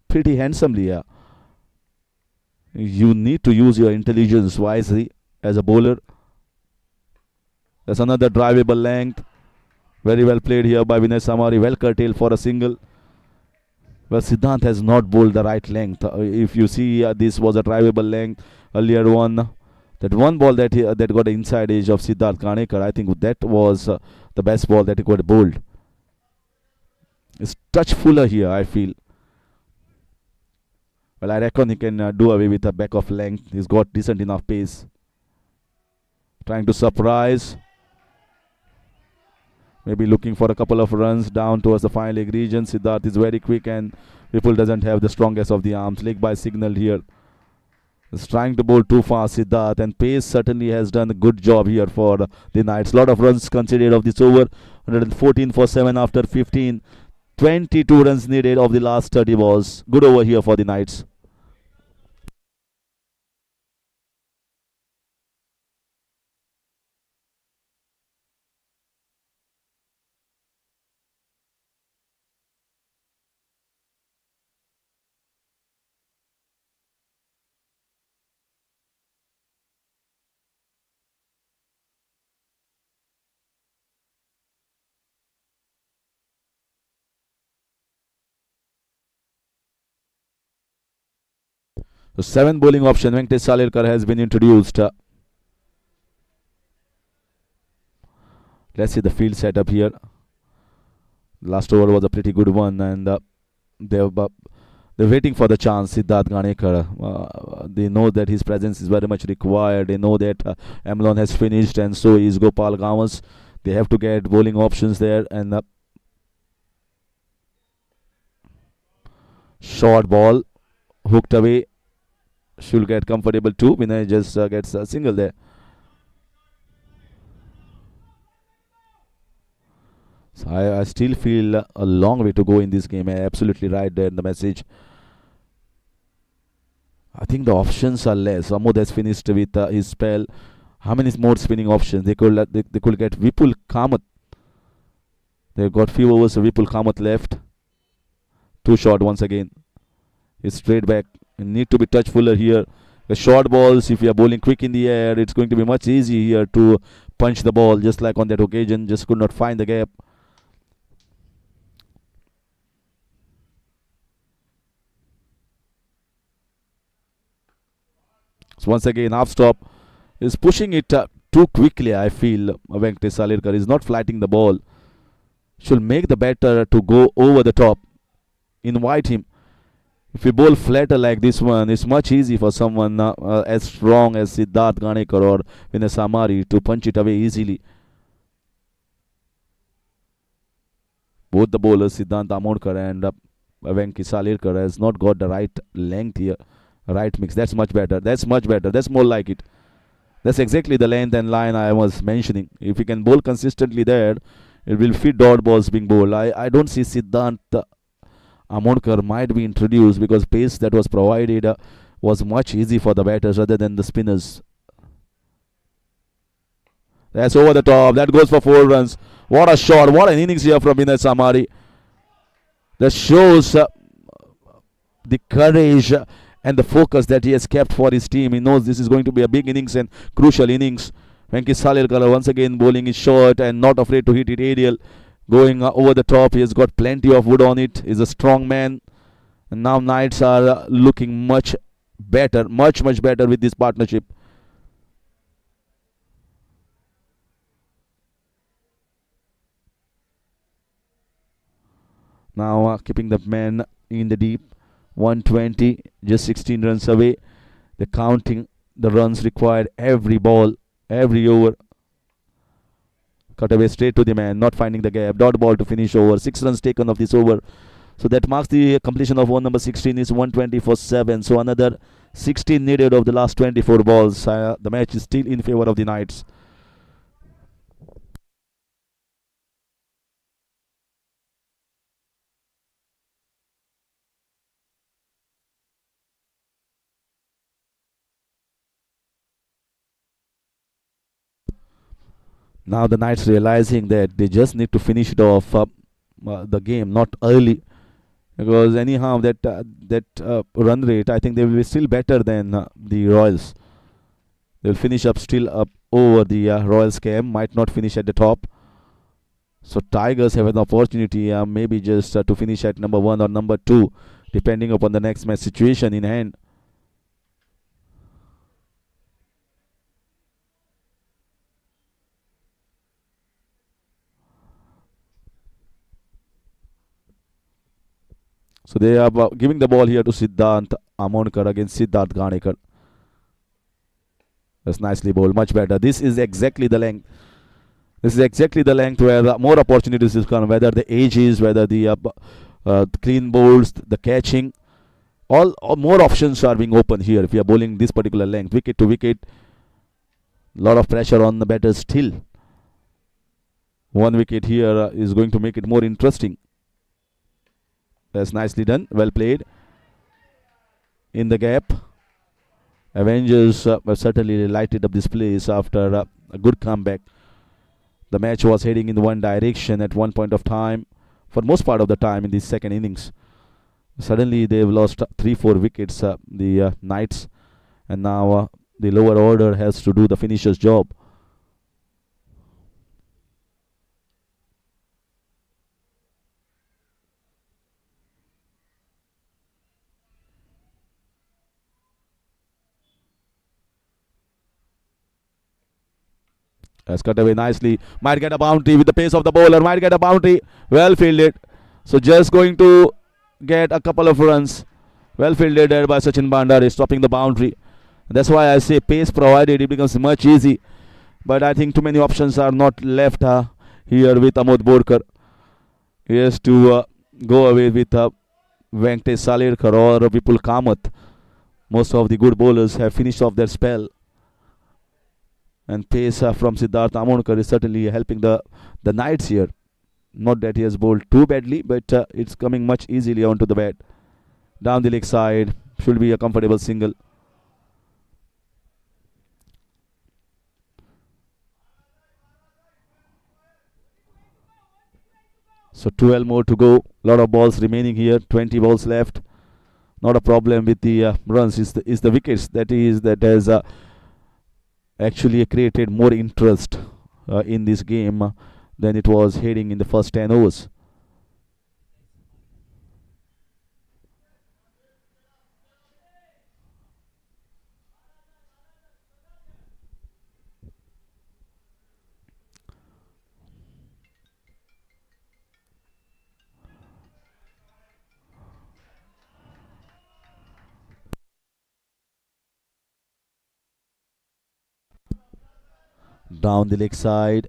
pretty handsomely here. You need to use your intelligence wisely as a bowler. That's another drivable length. Very well played here by Vinay Samari. Well curtailed for a single. Well, Siddhant has not bowled the right length. If you see, this was a drivable length earlier one. That one ball that got the inside edge of Siddharth Ganekar, I think that was the best ball that he got bowled. It's touch fuller here, I feel. Well, I reckon he can do away with the back of length. He's got decent enough pace. Trying to surprise. Maybe looking for a couple of runs down towards the final leg region. Siddharth is very quick and Vipul doesn't have the strongest of the arms. Leg by signal here. Is trying to bowl too fast, Siddharth, and pace certainly has done a good job here for the Knights. Lot of runs considered of this over. 114 for 7 after 15. 22 runs needed of the last 30 balls. Good over here for the Knights. The 7th bowling option, Venkatesh Salirkar, has been introduced. Let's see the field setup here. Last over was a pretty good one, and they're waiting for the chance. Siddharth Ganekar. They know that his presence is very much required. They know that Amlon has finished, and so is Gopal Gawas. They have to get bowling options there, and short ball hooked away. Should get comfortable too. Vinay just gets a single there. So I still feel a long way to go in this game. Absolutely right there in the message. I think the options are less. Amod has finished with his spell. How many more spinning options? They could get Vipul Kamath. They've got few overs of Vipul Kamath left. Too short once again. He's straight back. You need to be touch fuller here. The short balls, if you are bowling quick in the air, it's going to be much easier here to punch the ball, just like on that occasion. Just could not find the gap. So once again, half stop is pushing it too quickly. I feel Venkatesh Salirkar is not flatting the ball. Should make the batter to go over the top. Invite him. If you bowl flatter like this one, it's much easy for someone as strong as Siddharth Ganekar or Vinay Samari to punch it away easily. Both the bowlers, Siddhant Amodkar and Venki Salirkar, has not got the right length here, right mix. That's much better. That's much better. That's more like it. That's exactly the length and line I was mentioning. If you can bowl consistently there, it will fit dot balls being bowled. I don't see Siddhant Amodkar might be introduced because pace that was provided was much easy for the batters rather than the spinners. That's over the top. That goes for 4 runs. What a shot. What an innings here from Vinay Samari. That shows the courage and the focus that he has kept for his team. He knows this is going to be a big innings and crucial innings. Venki Salirkar once again bowling his short and not afraid to hit it aerial. Going over the top. He has got plenty of wood on it. He's a strong man. And now Knights are looking much better. Much better with this partnership. Now keeping the man in the deep. 120. Just 16 runs away. They're counting the runs required every ball, every over. Cut away straight to the man, not finding the gap. Dot ball to finish over. 6 runs taken of this over. So that marks the completion of over number 16 is 120 for 7. So another 16 needed of the last 24 balls. The match is still in favor of the Knights. Now the Knights realizing that they just need to finish it off the game, not early. Because anyhow, that run rate, I think they will be still better than the Royals. They'll finish up still up over the Royals camp. Might not finish at the top. So Tigers have an opportunity, maybe just to finish at number 1 or number 2, depending upon the next match situation in hand. So they are giving the ball here to Siddhant Amonkar against Siddharth Ganekar. That's nicely bowled, much better. This is exactly the length. This is exactly the length where more opportunities is come. Whether the age is, whether the clean bowls, the catching, all more options are being open here. If you are bowling this particular length, wicket to wicket, lot of pressure on the batters still. One wicket here is going to make it more interesting. That's nicely done. Well played. In the gap. Avengers have certainly lighted up this place after a good comeback. The match was heading in one direction at one point of time, for most part of the time in the second innings. Suddenly they've lost 3-4 wickets, the Knights, and now the lower order has to do the finisher's job. Has cut away nicely. Might get a boundary with the pace of the bowler. Might get a boundary. Well fielded. So just going to get a couple of runs. Well fielded there by Sachin Bandare, stopping the boundary. That's why I say pace provided, it becomes much easy. But I think too many options are not left here with Amod Borkar. He has to go away with Venkatesh Salirkar or Vipul Kamath. Most of the good bowlers have finished off their spell. And pace from Siddharth Amonkar is certainly helping the Knights here. Not that he has bowled too badly, but it's coming much easily onto the bat. Down the leg side, should be a comfortable single. So 12 more to go. Lot of balls remaining here. 20 balls left. Not a problem with the runs. Is the wickets that has actually created more interest in this game than it was heading in the first 10 overs. Down the leg side.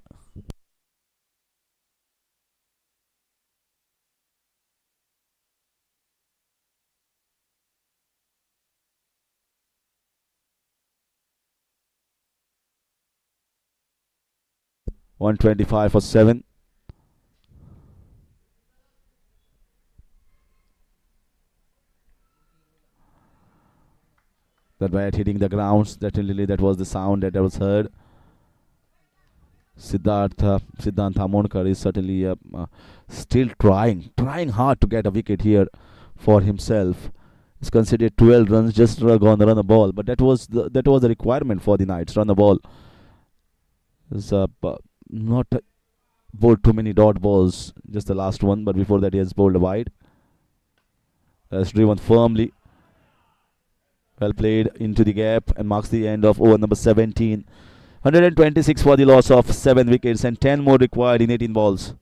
$125 for 7. That bat hitting the ground. That was the sound that was heard. Siddhant Amonkar is certainly still trying hard to get a wicket here for himself. It's considered 12 runs, just gone run a ball, but that was the requirement for the Knights. Run a ball. It's not bowled too many dot balls, just the last one, but before that he has bowled a wide. Has driven firmly. Well played into the gap and marks the end of over number 17. 126 for the loss of 7 wickets and 10 more required in 18 balls.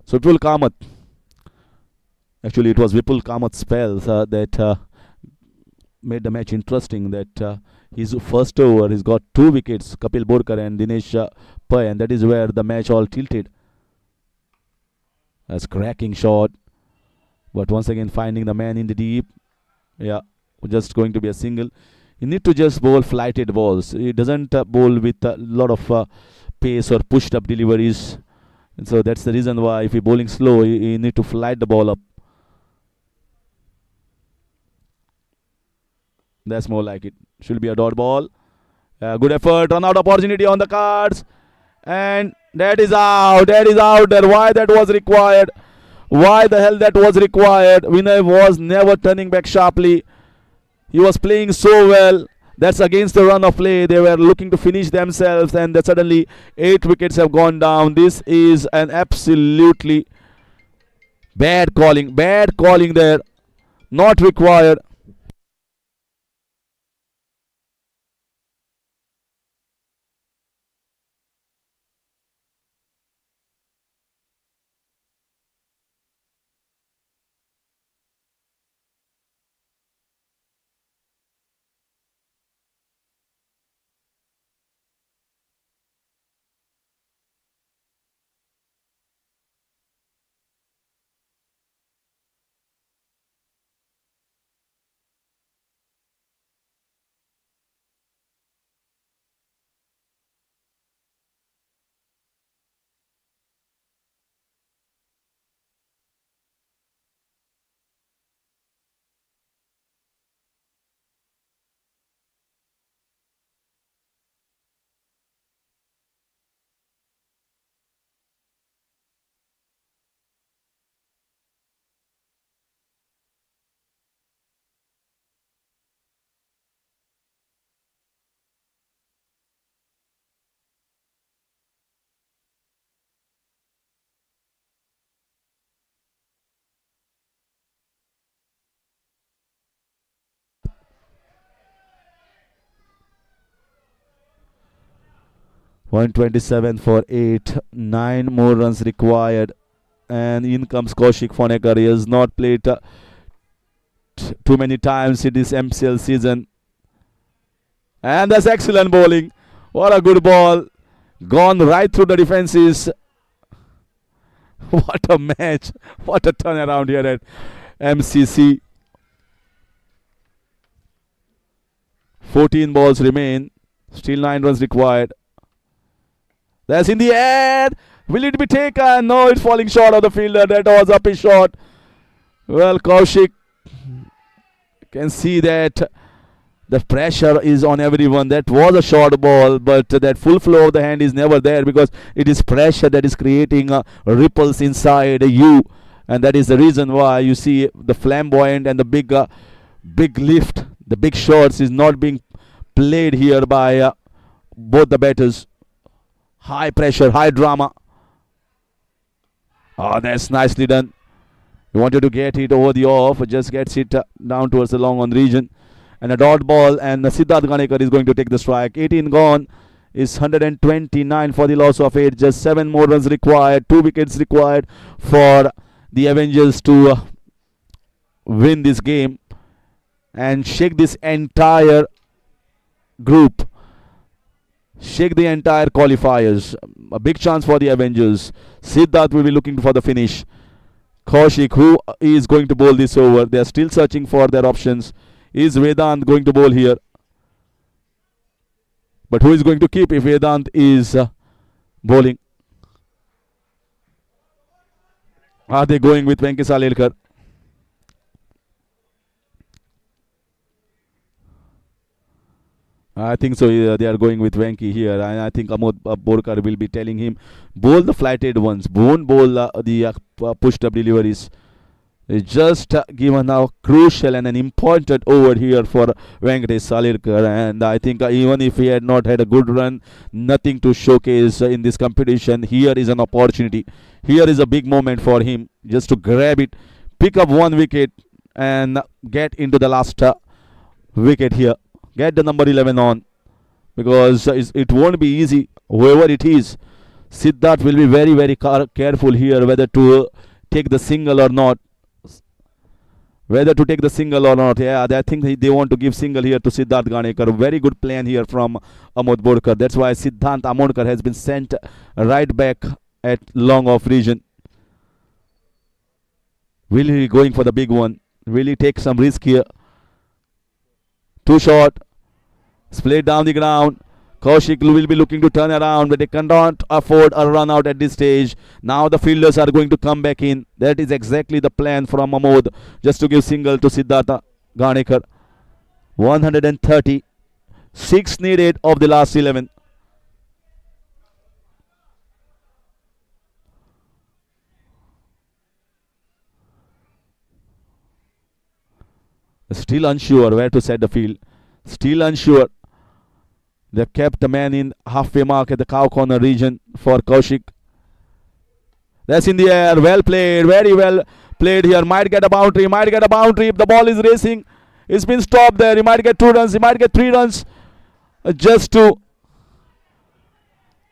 So Vipul Kamath. Actually, it was Vipul Kamath's spells that made the match interesting. That his first over. He's got 2 wickets, Kapil Borkar and Dinesh Pai, and that is where the match all tilted. That's cracking shot, but once again finding the man in the deep. Yeah, just going to be a single. You need to just bowl flighted balls. He doesn't bowl with a lot of pace or pushed up deliveries. And so that's the reason why if you're bowling slow, you need to flight the ball up. That's more like it. Should be a dot ball. Good effort. Run out opportunity on the cards. And that is out. That is out there. Why that was required? Why the hell that was required? Vinay was never turning back sharply. He was playing so well. That's against the run of play. They were looking to finish themselves, and suddenly 8 wickets have gone down. This is an absolutely bad calling. Bad calling there. Not required. .127 for 8. 9 more runs required. And in comes Kaushik Fonekar. He has not played too many times in this MCL season. And that's excellent bowling. What a good ball. Gone right through the defenses. What a match. What a turnaround here at MCC. 14 balls remain. Still 9 runs required. That's in the air. Will it be taken? No, it's falling short of the fielder. That was up his shot. Well, Kaushik can see that the pressure is on everyone. That was a short ball, but that full flow of the hand is never there because it is pressure that is creating ripples inside you. And that is the reason why you see the flamboyant and the big lift, the big shots is not being played here by both the batters. High pressure, high drama. Oh, that's nicely done. He wanted to get it over the off, just gets it down towards the long on region. And a dot ball, and Siddharth Ganekar is going to take the strike. 18 gone is 129 for the loss of 8. Just 7 more runs required. 2 wickets required for the Avengers to win this game and shake this entire group. Shake the entire qualifiers. A big chance for the Avengers. Siddharth will be looking for the finish. Kaushik, who is going to bowl this over? They are still searching for their options. Is Vedant going to bowl here? But who is going to keep if Vedant is bowling? Are they going with Venki Salelkar? I think so. They are going with Venki here, and I think Amit Borkar will be telling him bowl the flighted ones, won't bowl the pushed up deliveries. It's just given a crucial and an important over here for Venkatesh Salirkar, and I think even if he had not had a good run, nothing to showcase in this competition, here is an opportunity. Here is a big moment for him just to grab it, pick up 1 wicket and get into the last wicket here. Get the number 11 on, because it won't be easy. Whoever it is, Siddharth will be very, very careful here whether to take the single or not. whether to take the single or not. Yeah, I think they want to give single here to Siddharth Ganekar. Very good plan here from Amod Borkar. That's why Siddhant Amodkar has been sent right back at long off region. Will he going for the big one? Will he take some risk here? Too short. Split down the ground. Kaushik will be looking to turn around, but they cannot afford a run out at this stage. Now the fielders are going to come back in. That is exactly the plan from Amod, just to give single to Siddhartha Ganekar. 130. 6 needed of the last 11. Still unsure where to set the field. Still unsure. They kept the man in halfway mark at the cow corner region for Kaushik. That's in the air. Well played. Very well played here. Might get a boundary. Might get a boundary. If the ball is racing, it's been stopped there. He might get 2 runs. He might get 3 runs. Just 2.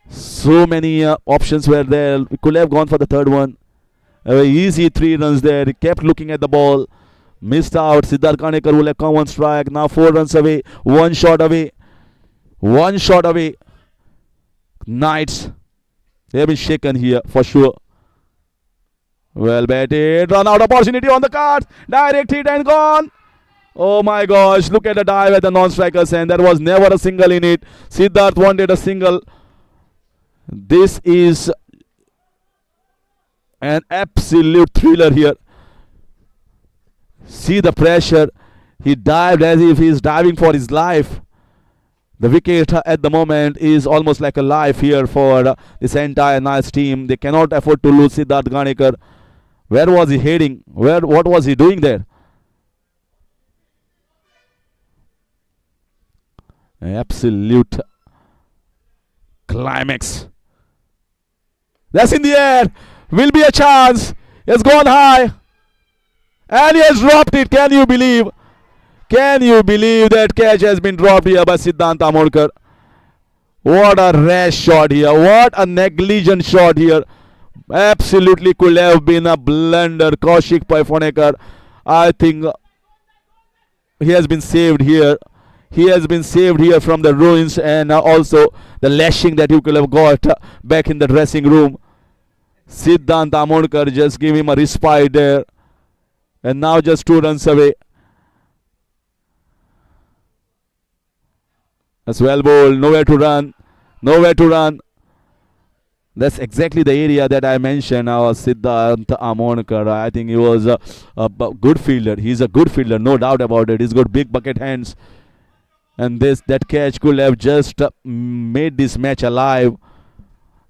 So many options were there. We could have gone for the third one. A easy 3 runs there. He kept looking at the ball. Missed out. Siddharth Ganekar will have come on strike. Now 4 runs away. 1 shot away. 1 shot away. Knights. They have been shaken here for sure. Well batted. Run out opportunity on the cards. Direct hit and gone. Oh my gosh. Look at the dive at the non-striker's end. There was never a single in it. Siddharth wanted a single. This is an absolute thriller here. See the pressure. He dived as if he is diving for his life. The wicket at the moment is almost like a life here for this entire nice team. They cannot afford to lose Siddharth Ganekar. Where was he heading? What was he doing there? Absolute climax. That's in the air. Will be a chance. It's gone high. And he has dropped it. Can you believe? Can you believe that catch has been dropped here by Siddhant Amodkar? What a rash shot here. What a negligent shot here. Absolutely could have been a blunder. Kaushik Paifonekar, I think he has been saved here. He has been saved here from the ruins and also the lashing that you could have got back in the dressing room. Siddhant Amodkar just gave him a respite there. And now just 2 runs away. That's well bowled. Nowhere to run. Nowhere to run. That's exactly the area that I mentioned. Siddhant Amodkar. I think he was a good fielder. He's a good fielder, no doubt about it. He's got big bucket hands. And that catch could have just made this match alive.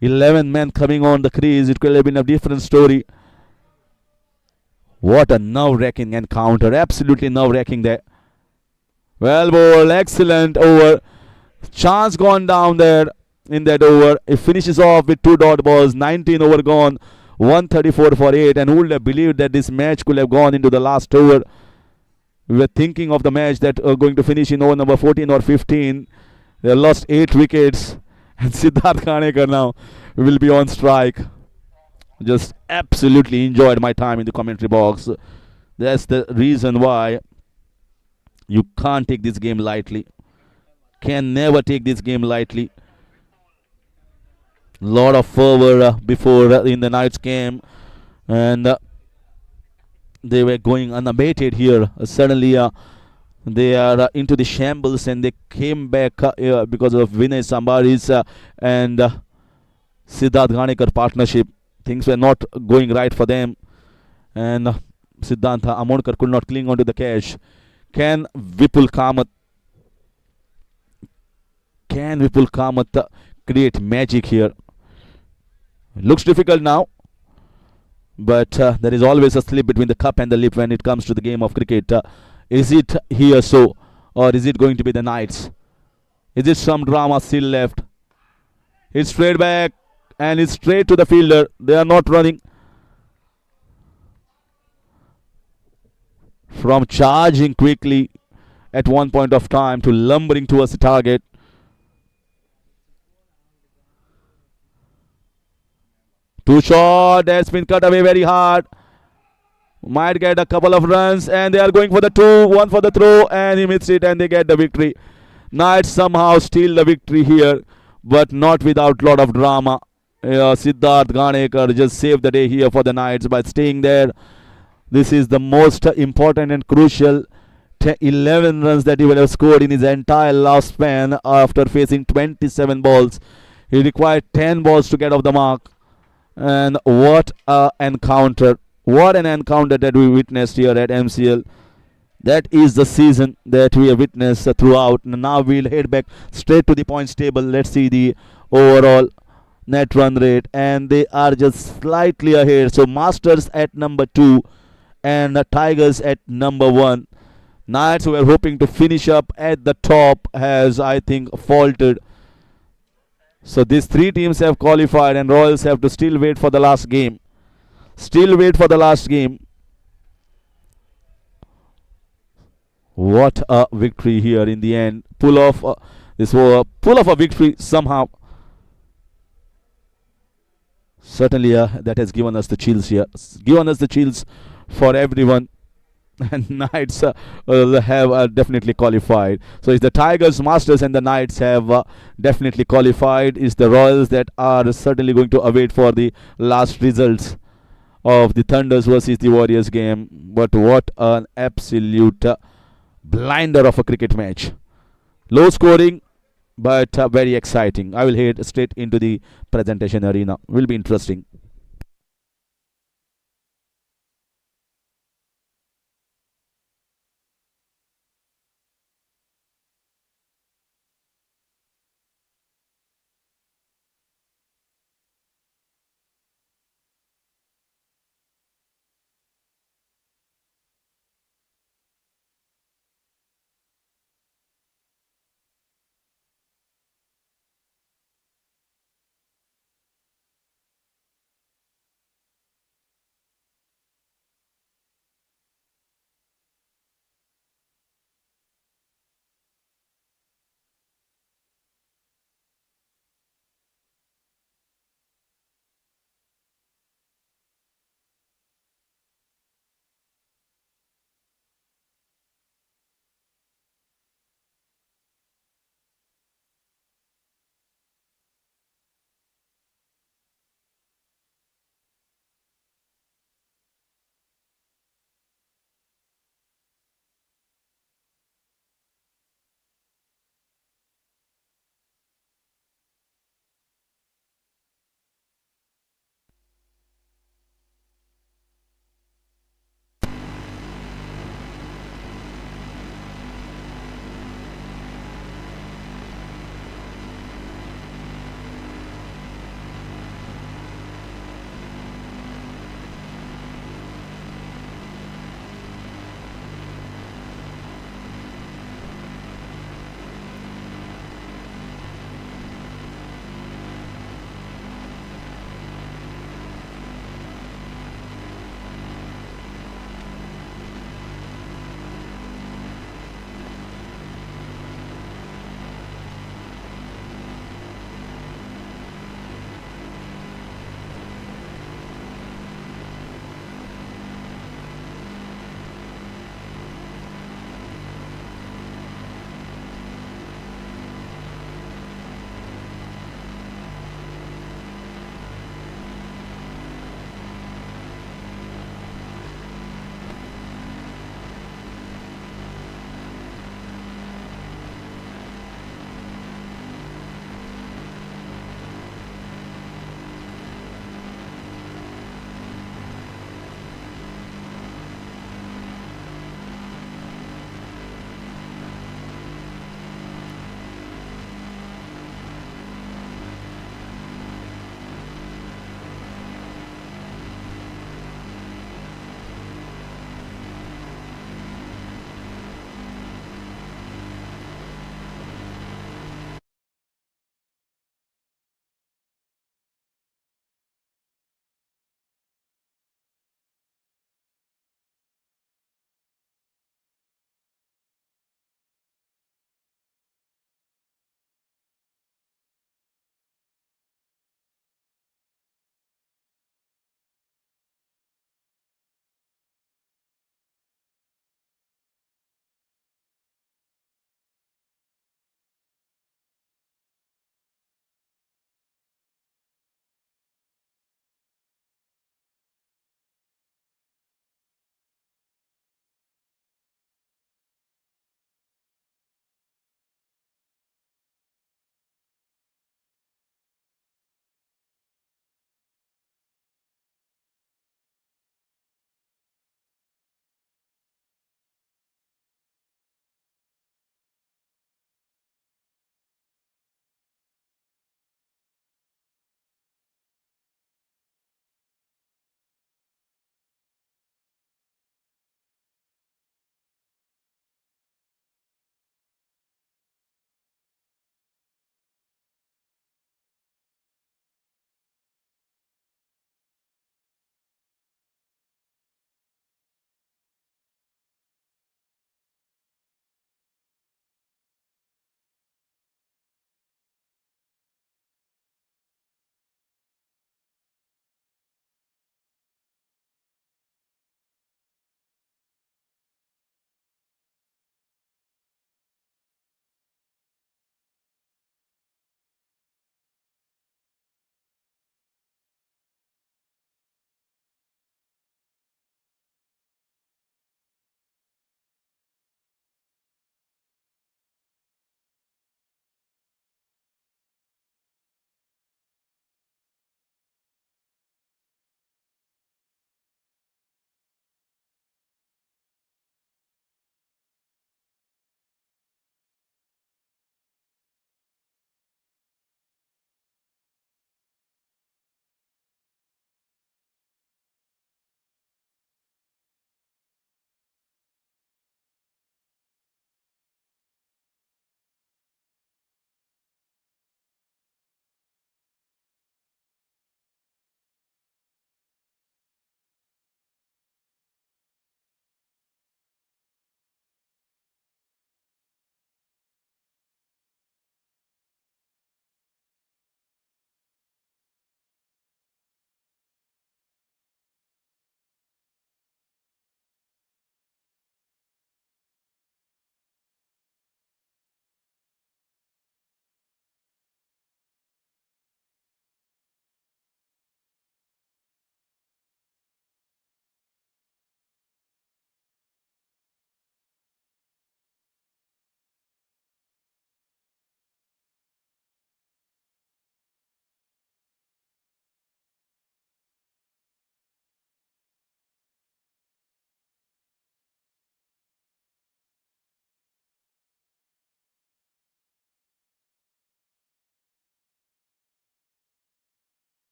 11 men coming on the crease. It could have been a different story. What a nerve-wracking encounter. Absolutely nerve-wracking there. Well bowled. Excellent over. Chance gone down there in that over. It finishes off with 2 dot balls. 19 over gone. 134 for 8. And who would have believed that this match could have gone into the last over? We were thinking of the match that going to finish in over number 14 or 15. They lost 8 wickets. And Siddharth Ganekar now will be on strike. Just absolutely enjoyed my time in the commentary box. That's the reason why you can't take this game lightly. Can never take this game lightly. Lot of fervor before in the night's game. And they were going unabated here. Suddenly they are into the shambles and they came back because of Vinay Sambari's and Siddharth Ganekar partnership. Things were not going right for them. And Siddhant Amodkar could not cling onto the catch. Can Vipul Kamath create magic here? Looks difficult now. But there is always a slip between the cup and the lip when it comes to the game of cricket. Is it here so? Or is it going to be the Knights? Is it some drama still left? It's straight back. And it's straight to the fielder. They are not running. From charging quickly at one point of time to lumbering towards the target. Too short. That's been cut away very hard. Might get a couple of runs, and they are going for the two, one for the throw, and he missed it, and they get the victory. Knights somehow steal the victory here, but not without lot of drama. Siddharth Ganekar just saved the day here for the Knights by staying there. This is the most important and crucial 11 runs that he will have scored in his entire last span after facing 27 balls. He required 10 balls to get off the mark. And what a encounter! What an encounter that we witnessed here at MCL. That is the season that we have witnessed throughout. Now we'll head back straight to the points table. Let's see the overall net run rate, and they are just slightly ahead. So Masters at number 2 and the Tigers at number 1. Knights, who were hoping to finish up at the top, has, I think, faltered. So these three teams have qualified, and Royals have to still wait for the last game. Still wait for the last game. What a victory here in the end. Pull off pull off a victory somehow. Certainly, that has given us the chills here. Given us the chills for everyone. And Knights will have definitely qualified. So it's the Tigers, Masters, and the Knights have definitely qualified. It's the Royals that are certainly going to await for the last results of the Thunders versus the Warriors game. But what an absolute blinder of a cricket match. Low scoring, but very exciting. I will head straight into the presentation arena. Will be interesting.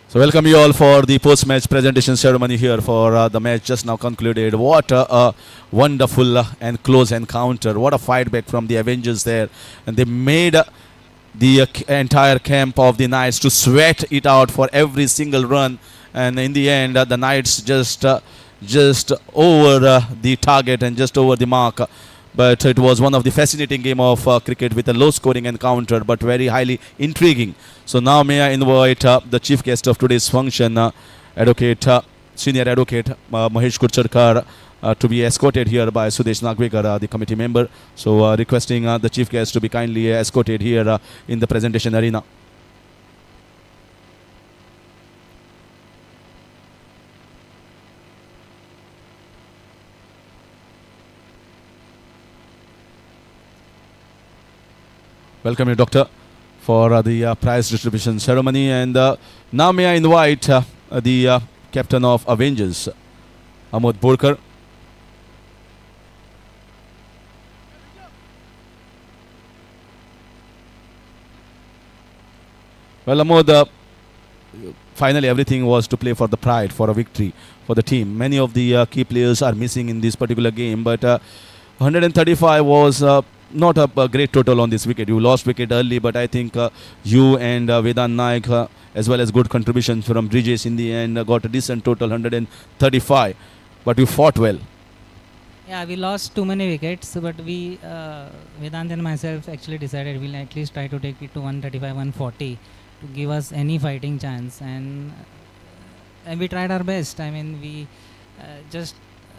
So welcome you all for the post-match presentation ceremony here for the match just now concluded. What a wonderful and close encounter. What a fight back from the Avengers there. And they made the entire camp of the Knights to sweat it out for every single run. And in the end, the Knights just over the target and just over the mark. But it was one of the fascinating game of cricket with a low-scoring encounter, but very highly intriguing. So now may I invite the chief guest of today's function, Senior Advocate Mahesh Kurcharkar, to be escorted here by Sudesh Nagwekar, the committee member. So requesting the chief guest to be kindly escorted here in the presentation arena. Welcome you, Doctor, for the prize distribution ceremony. And now may I invite the captain of Avengers, Amit Kakur. Well, Amod, finally everything was to play for the pride, for a victory, for the team. Many of the key players are missing in this particular game, but 135 was not a great total on this wicket. You lost wicket early, but I think you and Vidan Nike, as well as good contributions from Bridges in the end, got a decent total, 135. But you fought well. Yeah, we lost too many wickets, but we, Vedant and myself, actually decided we'll at least try to take it to 135, 140 to give us any fighting chance, and we tried our best. I mean, we just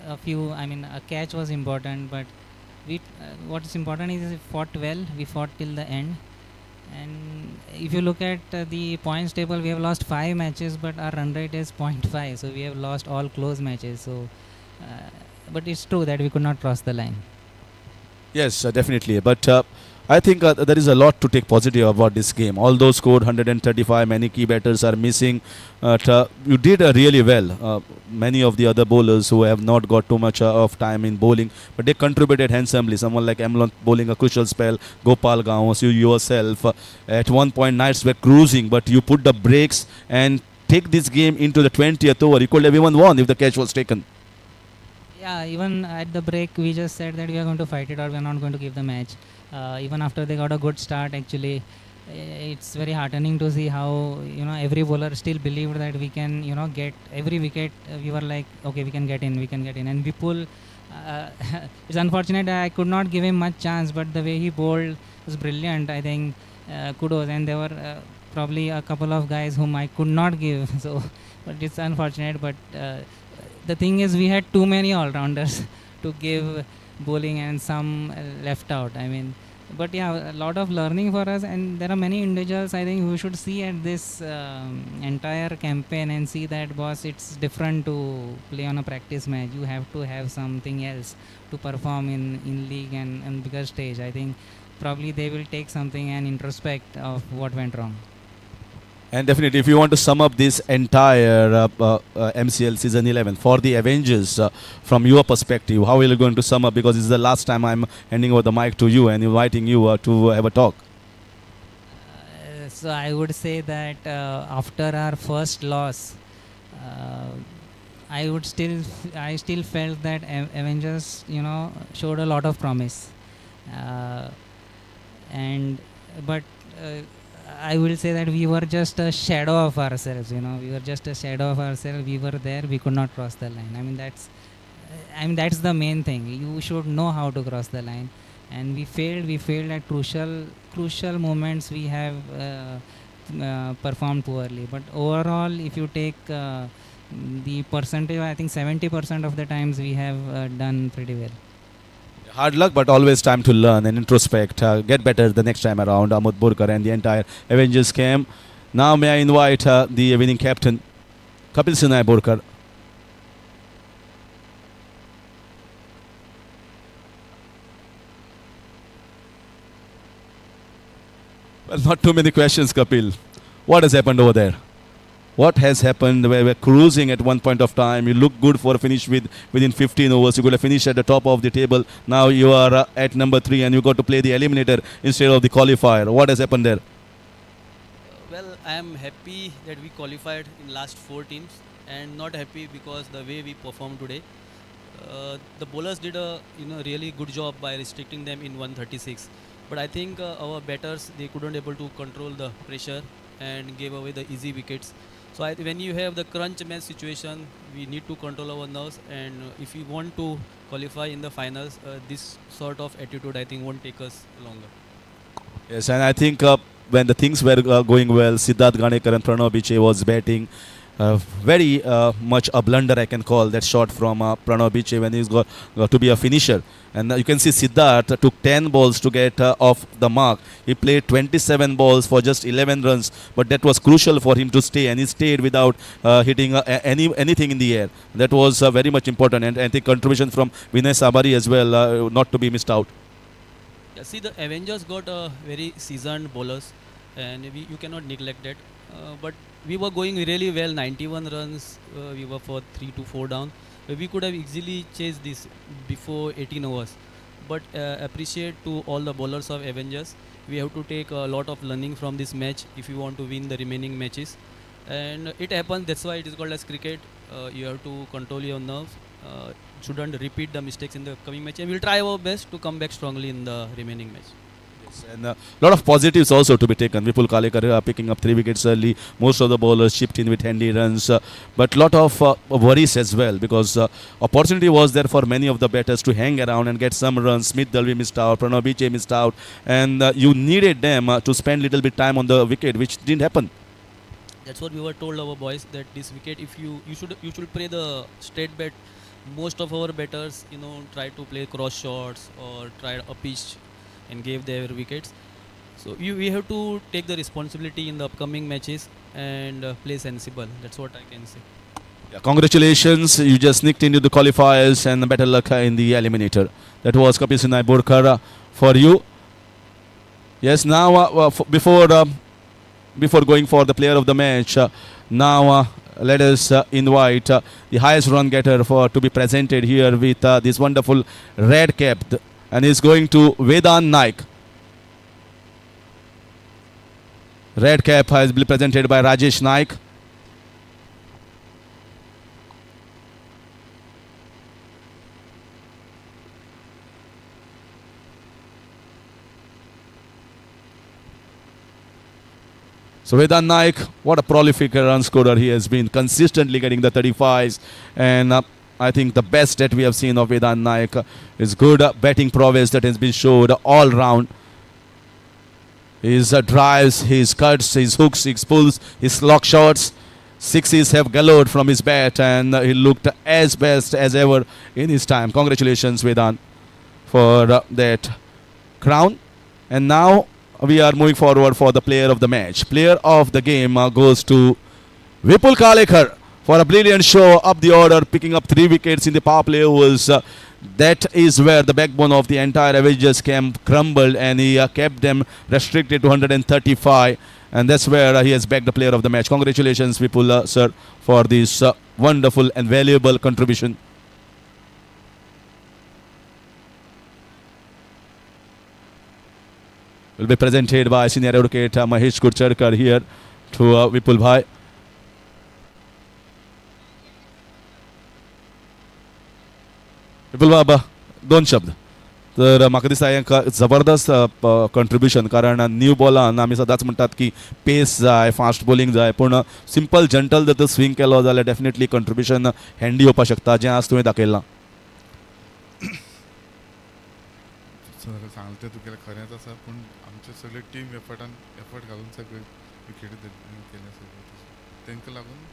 a few. I mean, a catch was important, but we what is important is we fought well. We fought till the end, and if you look at the points table, we have lost 5 matches, but our run rate is 0.5. So we have lost all close matches. So. But it's true that we could not cross the line. Yes, definitely. But I think there is a lot to take positive about this game. Although scored 135, many key batters are missing. You did really well. Many of the other bowlers who have not got too much of time in bowling, but they contributed handsomely. Someone like Emlon bowling a crucial spell, Gopal Gaon, you yourself. At one point, Knights were cruising, but you put the brakes and take this game into the 20th over. You could have even won if the catch was taken. Yeah, even at the break, we just said that we are going to fight it or we are not going to give the match. Even after they got a good start, actually, it's very heartening to see how, every bowler still believed that we can, get every wicket. We were like, okay, we can get in. And Vipul, it's unfortunate I could not give him much chance, but the way he bowled was brilliant. I think kudos. And there were probably a couple of guys whom I could not give. So, but it's unfortunate. But the thing is, we had too many all-rounders to give bowling and some left out. I mean, but yeah, a lot of learning for us, and there are many individuals I think we should see at this entire campaign and see that, boss, it's different to play on a practice match. You have to have something else to perform in league and bigger stage. I think probably they will take something and introspect of what went wrong. And definitely, if you want to sum up this entire MCL season 11 for the Avengers from your perspective, how are you going to sum up? Because this is the last time I'm handing over the mic to you and inviting you to have a talk. So I would say that after our first loss, I still felt that Avengers, showed a lot of promise, but. I will say that we were just a shadow of ourselves. We were just a shadow of ourselves. We were there. We could not cross the line. I mean, that's the main thing. You should know how to cross the line, and we failed. We failed at crucial moments. We have performed poorly. But overall, if you take the percentage, I think 70% of the times we have done pretty well. Hard luck, but always time to learn and introspect. Get better the next time around. Amit Kakur and the entire Avengers camp. Now may I invite the winning captain, Kapil Sinha Borkar. Well, not too many questions, Kapil. What has happened over there? What has happened? We're cruising at one point of time. You look good for a finish within 15 overs. You could have finished at the top of the table. Now you are at number 3 and you got to play the eliminator instead of the qualifier. What has happened there? Well, I am happy that we qualified in last 4 teams, and not happy because the way we performed today. The bowlers did a really good job by restricting them in 136, but I think our batters, they couldn't able to control the pressure and gave away the easy wickets. So when you have the crunch match situation, we need to control our nerves, and if we want to qualify in the finals, this sort of attitude I think won't take us longer. Yes, and I think when the things were going well, Siddharth Ganekar and Pranav Biche was batting. Very much a blunder, I can call that shot from Pranav Biche when he's got to be a finisher. And you can see Siddharth took 10 balls to get off the mark. He played 27 balls for just 11 runs, but that was crucial for him to stay, and he stayed without hitting anything in the air. That was very much important, and I think contribution from Vinay Sabari as well, not to be missed out. Yeah, see, the Avengers got very seasoned bowlers, and you cannot neglect that. But we were going really well, 91 runs. We were for 3 to 4 down. We could have easily chased this before 18 overs. But appreciate to all the bowlers of Avengers. We have to take a lot of learning from this match if you want to win the remaining matches. And it happens. That's why it is called as cricket. You have to control your nerves. Shouldn't repeat the mistakes in the coming match, and we'll try our best to come back strongly in the remaining match. Yes, and a lot of positives also to be taken. Vipul Khaler picking up 3 wickets early. Most of the bowlers chipped in with handy runs, but lot of worries as well, because opportunity was there for many of the batters to hang around and get some runs. Smith Dalvi missed out, Pranav Biche missed out, and you needed them to spend little bit time on the wicket, which didn't happen. That's what we were told our boys, that this wicket, if you should play the straight bat. Most of our batters, try to play cross shots or try a pitch and gave their wickets. So we have to take the responsibility in the upcoming matches and play sensible. That's what I can say. Yeah, congratulations, you just sneaked into the qualifiers, and better luck in the eliminator. That was Kapil Sinai Borkar for you. Yes, now before going for the player of the match, now let us invite the highest run getter to be presented here with this wonderful red cap, and is going to Vidan Nike. Red cap has been presented by Rajesh Naik. So Vidan Nike, what a prolific run scorer he has been, consistently getting the 35s, and I think the best that we have seen of Vidan Nike is good batting prowess that has been showed all round. His drives, his cuts, his hooks, his pulls, his lock shots, sixes have gallored from his bat, and he looked as best as ever in his time. Congratulations, Vidan, for that crown. And now we are moving forward for the player of the match. Player of the game goes to Vipul Khaler for a brilliant show up the order, picking up 3 wickets in the power play. That is where the backbone of the entire Avengers camp crumbled, and he kept them restricted to 135, and that's where he has backed the player of the match. Congratulations, Vipul sir, for this wonderful and valuable contribution. Will be presented by senior advocate Mahesh Kurcharkar here to Vipul Bhai. विपुल बाबा 2 शब्द. तर म्हाका दिसता हें जबरदस्त contribution, कारण new बॉलान आमी सदांच म्हणटात की पेस जाय, फास्ट बॉलिंग जाय, पूण सिंपल जंटल जर तर स्विंग केलो जाल्यार डेफिनेटली कंट्रिब्युशन हँडी येवपाक शकता, जें आज तुवें दाखयलां. सांगलें तुगेलें खरेंच आसा, पूण आमचे सगळे टीम एफर्ट घालून सगळे विकेटी केले सगळे तांकां लागून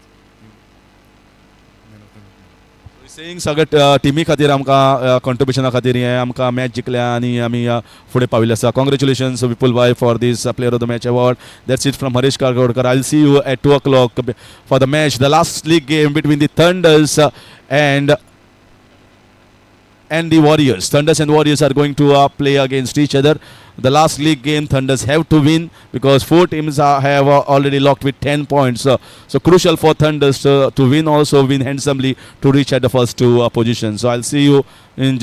सेईंग सगळे टिमी खातीर आमकां कंट्रिब्युशना खातीर हें आमकां मॅच जिखल्या आनी आमी फुडें पाविल्ले आसा. कॉंग्रेच्युलेशन्स विपुल बाय for this player of the match award. That's it from Harish Karkodkar. I will see you at 2 o'clock for the match, the last league game between the Thunders and the Warriors. Thunders and Warriors are going to play against each other. The last league game, Thunders have to win because 4 teams have already locked with 10 points. So crucial for Thunders to win, also win handsomely to reach at the first 2 positions. So I'll see you